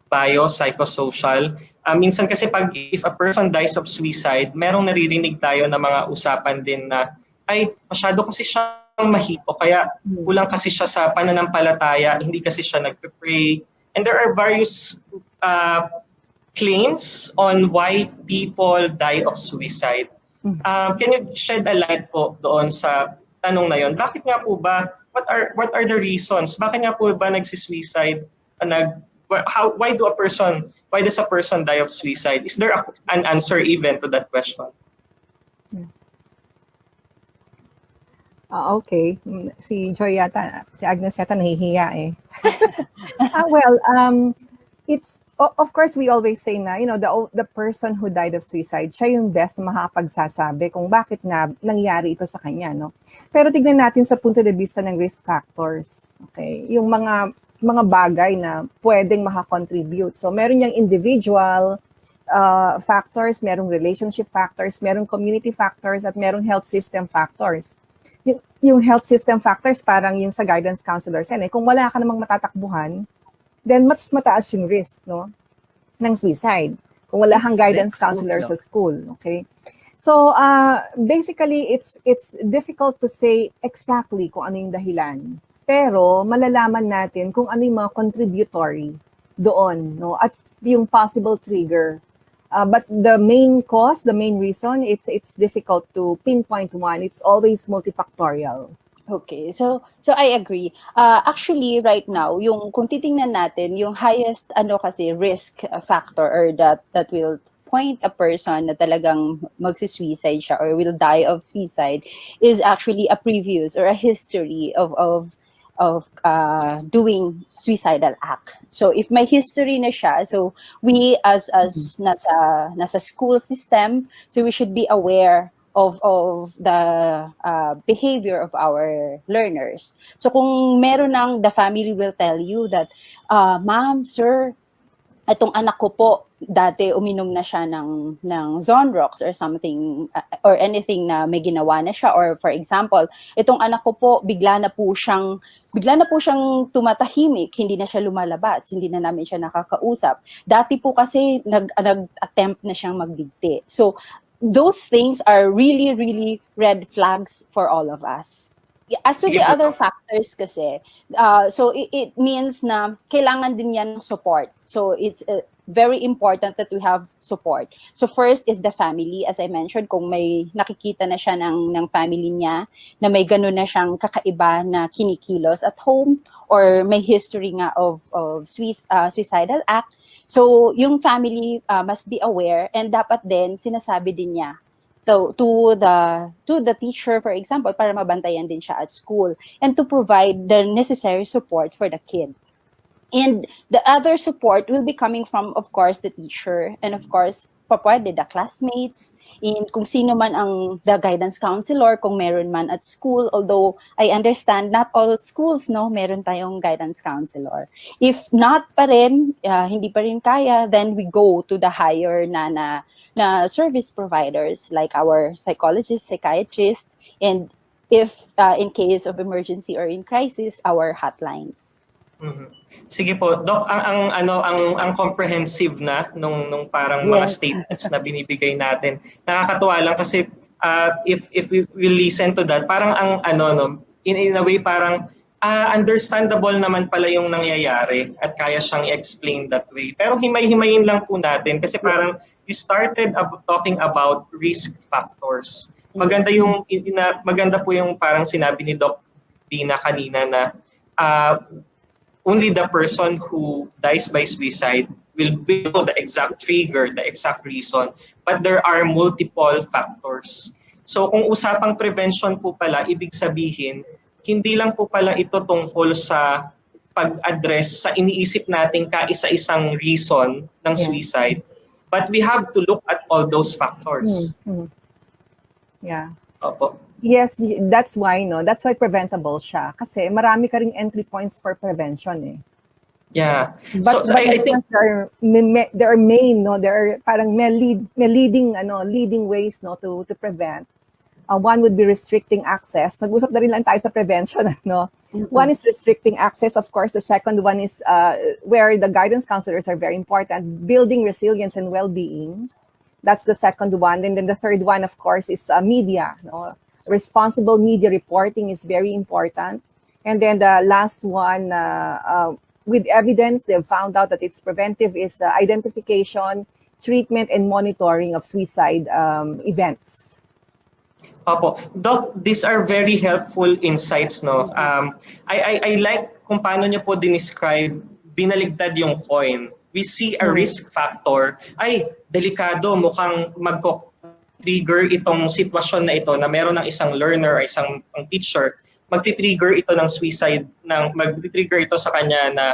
bio, psychosocial, minsan kasi if a person dies of suicide, merong naririnig tayo na mga usapan din na, ay, masyado kasi siyang mahipo, kaya kulang kasi siya sa pananampalataya, hindi kasi siya nagpe-pray. And there are various claims on why people die of suicide. Can you shed a light po doon sa tanong na yon? Bakit nga po ba, what are the reasons? Bakit nga po ba nagsisuicide? Why does a person die of suicide? Is there an answer even to that question? Okay. Si Joy yata, si Agnes yata nahihiya eh. It's of course we always say na the person who died of suicide, siya yung best na makakapagsasabi kung bakit nga nangyari ito sa kanya, no. Pero tignan natin sa punto de vista ng risk factors. Okay? Yung mga bagay na pwedeng makakontribute. So meron yung individual factors, merong relationship factors, merong community factors, at merong health system factors. Yung health system factors parang yung sa guidance counselors kung wala ka namang matatakbuhan, then mas mataas yung risk, no, ng suicide. Kung wala kang guidance counselor sa school, okay? So, basically, it's difficult to say exactly kung ano yung dahilan. Pero, malalaman natin kung ano yung mga contributory doon, no, at yung possible trigger. But the main cause, the main reason, it's difficult to pinpoint one. It's always multifactorial. Okay, so I agree. Actually, right now, kung titingnan natin, yung highest risk factor or that will point a person na talagang magsisuicide siya or will die of suicide is actually a previous or a history of doing suicidal act. So if may history na siya, so we as nasa school system, so we should be aware of the behavior of our learners. So kung meron the family will tell you that, ma'am, sir, itong anak ko po, dati uminom na siya ng Zonrox or something, or anything na may ginawa na siya. Or for example, itong anak ko po, bigla na po siyang tumatahimik, hindi na siya lumalabas, hindi na namin siya nakakausap. Dati po kasi nag-attempt na siyang magbigti. So, those things are really, really red flags for all of us. as to Sige the po, other Doc. factors kasi, so it means na kailangan din yan ng support. So it's very important that we have support. So first is the family, as I mentioned, kung may nakikita na siya ng family niya, na may ganun na siyang kakaiba na kinikilos at home, or may history nga of suicidal act. So yung family must be aware, and dapat din sinasabi din niya to the teacher, for example, para mabantayan din siya at school, and to provide the necessary support for the kid. And the other support will be coming from, of course, the teacher, and of course, pwede the classmates, in kung sino man ang the guidance counselor, kung meron man at school. Although I understand not all schools, no, meron tayong guidance counselor. If not pa rin, hindi pa rin kaya, then we go to the higher na service providers like our psychologists, psychiatrists, and if in case of emergency or in crisis, our hotlines. Sige po, Doc, ang comprehensive na nung parang mga statements na binibigay natin. Nakakatuwa lang kasi if we listen to that, parang in a way parang understandable naman pala yung nangyayari at kaya siyang i-explain that way. Pero himay-himayin lang po natin kasi parang you started talking about risk factors. Maganda po yung parang sinabi ni Doc Dina kanina na only the person who dies by suicide will know the exact trigger, the exact reason, but there are multiple factors. So kung usapang prevention po pala, ibig sabihin, hindi lang po pala ito tungkol sa pag-address sa iniisip nating kaisa-isang reason ng suicide, but we have to look at all those factors. Yeah. Opo. Yes, that's why preventable siya. Kasi marami ka ring entry points for prevention eh. Yeah. But I think there are leading ways to prevent. One would be restricting access. Nag-usap na rin lang tayo sa prevention, no? One is restricting access, of course. The second one is where the guidance counselors are very important, building resilience and well-being. That's the second one. And then the third one, of course, is media, no? Responsible media reporting is very important. And then the last one, with evidence, they've found out that it's preventive, is identification, treatment, and monitoring of suicide events. Opo. Doc, these are very helpful insights, no? I like kung paano niyo po dinescribe, binaligtad yung coin. We see a risk factor. Ay, delikado, mukhang trigger itong sitwasyon na ito na meron ng isang learner or isang teacher, magti-trigger ito ng suicide, magti-trigger ito sa kanya na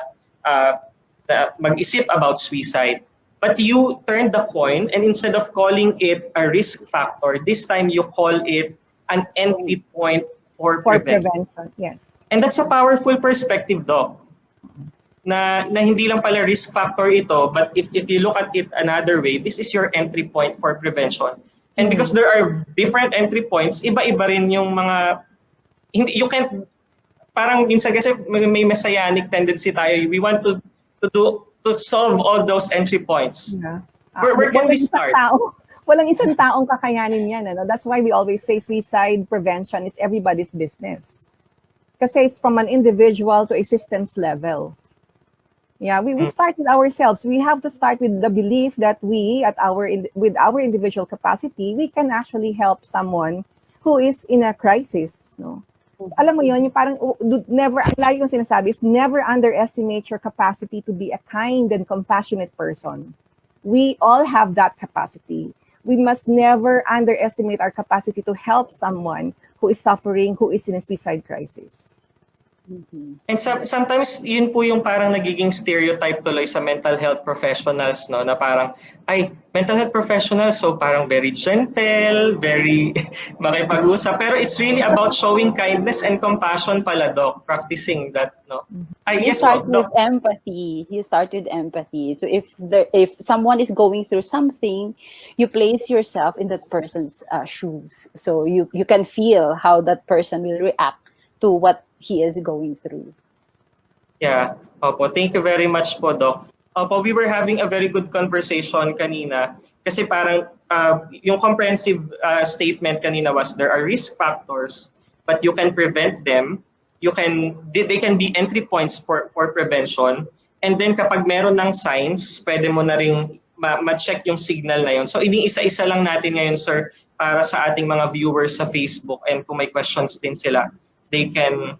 mag-isip about suicide. But you turn the coin, and instead of calling it a risk factor, this time you call it an entry point for prevention. Yes. And that's a powerful perspective, Doc. Na hindi lang pala risk factor ito, but if you look at it another way, this is your entry point for prevention. And because there are different entry points, iba-iba rin yung mga, you can't, parang minsan kasi may messianic tendency tayo. We want to solve all those entry points. Yeah. Where can we start? Walang isang taong kakayanin yan. Ano? That's why we always say suicide prevention is everybody's business. Kasi it's from an individual to a systems level. Yeah, we start with ourselves. We have to start with the belief that we, with our individual capacity, we can actually help someone who is in a crisis. No? Alam mo yun, yung parang lagi kong sinasabi is never underestimate your capacity to be a kind and compassionate person. We all have that capacity. We must never underestimate our capacity to help someone who is suffering, who is in a suicide crisis. And sometimes yun po yung parang nagiging stereotype tuloy sa mental health professionals, no, na parang mental health professionals, so parang very gentle, very makipag-usap, pero it's really about showing kindness and compassion pala, Doc, practicing that, no. You start with empathy. You start with empathy. So if someone is going through something, you place yourself in that person's shoes, so you can feel how that person will react to what he is going through. Yeah. Opo, thank you very much po, Doc. Opo, we were having a very good conversation kanina kasi parang yung comprehensive statement kanina was there are risk factors, but you can prevent them. They can be entry points for prevention. And then kapag meron ng signs, pwede mo na ring ma-check yung signal na yun. So iniisa-isa lang natin ngayon, sir, para sa ating mga viewers sa Facebook, and kung may questions din sila, they can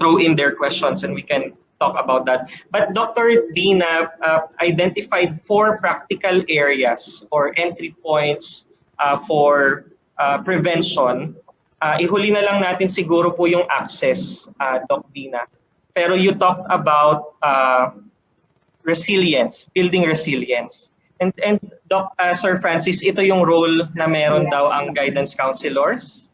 throw in their questions and we can talk about that. But Dr. Dina identified 4 practical areas or entry points for prevention. Ihuli na lang natin siguro po yung access, Doc Dina. Pero you talked about resilience, building resilience. And Sir Francis, ito yung role na meron daw ang guidance counselors.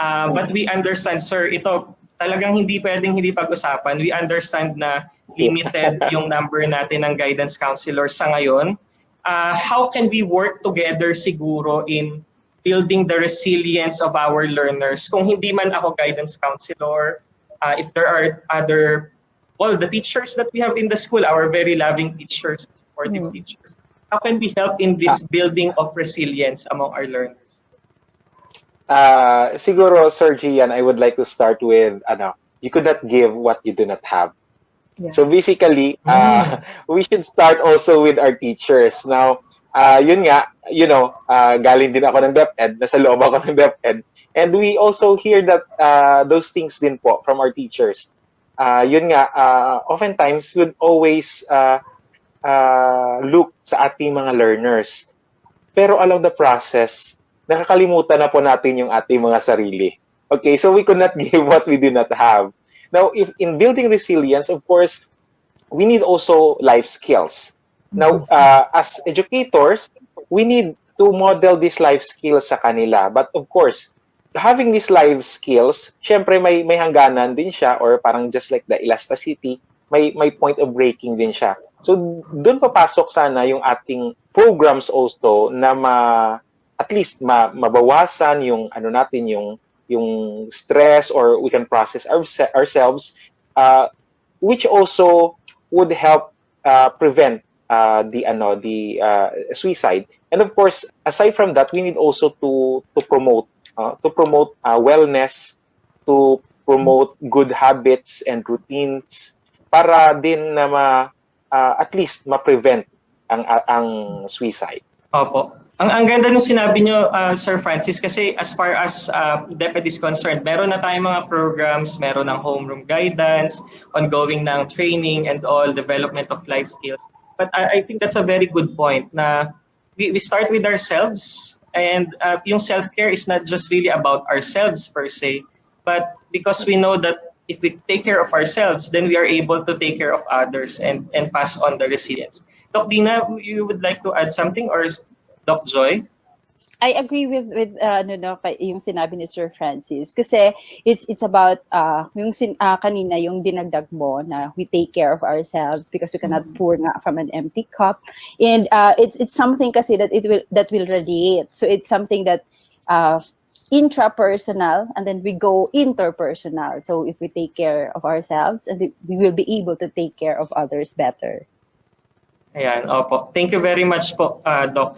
But we understand, sir, ito talagang hindi pwedeng hindi pag-usapan. We understand na limited yung number natin ng guidance counselors sa ngayon. How can we work together siguro in building the resilience of our learners? Kung hindi man ako guidance counselor, if there are other, the teachers that we have in the school, our very loving teachers, supportive teachers, how can we help in this building of resilience among our learners? Siguro, Sir Gian, I would like to start with, you could not give what you do not have. Yeah. So basically, we should start also with our teachers. Now, yun nga, galing din ako ng DepEd, nasa loob ako ng DepEd, and we also hear that those things din po from our teachers. Yun nga, oftentimes would always look sa ating mga learners. Pero along the process, nakakalimutan na po natin yung ating mga sarili. Okay, so we could not give what we do not have. Now, if in building resilience, of course, we need also life skills. Now, as educators, we need to model these life skills sa kanila. But of course, having these life skills, syempre may hangganan din siya, or parang just like the elasticity, may point of breaking din siya. So, doon papasok sana yung ating programs also na at least mabawasan yung yung stress, or we can process ourselves, which also would help prevent the suicide. And of course, aside from that, we need also to promote wellness, to promote good habits and routines, para din na at least ma-prevent ang suicide. Opo. Ang ganda nung sinabi nyo, Sir Francis, kasi as far as DepEd is concerned, meron na tayong mga programs, meron ng homeroom guidance, ongoing ng training and all, development of life skills. But I think that's a very good point na we start with ourselves, and yung self-care is not just really about ourselves per se, but because we know that if we take care of ourselves, then we are able to take care of others and pass on the resilience. Doc Dina, you would like to add something, or Doc Joy? I agree with yung sinabi ni Sir Francis, kasi it's about yung kanina yung dinagdag mo na we take care of ourselves because we cannot pour nga from an empty cup, and it's something kasi that will radiate. So it's something that intrapersonal, and then we go interpersonal. So if we take care of ourselves, and we will be able to take care of others better. Ayan, opo. Thank you very much po, Doc.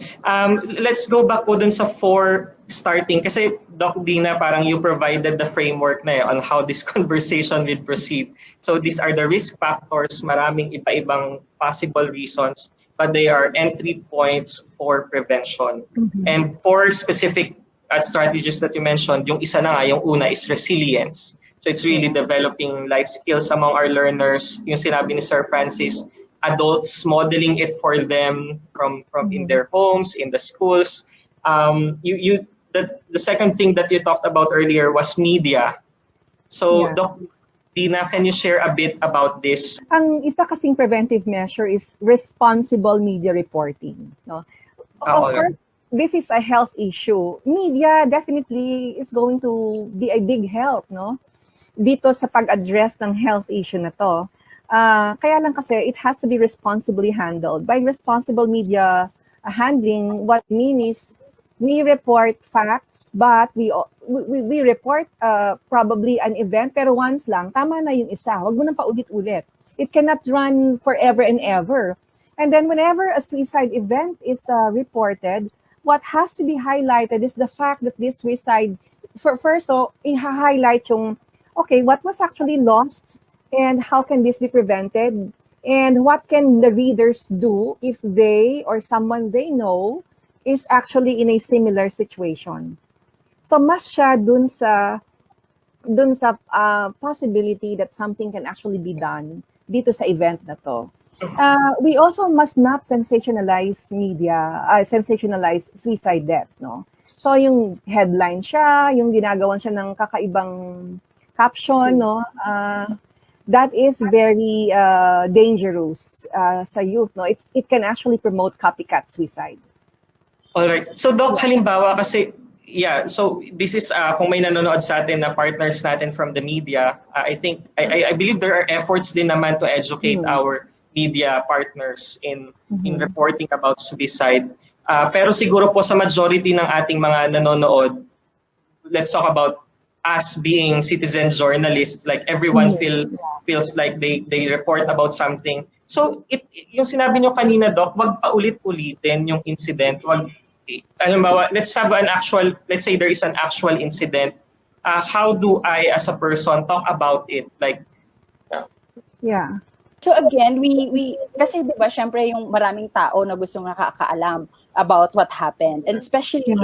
Let's go back po dun sa 4 starting. Kasi, Doc Dina, parang you provided the framework na on how this conversation will proceed. So, these are the risk factors, maraming iba-ibang possible reasons, but they are entry points for prevention. And 4 specific strategies that you mentioned, yung isa na nga, yung una is resilience. So, it's really developing life skills among our learners. Yung sinabi ni Sir Francis, adults modeling it for them from in their homes, in the schools. The second thing that you talked about earlier was media. So, Doc Dina, can you share a bit about this? Ang isa kasing preventive measure is responsible media reporting. No? Of course, this is a health issue. Media definitely is going to be a big help, no? Dito sa pag-address ng health issue na to. Kaya lang kasi it has to be responsibly handled. By responsible media handling, what I mean is we report facts, but we report probably an event, pero once lang, tama na yung isa. Huwag mo nang paulit-ulit. It cannot run forever and ever. And then whenever a suicide event is reported, what has to be highlighted is the fact that this suicide first, so, i-highlight yung, okay, what was actually lost and how can this be prevented? And what can the readers do if they or someone they know is actually in a similar situation? So mas siya dun sa possibility that something can actually be done dito sa event na to. We also must not sensationalize sensationalize suicide deaths, no? So yung headline siya, yung ginagawan siya ng kakaibang caption, no? That is very dangerous sa youth, no? It can actually promote copycat suicide. All right. So Doc, halimbawa kasi so this is kung may nanonood sa atin na partners natin from the media, I believe there are efforts din naman to educate our media partners in reporting about suicide. Pero siguro po sa majority ng ating mga nanonood, let's talk about us being citizen journalists, like everyone feels like they report about something. So yung sinabi nyo kanina, Doc, wag paulit-ulitin yung incident. Let's say there is an actual incident. How do I as a person talk about it? Yeah. So again, we kasi 'di ba syempre yung maraming tao na gustong nakakaalam about what happened. And especially if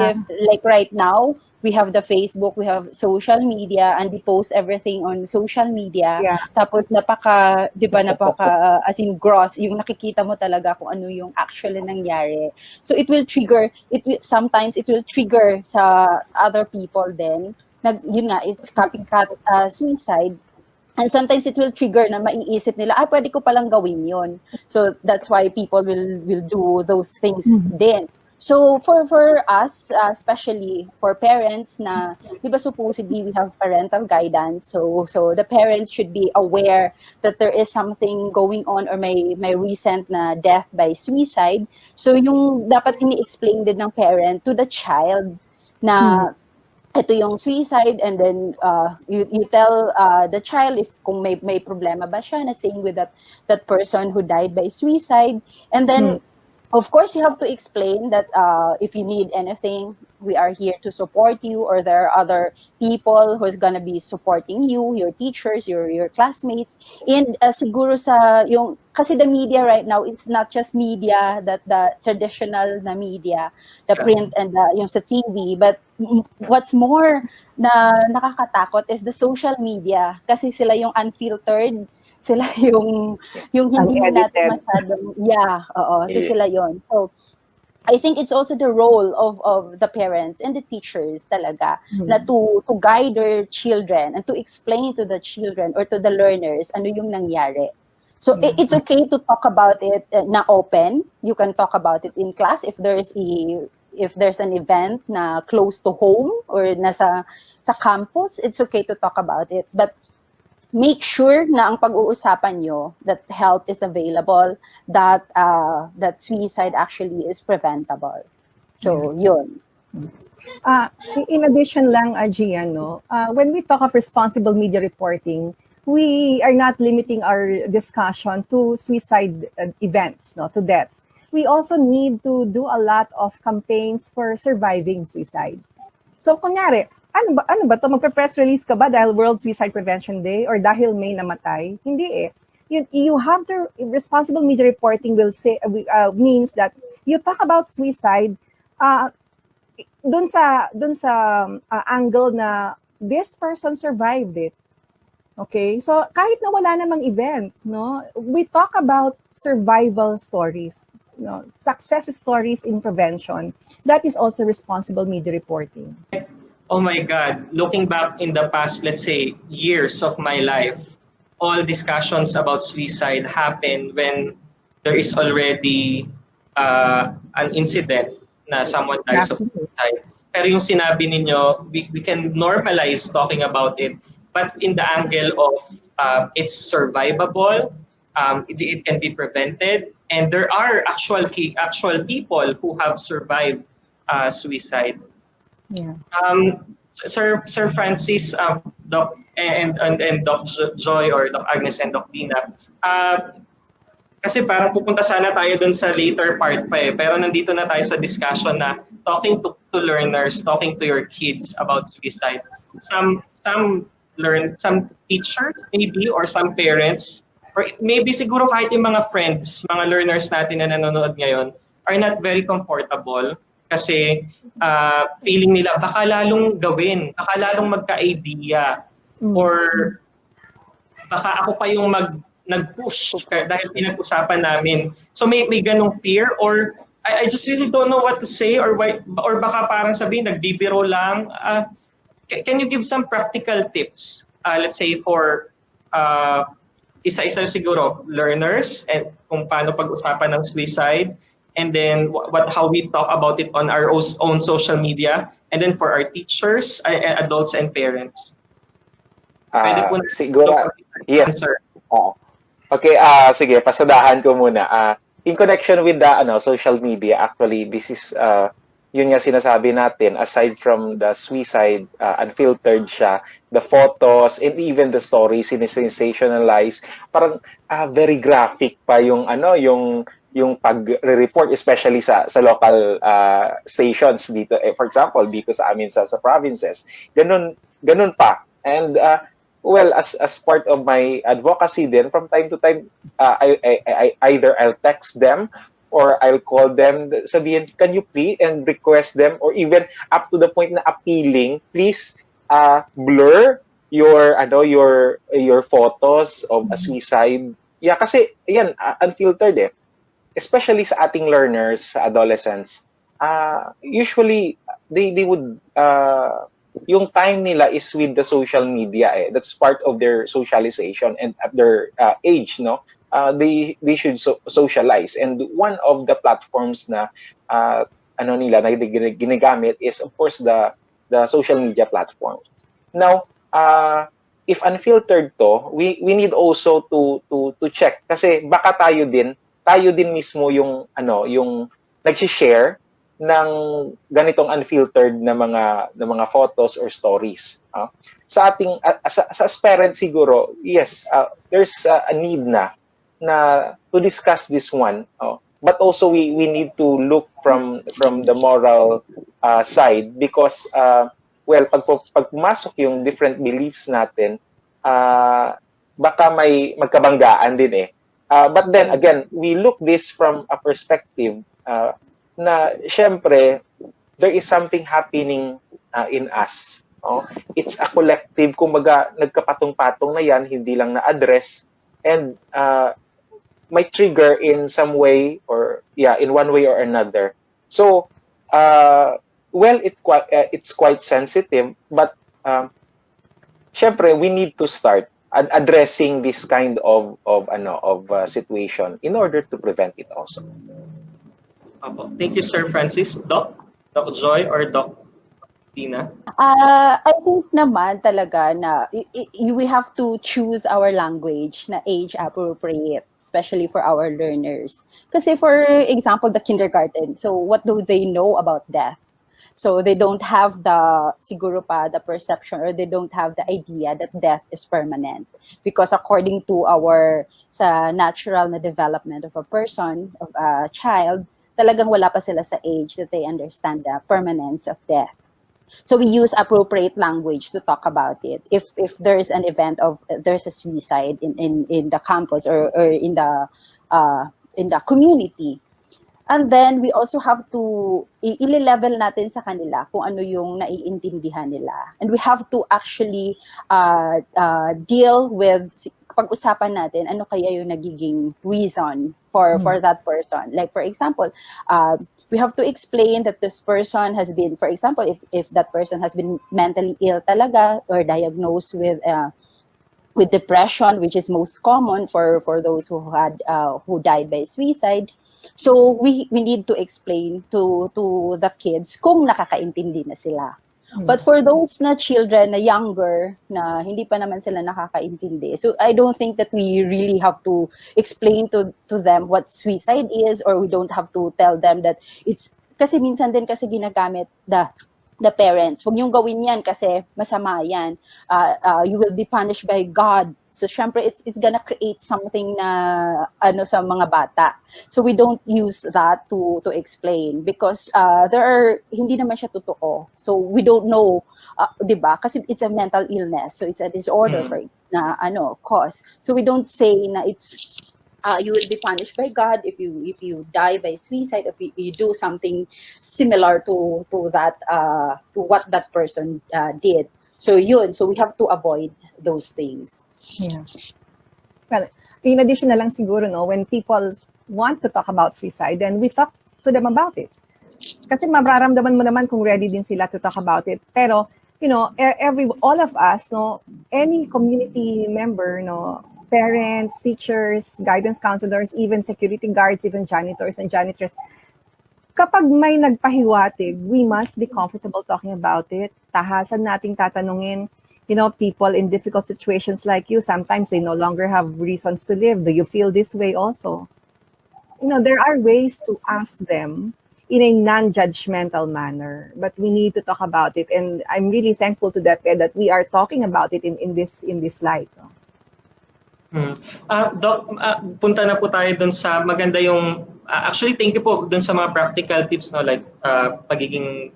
like right now, we have the Facebook, we have social media, and we post everything on social media. Yeah. Tapos as in gross, yung nakikita mo talaga kung ano yung actually nangyari. So it will trigger, sometimes it will trigger sa other people then. Yun nga, it's copycat suicide. And sometimes it will trigger na maiisip nila, pwede ko palang gawin yun. So that's why people will do those things then. So for us, especially for parents na, di ba supposedly we have parental guidance, so the parents should be aware that there is something going on or may recent na death by suicide. So yung dapat ini-explain din ng parent to the child na ito yung suicide, and then you tell the child if kung may problema ba siya na staying with that person who died by suicide, and then of course you have to explain that if you need anything, we are here to support you, or there are other people who's gonna be supporting you, your teachers, your classmates, and siguro sa yung kasi the media right now, it's not just media, that the traditional na media, the print and yung sa TV, but what's more na nakakatakot is the social media, kasi sila yung unfiltered, sila yung hindi natin masyadong, so sila yon. So I think it's also the role of the parents and the teachers talaga na to guide their children and to explain to the children or to the learners ano yung nangyari. So it's okay to talk about it na open. You can talk about it in class if there's an event na close to home or nasa sa campus, it's okay to talk about it. But make sure na ang pag-uusapan nyo that help is available, that suicide actually is preventable. So yun. In addition lang, Gian, when we talk of responsible media reporting, we are not limiting our discussion to suicide events, to deaths. We also need to do a lot of campaigns for surviving suicide. So kunyari, ano ba to? Magpe-press release ka ba dahil World Suicide Prevention Day or dahil may namatay? Hindi eh. You have to, responsible media reporting will say means that you talk about suicide dun sa angle na this person survived it. Okay? So kahit na wala namang event, we talk about survival stories, success stories in prevention. That is also responsible media reporting. Oh my God, looking back in the past, let's say, years of my life, all discussions about suicide happen when there is already an incident na someone dies of suicide. Pero yung sinabi ninyo, we can normalize talking about it, but in the angle of it's survivable, it can be prevented, and there are actual people who have survived suicide. Yeah. Sir Francis, Doc and Doc Joy or Doc Agnes and Doc Dina, kasi parang pupunta sana tayo dun sa later part pa pero nandito na tayo sa discussion na talking to to learners, talking to your kids about suicide, some teachers maybe or some parents or maybe siguro kahit yung mga friends, mga learners natin na nanonood ngayon are not very comfortable kasi feeling nila baka lalong gawin, baka lalong magka-idea or baka ako pa yung nag-push dahil pinag-usapan namin. So may ganong fear or I just really don't know what to say or baka parang sabihin nagbibiro lang. Can you give some practical tips? Let's say for isa-isa siguro learners and kung paano pag-usapan ng suicide and then how we talk about it on our own social media and then for our teachers, adults and parents. Pwede po na siguro, yes. Sir. Okay, sige, pasadahan ko muna. In connection with the social media, actually, this is, yun nga sinasabi natin, aside from the suicide, unfiltered siya, the photos, and even the stories, sensationalized, parang very graphic pa yung, yung pag-report, especially sa local stations dito. For example, dito sa amin sa provinces. Ganun pa. And, well, as part of my advocacy then, from time to time, I either I'll text them or I'll call them, sabihin, can you please, and request them, or even up to the point na appealing, please blur your photos of a suicide. Yeah, kasi, yan, unfiltered eh. Especially sa ating learners, adolescents, usually, they would, yung time nila is with the social media eh. That's part of their socialization and at their age, no? They should socialize. And one of the platforms na nila na ginagamit is of course the social media platform. Now, if unfiltered to, we need also to check kasi baka tayo din mismo yung yung nag-share ng ganitong unfiltered na mga photos or stories. Sa ating as parents siguro, yes, there's a need na to discuss this one. But also we need to look from the moral side because well, pag pumasok yung different beliefs natin, baka may magkabanggaan din eh. But then again, we look this from a perspective na syempre there is something happening in us. It's a collective, kumbaga nagkapatong-patong na yan, hindi lang na-address and may trigger in some way or in one way or another. So well, it's quite sensitive, but syempre we need to start addressing this kind of situation in order to prevent it also. Thank you, Sir Francis. Doc Joy or Doc Tina? I think naman talaga na we have to choose our language na age appropriate, especially for our learners. Kasi for example, the kindergarten, so what do they know about death? So they don't have siguro pa the perception or they don't have the idea that death is permanent. Because according to sa natural na development of a person, of a child, talagang wala pa sila sa age that they understand the permanence of death. So we use appropriate language to talk about it. If there's an event there's a suicide in the campus or in the community, and then we also have to i-level natin sa kanila kung ano yung naiintindihan nila, and we have to actually deal with pag-usapan natin ano kaya yung nagiging reason for that person. Like for example, we have to explain that this person has been, for example, if that person has been mentally ill talaga or diagnosed with depression, which is most common for those who died by suicide. So we need to explain to the kids kung nakakaintindi na sila. But for those na children na younger, na hindi pa naman sila nakakaintindi, so I don't think that we really have to explain to them what suicide is, or we don't have to tell them that it's, kasi minsan din kasi ginagamit the parents, huwag niyong gawin yan kasi masama yan, you will be punished by God. So syempre it's gonna create something na ano sa mga bata. So we don't use that to explain because there are hindi naman siya totoo. So we don't know 'di ba? Kasi it's a mental illness. So it's a disorder for na cause. So we don't say na it's you will be punished by God if you die by suicide, if you do something similar to that to what that person did. So we have to avoid those things. Yeah. Well, in addition na lang siguro, no, when people want to talk about suicide, then we talk to them about it. Kasi mararamdaman mo naman kung ready din sila to talk about it. Pero, all of us, no, any community member, no, parents, teachers, guidance counselors, even security guards, even janitors and janitors, kapag may nagpahiwatig, we must be comfortable talking about it. Tahasan nating tatanungin, people in difficult situations like you, sometimes they no longer have reasons to live. Do you feel this way also? There are ways to ask them in a non-judgmental manner, but we need to talk about it. And I'm really thankful to DepEd that we are talking about it in this light. No? Doc, punta na po tayo dun sa maganda yung actually thank you po dun sa mga practical tips, no, like pagiging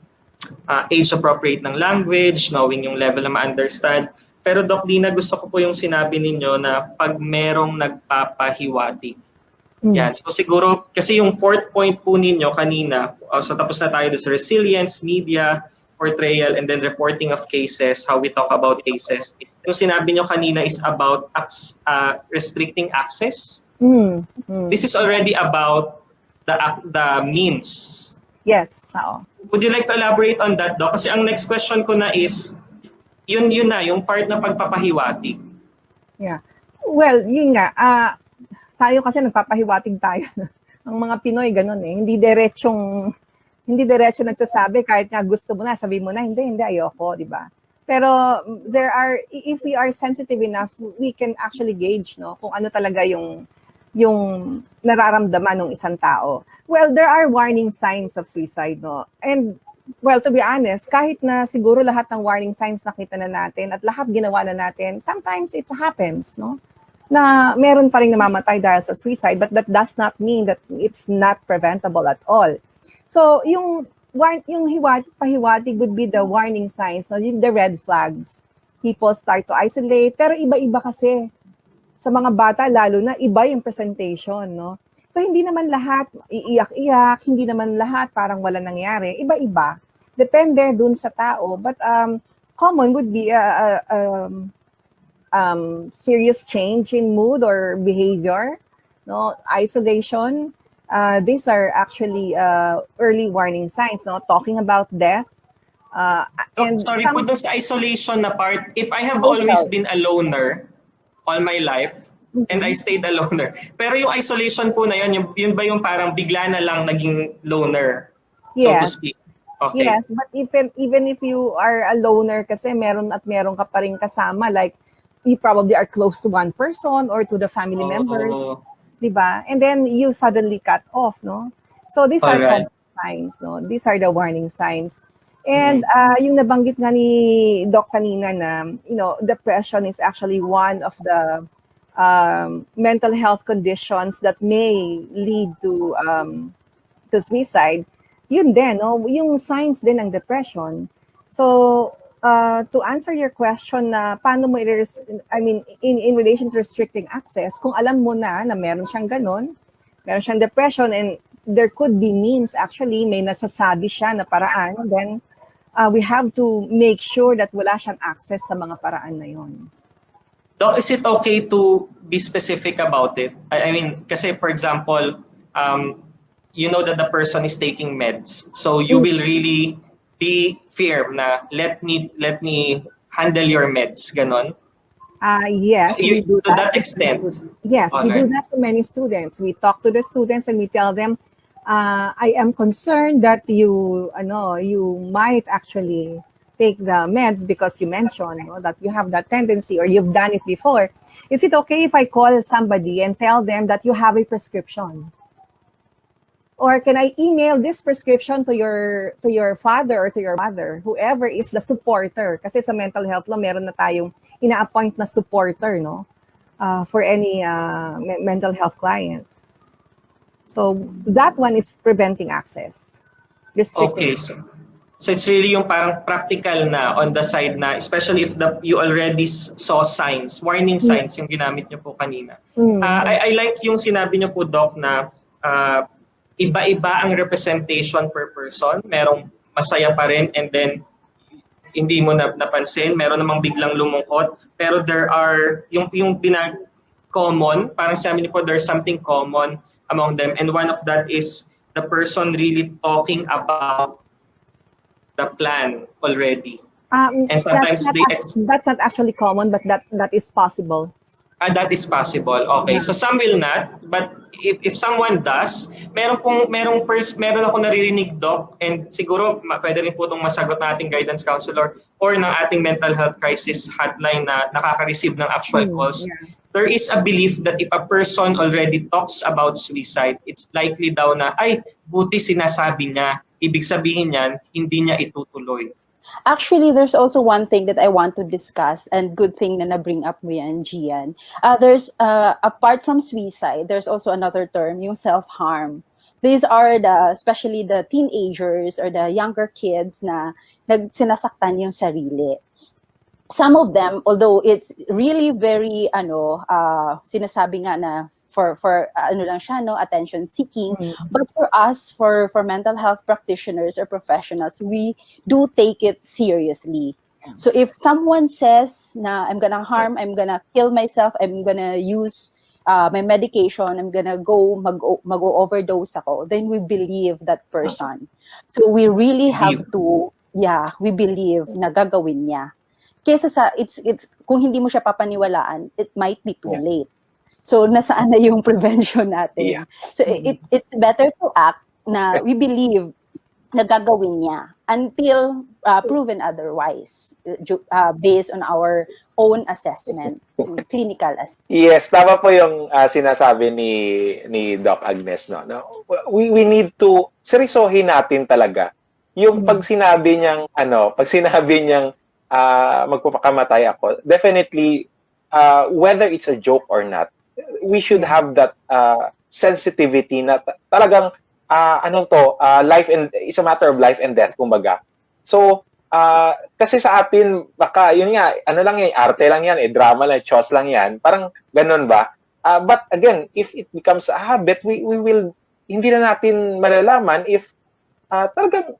age appropriate ng language, knowing yung level na ma-understand. Pero Doc Lina, gusto ko po yung sinabi ninyo na pag merong nagpapahiwatig. Yan. So siguro kasi yung fourth point po ninyo kanina, so tapos na tayo sa resilience, media, portrayal, and then reporting of cases, how we talk about cases. Yung sinabi nyo kanina is about restricting access. This is already about the means. Yes. So. Would you like to elaborate on that, Doc? Kasi ang next question ko na is, yun na, yung part na pagpapahiwatig. Yeah. Well, yun nga. Tayo kasi nagpapahiwatig tayo. Ang mga Pinoy, ganun eh. Hindi diretso nagsasabi kahit nga gusto mo na, sabi mo na, hindi, ayoko, di ba? Pero if we are sensitive enough, we can actually gauge, no, kung ano talaga yung nararamdaman ng isang tao. Well, there are warning signs of suicide, no? And, well, to be honest, kahit na siguro lahat ng warning signs nakita na natin at lahat ginawa na natin, sometimes it happens, no? Na meron pa rin namamatay dahil sa suicide, but that does not mean that it's not preventable at all. So, yung pahiwatig would be the warning signs, no? The red flags. People start to isolate, pero iba-iba kasi. Sa mga bata, lalo na, iba yung presentation, no? So, hindi naman lahat iiyak-iyak, hindi naman lahat parang wala nangyari. Iba-iba. Depende dun sa tao. But common would be serious change in mood or behavior, no? Isolation. These are actually early warning signs, no? Talking about death. And sorry, put this isolation na part. If I have always been a loner all my life, and I stayed a loner. Pero yung isolation po na yun ba yung parang bigla na lang naging loner, so to speak? Okay. Yes, but even if you are a loner kasi meron ka pa rin kasama, like you probably are close to one person or to the family members. Diba? And then you suddenly cut off, no? So these are common signs, no? These are the warning signs. And yung nabanggit nga ni Doc kanina na, depression is actually one of the mental health conditions that may lead to suicide. Yun din, no? Yung signs din ng depression. So, to answer your question na paano mo in relation to restricting access, kung alam mo na meron siyang ganun, meron siyang depression, and there could be means, actually, may nasasabi siya na paraan, then we have to make sure that wala siyang access sa mga paraan na yun. Doc, is it okay to be specific about it? I mean, kasi for example, you know that the person is taking meds, so you will really be firm na let me handle your meds, ganon? Yes, we do to that extent. Yes, we do that to many students. We talk to the students and we tell them, I am concerned that you might actually take the meds because you mentioned that you have that tendency or you've done it before. Is it okay if I call somebody and tell them that you have a prescription? Or can I email this prescription to your father or to your mother, whoever is the supporter? Kasi sa mental health law, meron na tayong ina-appoint na supporter, no? for any mental health client. So that one is preventing access. Restricting. Okay, so it's really yung parang practical na on the side na, especially if you already saw signs, warning signs yung ginamit niyo po kanina. I like yung sinabi niyo po, Doc, na iba-iba ang representation per person. Merong masaya pa rin and then hindi mo napansin, meron namang biglang lumungkot, pero there are yung common, parang sabi niyo po, there's something common among them, and one of that is the person really talking about the plan already. And sometimes that's not actually common, but that is possible. That is possible. Okay, so some will not, but if someone does, meron ako naririnig, Doc, and siguro pwede rin po itong masagot ng ating guidance counselor or ng ating mental health crisis hotline na nakaka-receive ng actual calls. There is a belief that if a person already talks about suicide, it's likely daw na, ay, buti sinasabi niya. Ibig sabihin niyan, hindi niya itutuloy. Actually, there's also one thing that I want to discuss, and good thing na bring up mo yan, Gian. There's, apart from suicide, there's also another term, yung self-harm. These are especially the teenagers or the younger kids na sinasaktan yung sarili. Some of them, although it's really very sinasabi nga na for lang siya, no, attention seeking, but for us, for mental health practitioners or professionals, we do take it seriously. So if someone says na I'm gonna kill myself, I'm gonna use my medication, I'm gonna go mag-overdose ako, then we believe that person. So we really have to, we believe na gagawin niya. Kesa sa it's kung hindi mo siya papaniwalaan, it might be too late. So nasaan na yung prevention natin? So it's better to act na we believe na gagawin niya until proven otherwise, based on our own assessment, clinical assessment. Yes, tama po yung sinasabi ni Doc Agnes, no. We need to seryosohin natin talaga yung pag sinabi niyang magpapakamatay ako, definitely, whether it's a joke or not, we should have that sensitivity na talagang, it's a matter of life and death, kumbaga. So, kasi sa atin, baka, yun nga, arte lang yan, drama lang, chos lang yan, parang ganun ba? But again, if it becomes a habit, we will, hindi na natin malalaman if talagang,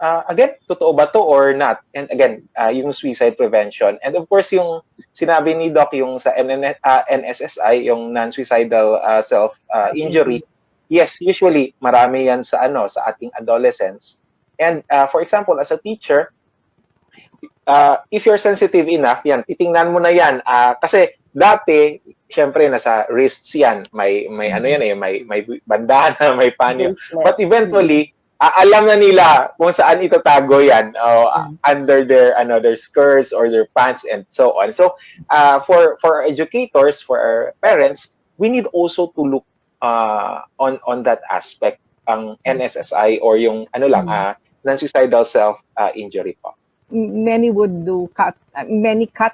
again, totoo ba to or not? And again, yung suicide prevention. And of course, yung sinabi ni Doc, yung sa NSSI, yung non-suicidal self-injury, yes, usually, marami yan sa ating adolescents. And for example, as a teacher, if you're sensitive enough, yan, titingnan mo na yan. Kasi dati, syempre, nasa wrists yan. May bandana, may panyo. But eventually, alam na nila kung saan itatago yan, under their skirts or their pants and so on. So for educators, for our parents, we need also to look on that aspect, ang NSSI or yung non-suicidal self-injury po. Many would do cut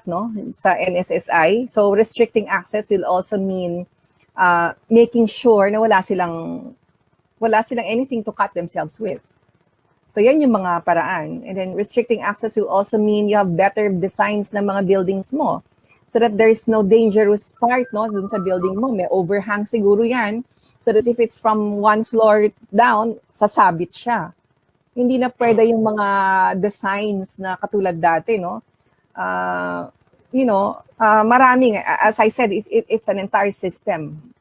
no sa NSSI. So restricting access will also mean making sure na wala silang anything to cut themselves with. So yan yung mga paraan. And then restricting access will also mean you have better designs ng mga buildings mo so that there's no dangerous part, no, dun sa building mo. May overhang siguro yan so that if it's from one floor down, sasabit siya. Hindi na pwede yung mga designs na katulad dati, no? Maraming, as I said, it's an entire system.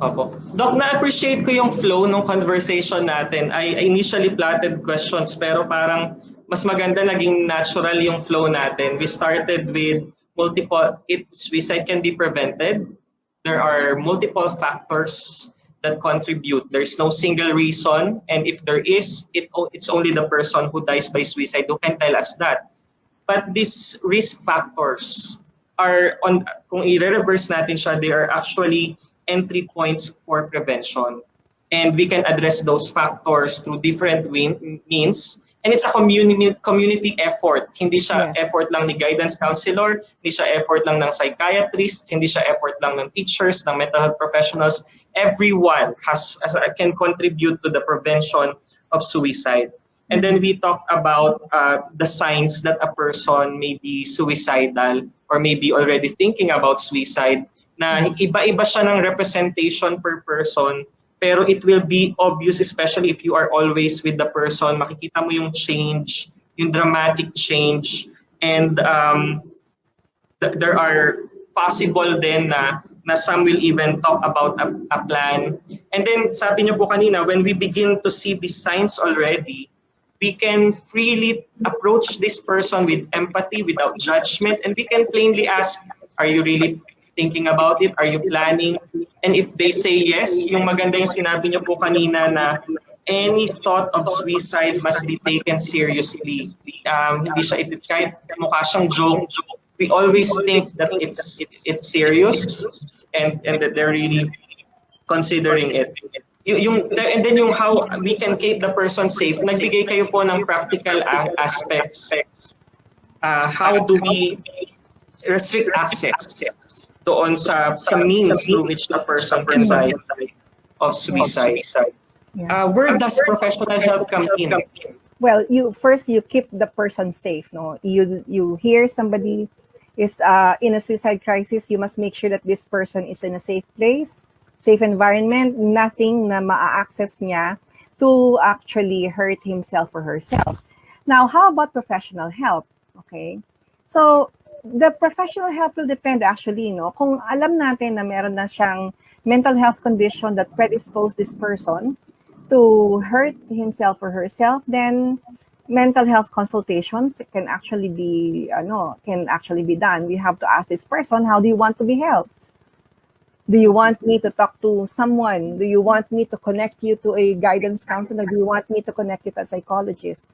Opo. Doc, na-appreciate ko yung flow ng conversation natin. I initially plotted questions pero parang mas maganda naging natural yung flow natin. We started with suicide can be prevented. There are multiple factors that contribute. There's no single reason, and if there is, it's only the person who dies by suicide who can tell us that. But these risk factors are, kung i-reverse natin siya, they are actually entry points for prevention. And we can address those factors through different means. And it's a community effort. Hindi siya effort lang ni guidance counselor, hindi siya effort lang ng psychiatrists, hindi siya effort lang ng teachers, ng mental health professionals. Everyone can contribute to the prevention of suicide. And then we talked about the signs that a person may be suicidal or maybe already thinking about suicide, na iba-iba siya ng representation per person. Pero it will be obvious, especially if you are always with the person, makikita mo yung change, yung dramatic change. And there are possible then na some will even talk about a plan. And then sabi niyo po kanina, when we begin to see these signs already, we can freely approach this person with empathy, without judgment, and we can plainly ask, are you really thinking about it? Are you planning? And if they say yes, yung maganda yung sinabi niyo po kanina na any thought of suicide must be taken seriously. Hindi siya kahit mukha siyang joke. We always think that it's serious and that they're really considering it. And then yung how we can keep the person safe. Nagbigay kayo po ng practical aspects. How do we restrict access doon sa means through which the person can die of suicide? Where does professional help come in? Well, you keep the person safe. No, you hear somebody is in a suicide crisis. You must make sure that this person is in a safe place, safe environment, nothing na ma-access niya to actually hurt himself or herself. Now, how about professional help? Okay, so the professional help will depend actually, no? Kung alam natin na meron na siyang mental health condition that predispose this person to hurt himself or herself, then mental health consultations can actually be done. We have to ask this person, how do you want to be helped? Do you want me to talk to someone? Do you want me to connect you to a guidance counselor? Do you want me to connect you to a psychologist?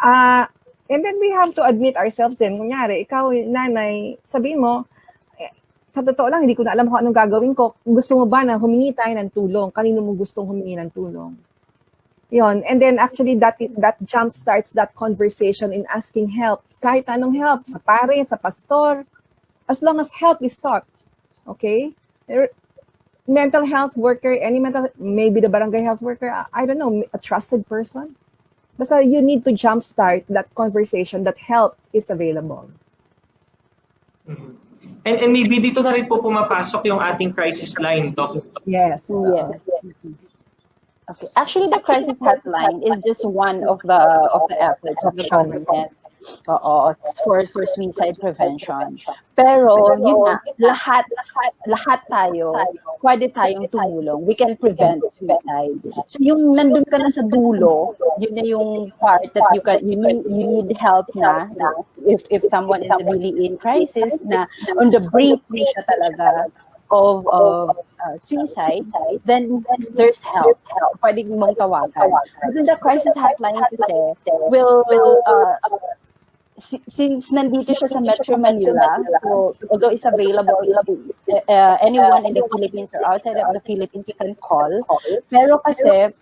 And then we have to admit ourselves din. Kunyari, ikaw, nanay, sabihin mo, sa totoo lang, hindi ko na alam kung anong gagawin ko. Gusto mo ba na humingi tayo ng tulong? Kanino mo gustong humingi ng tulong? Yon. And then actually that jump starts that conversation in asking help. Kahit anong help, sa pare, sa pastor, as long as help is sought. Okay? Mental health worker, maybe the barangay health worker, I don't know, a trusted person. Basta you need to jumpstart that conversation that help is available. Mm-hmm. And maybe dito na rin po pumapasok yung ating crisis line, Doc. Yes. Yes. Okay. Actually, the crisis hotline is just one of the efforts of the government. For suicide prevention. Pero yun nga, lahat tayo, pwede tayong tumulong. We can prevent suicide. So yung nandun ka na sa dulo, yun na yung part that you need help na if someone is really in crisis, na on the brink na siya talaga of suicide, then there's help. Pwede mong tawagan. But then the crisis hotline kasi will since nandito siya sa Metro Manila, so although it's available, anyone in the Philippines or outside of the Philippines can call. Pero kasi,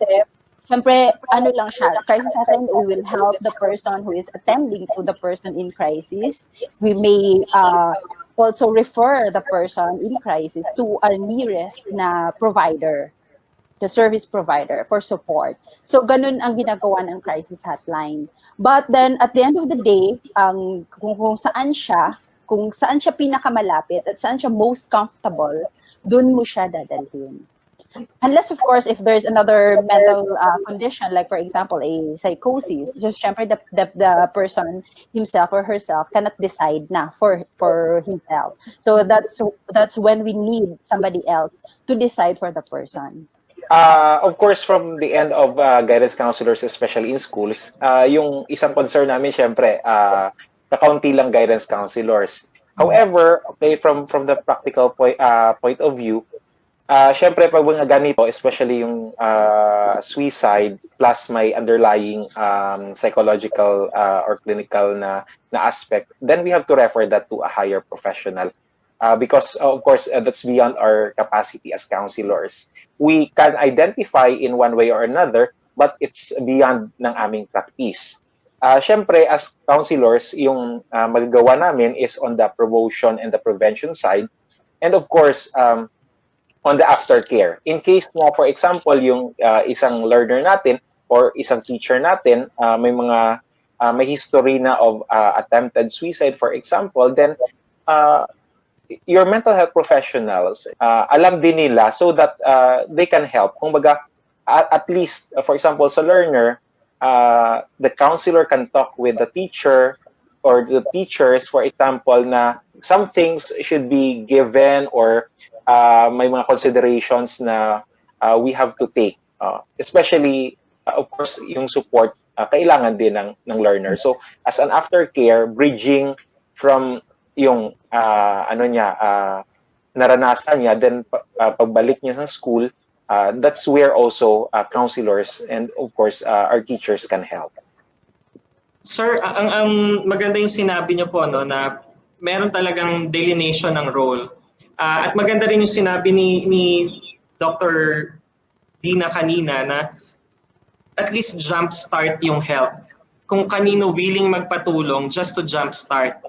syempre, lang siya, crisis hotline, we will help the person who is attending to the person in crisis. We may also refer the person in crisis to a nearest na provider, the service provider for support. So ganun ang ginagawa ng crisis hotline. But then at the end of the day, kung saan siya pinakamalapit at saan siya most comfortable, dun mo siya dadalhin. Unless, of course, if there's another mental condition, like for example, a psychosis, just syempre the person himself or herself cannot decide na for himself. So that's when we need somebody else to decide for the person. Of course, from the end of guidance counselors, especially in schools, yung isang concern namin, syempre, kakaunti lang guidance counselors. However, okay, from the practical point of view, syempre, pag mga ganito, especially yung suicide plus may underlying psychological or clinical na aspect, then we have to refer that to a higher professional. Because, of course, that's beyond our capacity as counselors. We can identify in one way or another, but it's beyond ng aming practice. syempre, as counselors, yung magagawa namin is on the promotion and the prevention side. And of course, on the aftercare. In case na, for example, yung isang learner natin or isang teacher natin, may history na of attempted suicide, for example, then your mental health professionals, alam din nila so that they can help. Kung baga, at least, for example, sa learner, the counselor can talk with the teacher or the teachers, for example, na some things should be given or may mga considerations na we have to take. Especially, of course, yung support kailangan din ng learner. So, as an aftercare, bridging from yung naranasan niya, then pagbalik niya sa school, that's where also counselors and of course our teachers can help. Sir, ang maganda yung sinabi niyo po, no, na meron talagang delineation ng role. At maganda rin yung sinabi ni Dr. Dina kanina na at least jumpstart yung help. Kung kanino willing magpatulong just to jumpstart.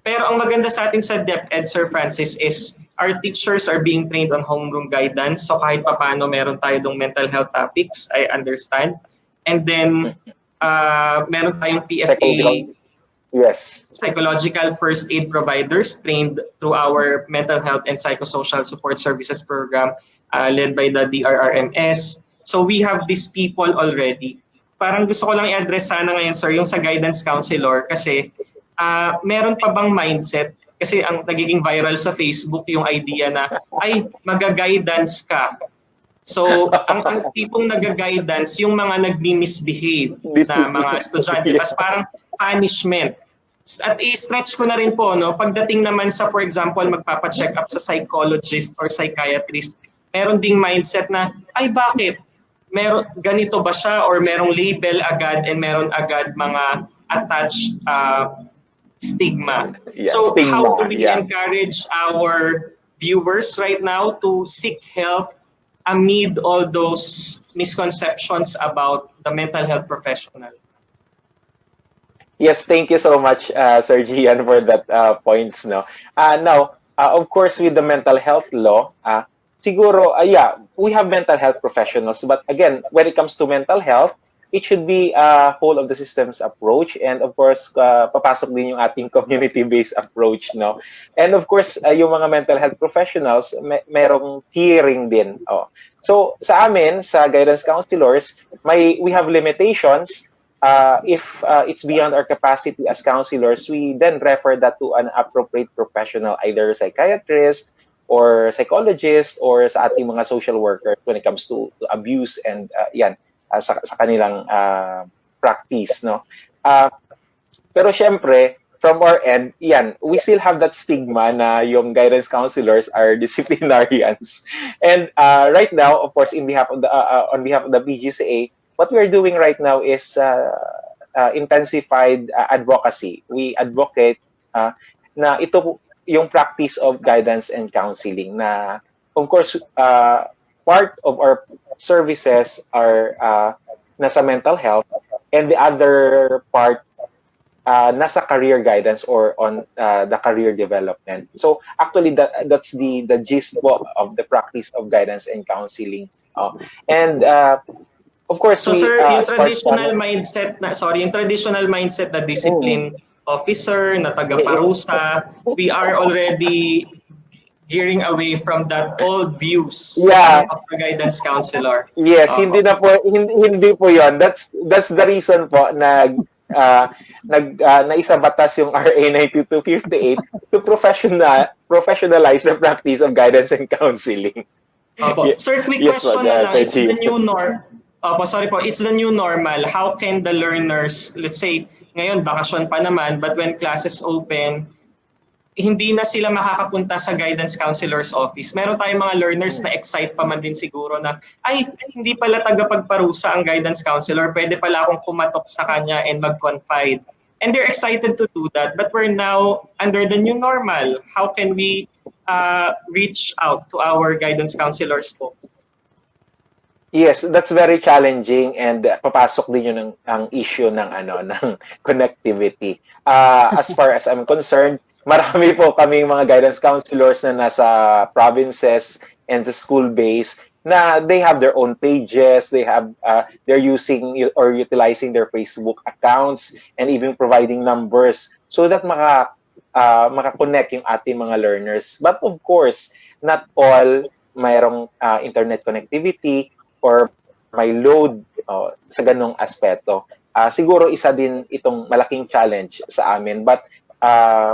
Pero ang maganda sa atin sa DepEd, Sir Francis, is our teachers are being trained on homeroom guidance. So kahit papano meron tayo dong mental health topics, I understand. And then meron tayong PFA, yes, psychological first aid providers trained through our mental health and psychosocial support services program led by the DRRMS. So we have these people already. Parang gusto ko lang i-address sana ngayon, sir, yung sa guidance counselor kasi meron pa bang mindset? Kasi ang nagiging viral sa Facebook yung idea na, ay, mag-guidance ka. So, ang tipong nag-guidance, yung mga nagmi-misbehave na mga estudyante, tas parang punishment. At i-stretch ko na rin po, no, pagdating naman sa, for example, magpapacheck up sa psychologist or psychiatrist, meron ding mindset na, ay, bakit? Meron, ganito ba siya or merong label agad and meron agad mga attached stigma. Yeah, so stigma, how do we encourage our viewers right now to seek help amid all those misconceptions about the mental health professional? Yes, thank you so much, Sir Gian, for that points. No, now, of course, with the mental health law, siguro, yeah, we have mental health professionals, but again, when it comes to mental health, it should be a whole of the systems approach, and of course, papasok din yung ating community-based approach, no? And of course, yung mga mental health professionals, merong tiering din. Oh. So, sa amin, sa guidance counselors, we have limitations. If it's beyond our capacity as counselors, we then refer that to an appropriate professional, either psychiatrist, or psychologist, or sa ating mga social workers when it comes to abuse and sa kanilang practice, no? Pero syempre, from our end, we still have that stigma na yung guidance counselors are disciplinarians. And right now, of course, on behalf of the BGCA, what we're doing right now is intensified advocacy. We advocate na ito yung practice of guidance and counseling na, of course, part of our services are nasa mental health and the other part nasa career guidance or on the career development. So actually that's the gist of the practice of guidance and counseling. And of course, so sir, yung traditional mindset na discipline officer, na taga-parusa, we are already gearing away from that old views of the guidance counselor. Yes, hindi po 'yon. That's the reason po na naisa batas yung RA 9258 to professionalize the practice of guidance and counseling. Sir, quick question na lang. It's the new norm. It's the new normal. How can the learners, let's say, ngayon bakasyon pa naman, but when classes open, hindi na sila makakapunta sa guidance counselor's office. Meron tayong mga learners na excite pa man din siguro na, ay, hindi pala tagapagparusa ang guidance counselor, pwede pala akong kumatok sa kanya and mag-confide. And they're excited to do that, but we're now under the new normal. How can we reach out to our guidance counselors po? Yes, that's very challenging and papasok din yun ang issue ng ng connectivity. As far as I'm concerned, marami po kaming mga guidance counselors na nasa provinces and the school base na they have their own pages, they're using or utilizing their Facebook accounts and even providing numbers so that maka-connect yung ating mga learners. But of course, not all mayroong internet connectivity or may load sa ganong aspeto. Siguro isa din itong malaking challenge sa amin, but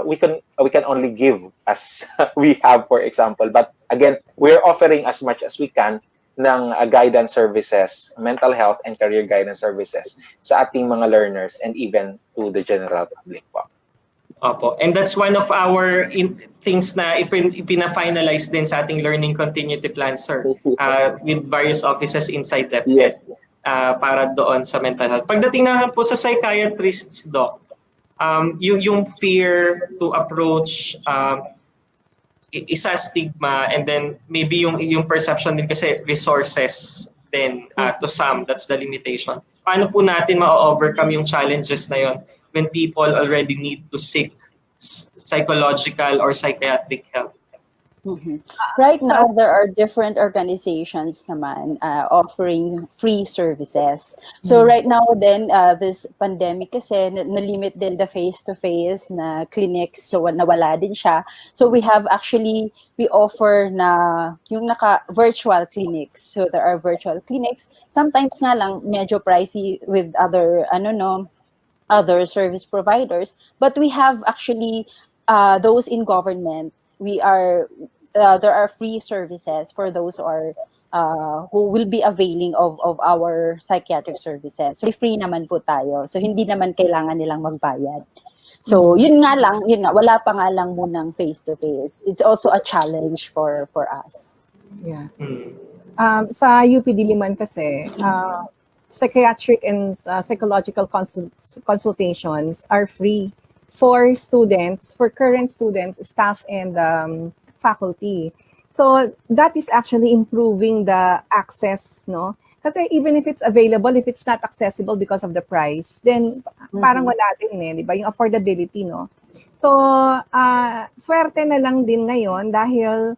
we can only give as we have, for example. But again, we're offering as much as we can ng guidance services, mental health and career guidance services sa ating mga learners and even to the general public po. Opo. And that's one of our things na ipina-finalize din sa ating learning continuity plan, sir, with various offices inside DepEd. Yes. Para doon sa mental health. Pagdating na po sa psychiatrists, Doc, yung fear to approach isa stigma, and then maybe yung perception din kasi resources din to some, that's the limitation. Paano po natin ma-overcome yung challenges na yon when people already need to seek psychological or psychiatric help? Right now, there are different organizations naman offering free services. So right now then, this pandemic kasi na-limit din the face-to-face na clinics, so nawala din siya. So we offer na yung virtual clinics. So there are virtual clinics. Sometimes nga lang medyo pricey with other other service providers, but we have actually those in government. There are free services for those who will be availing of our psychiatric services. So free naman po tayo. So hindi naman kailangan nilang magbayad. So yun nga, wala pa nga lang munang face-to-face. It's also a challenge for us. Yeah. Sa UP Diliman kasi, psychiatric and psychological consultations are free for students, for current students, staff, and faculty. So that is actually improving the access, no? Kasi even if it's available, if it's not accessible because of the price, then parang wala din di ba? Yung affordability, no? So, swerte na lang din ngayon dahil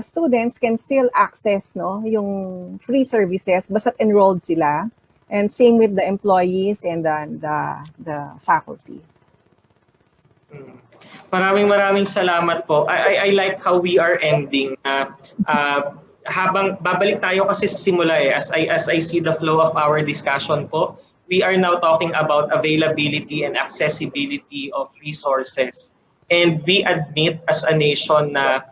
students can still access, no, yung free services basta enrolled sila, and same with the employees and the faculty. Maraming salamat po. I like how we are ending. Habang babalik tayo kasi sa simula as I see the flow of our discussion po, we are now talking about availability and accessibility of resources. And we admit as a nation na,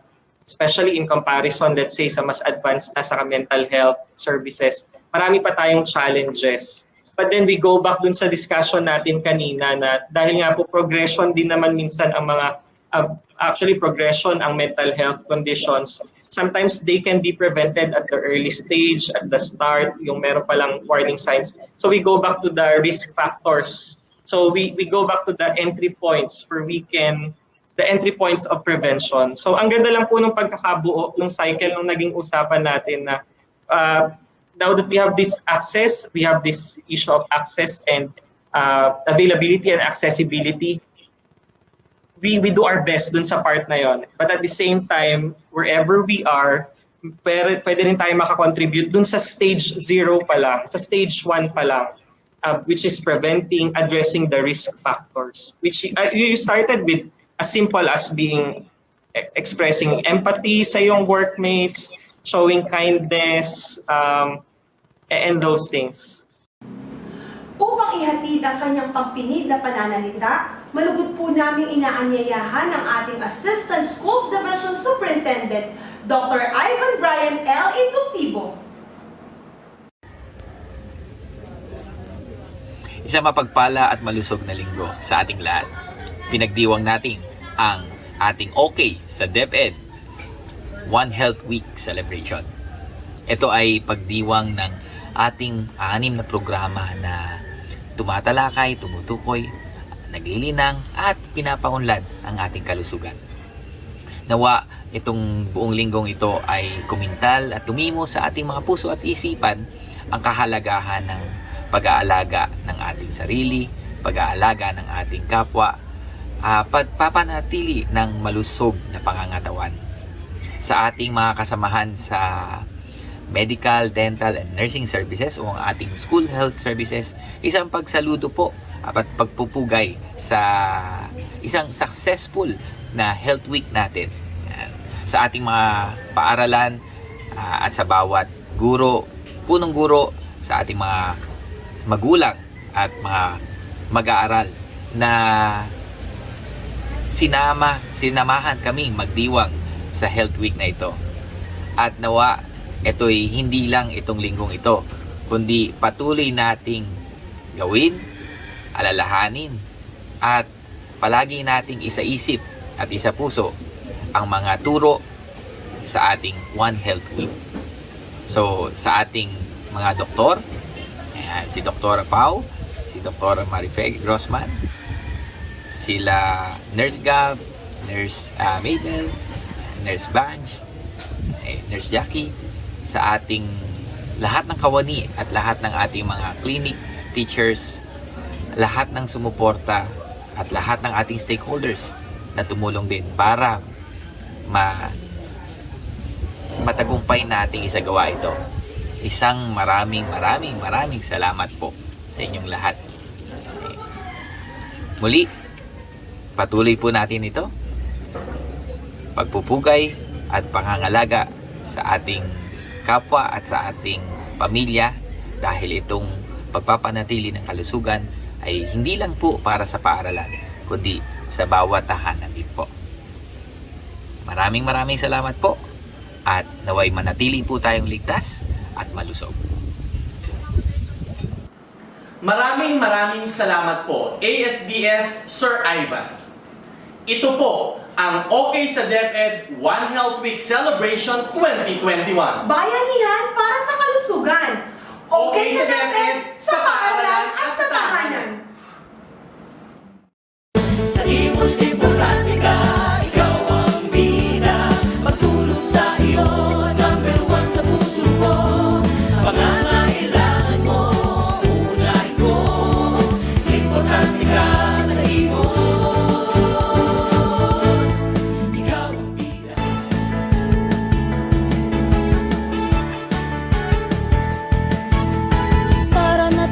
especially in comparison, let's say, sa mas advanced na sa mental health services, marami pa tayong challenges. But then we go back dun sa discussion natin kanina na dahil nga po progression din naman minsan ang mga, progression ang mental health conditions. Sometimes they can be prevented at the early stage, at the start, yung meron palang warning signs. So we go back to the risk factors. So we go back to the entry points the entry points of prevention. So ang ganda lang po nung pagkakabuo, nung cycle nung naging usapan natin na now that we have this access, we have this issue of access and availability and accessibility, we do our best dun sa part na yon. But at the same time, wherever we are, pwede rin tayo makakontribute dun sa stage 0 pa lang, sa stage 1 pa lang, which is addressing the risk factors. Which you started with as simple as expressing empathy sa iyong workmates, showing kindness, and those things. Upang ihatid ang kanyang pampinig na pananalita, malugod po namin inaanyayahan ang ating Assistant Schools Division Superintendent, Dr. Ivan Brian L. Intuctivo. Isang mapagpala at malusog na linggo sa ating lahat. Pinagdiwang natin ang ating okay sa DepEd One Health Week celebration. Ito ay pagdiwang ng ating 6 na programa na tumatalakay, tumutukoy, naglilinang at pinapaunlad ang ating kalusugan. Nawa itong buong linggong ito ay kumintal at tumimo sa ating mga puso at isipan ang kahalagahan ng pag-aalaga ng ating sarili, pag-aalaga ng ating kapwa, pagpapanatili ng malusog na pangangatawan. Sa ating mga kasamahan sa medical, dental, and nursing services o ang ating school health services, isang pagsaludo po at pagpupugay sa isang successful na health week natin. Yan. Sa ating mga paaralan at sa bawat guro, punong guro, sa ating mga magulang at mga mag-aaral na sinamahan kaming magdiwang sa health week na ito. At nawa ito'y hindi lang itong linggong ito, kundi patuloy nating gawin, alalahanin, at palagi nating isaisip at isapuso ang mga turo sa ating One Health Week. So, sa ating mga doktor, si Dr. Pau, si Dr. Marife Grossman, sila Nurse Gab, Nurse Mabel, Nurse Banj, Nurse Jackie, sa ating lahat ng kawani at lahat ng ating mga clinic teachers, lahat ng sumuporta at lahat ng ating stakeholders na tumulong din para matagumpay nating isagawa ito. Isang maraming salamat po sa inyong lahat. Muli, patuloy po natin ito, pagpupugay at pangangalaga sa ating kapwa at sa ating pamilya, dahil itong pagpapanatili ng kalusugan ay hindi lang po para sa paaralan, kundi sa bawat tahanan din po. Maraming salamat po, at naway manatili po tayong ligtas at malusog. Maraming salamat po, ASDS Sir Ivan. Ito po ang OK sa DepEd One Health Week Celebration 2021. Bayanihan para sa kalusugan. OK sa DepEd, sa paaralan at sa tahanan. Sa Imus Importante ka, ikaw ang bida. Pagtulong sa iyo, number one sa puso ko. Pangangailangan mo, unahin ko. Importante ka sa Imus. Ikaw ang bida.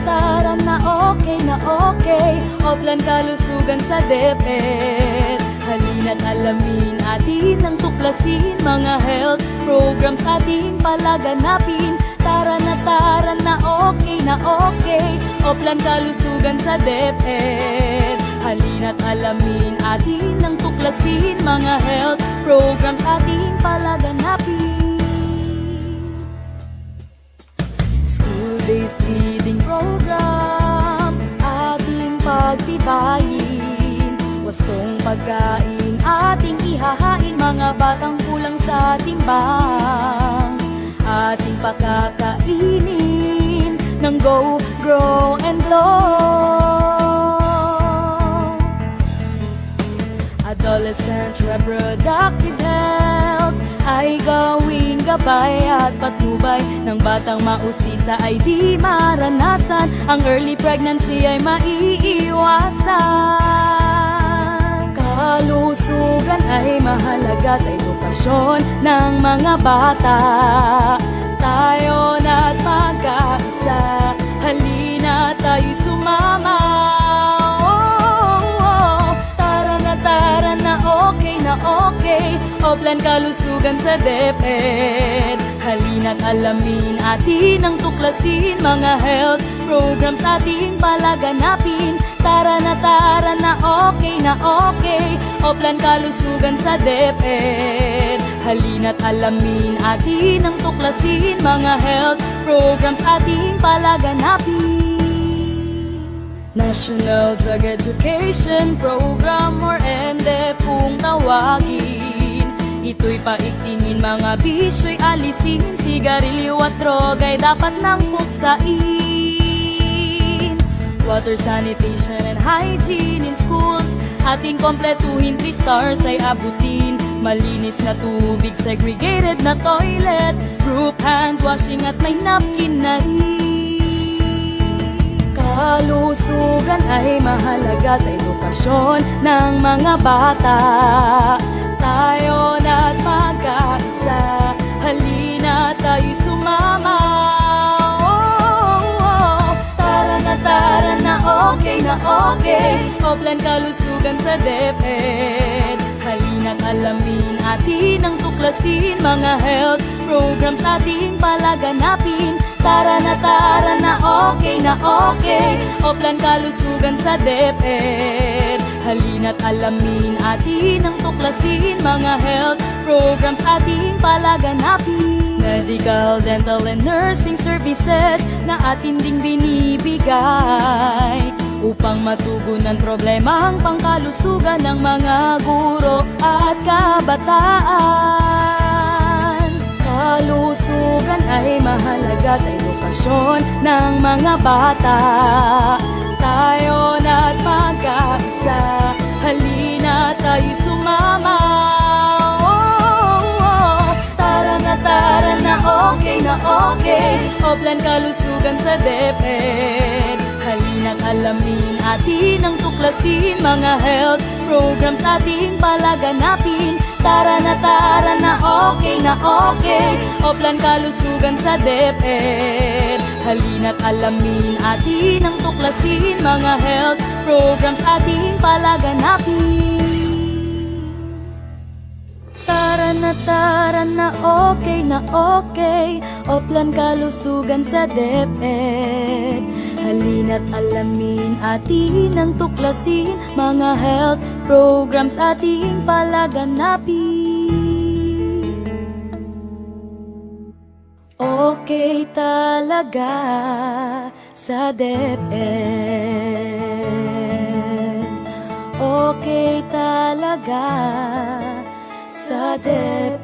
Tara na okay, Oplan kalusugan sa DepEd. Halina't alamin atin ang tuklasin, mga health programs ating palaganapin. Tara na okay, Oplan kalusugan sa DepEd. Halina't alamin atin ang tuklasin, mga health programs ating palaganapin. School-based feeding program ating pagtibayin. Wastong pagkain ating ihahain, mga batang kulang sa timbang. Ating pakakainin ng Go, Grow, and Glow. Adolescent reproductive health ay gawing gabay at patnubay ng batang mausisa ay di maranasan. Ang early pregnancy ay maiiwasan. Kalusugan ay mahalaga sa edukasyon ng mga bata. Tayo na't magkaisa, halina tayo'y sumama. Tara na okay, Oplan kalusugan sa DepEd. Halina't alamin atin ang tuklasin, mga health programs ating palaganapin. Tara na okay, Oplan kalusugan sa DepEd. Halina't alamin atin ang tuklasin, mga health programs ating palaganapin. National Drug Education Program or NDE kung tawagin. Ito'y paigtingin, mga bisyo'y alisin. Sigarilyo at droga'y dapat nang puksain. Water, sanitation and hygiene in schools ating kompletuhin, 3 stars ay abutin. Malinis na tubig, segregated na toilet, group hand washing at may napkin na rin. Kalusugan ay mahalaga sa edukasyon ng mga bata. Tayo na't magkaisa, halina tayo sumama. Tara na okay na okay, Oplan kalusugan sa DepEd. Halina't alamin atin ang tuklasin, mga health programs ating palaganapin. Tara na okay na okay, Oplan kalusugan sa DepEd. Halina't alamin atin ang tuklasin, mga health programs ating palaganapin. Medical, dental, and nursing services na atin ding binibigay upang matugunan problemang pangkalusugan ng mga guro at kabataan. Kalusugan ay mahalaga sa edukasyon ng mga bata. Tayo na't magkaisa, halina tayo sumama. Tara na okay, Oplan kalusugan sa DepEd. Halina't alamin atin ang tuklasin, mga health programs ating palaganapin. Tara na okay, Oplan kalusugan sa DepEd. Halina't alamin atin ang tuklasin, mga health programs ating palaganapin. Tara na okay, Oplan kalusugan sa DepEd. Halina't alamin atin ang tuklasin, mga health programs ating palaganapin. Okay talaga sa DepEd. Okay talaga sa DepEd.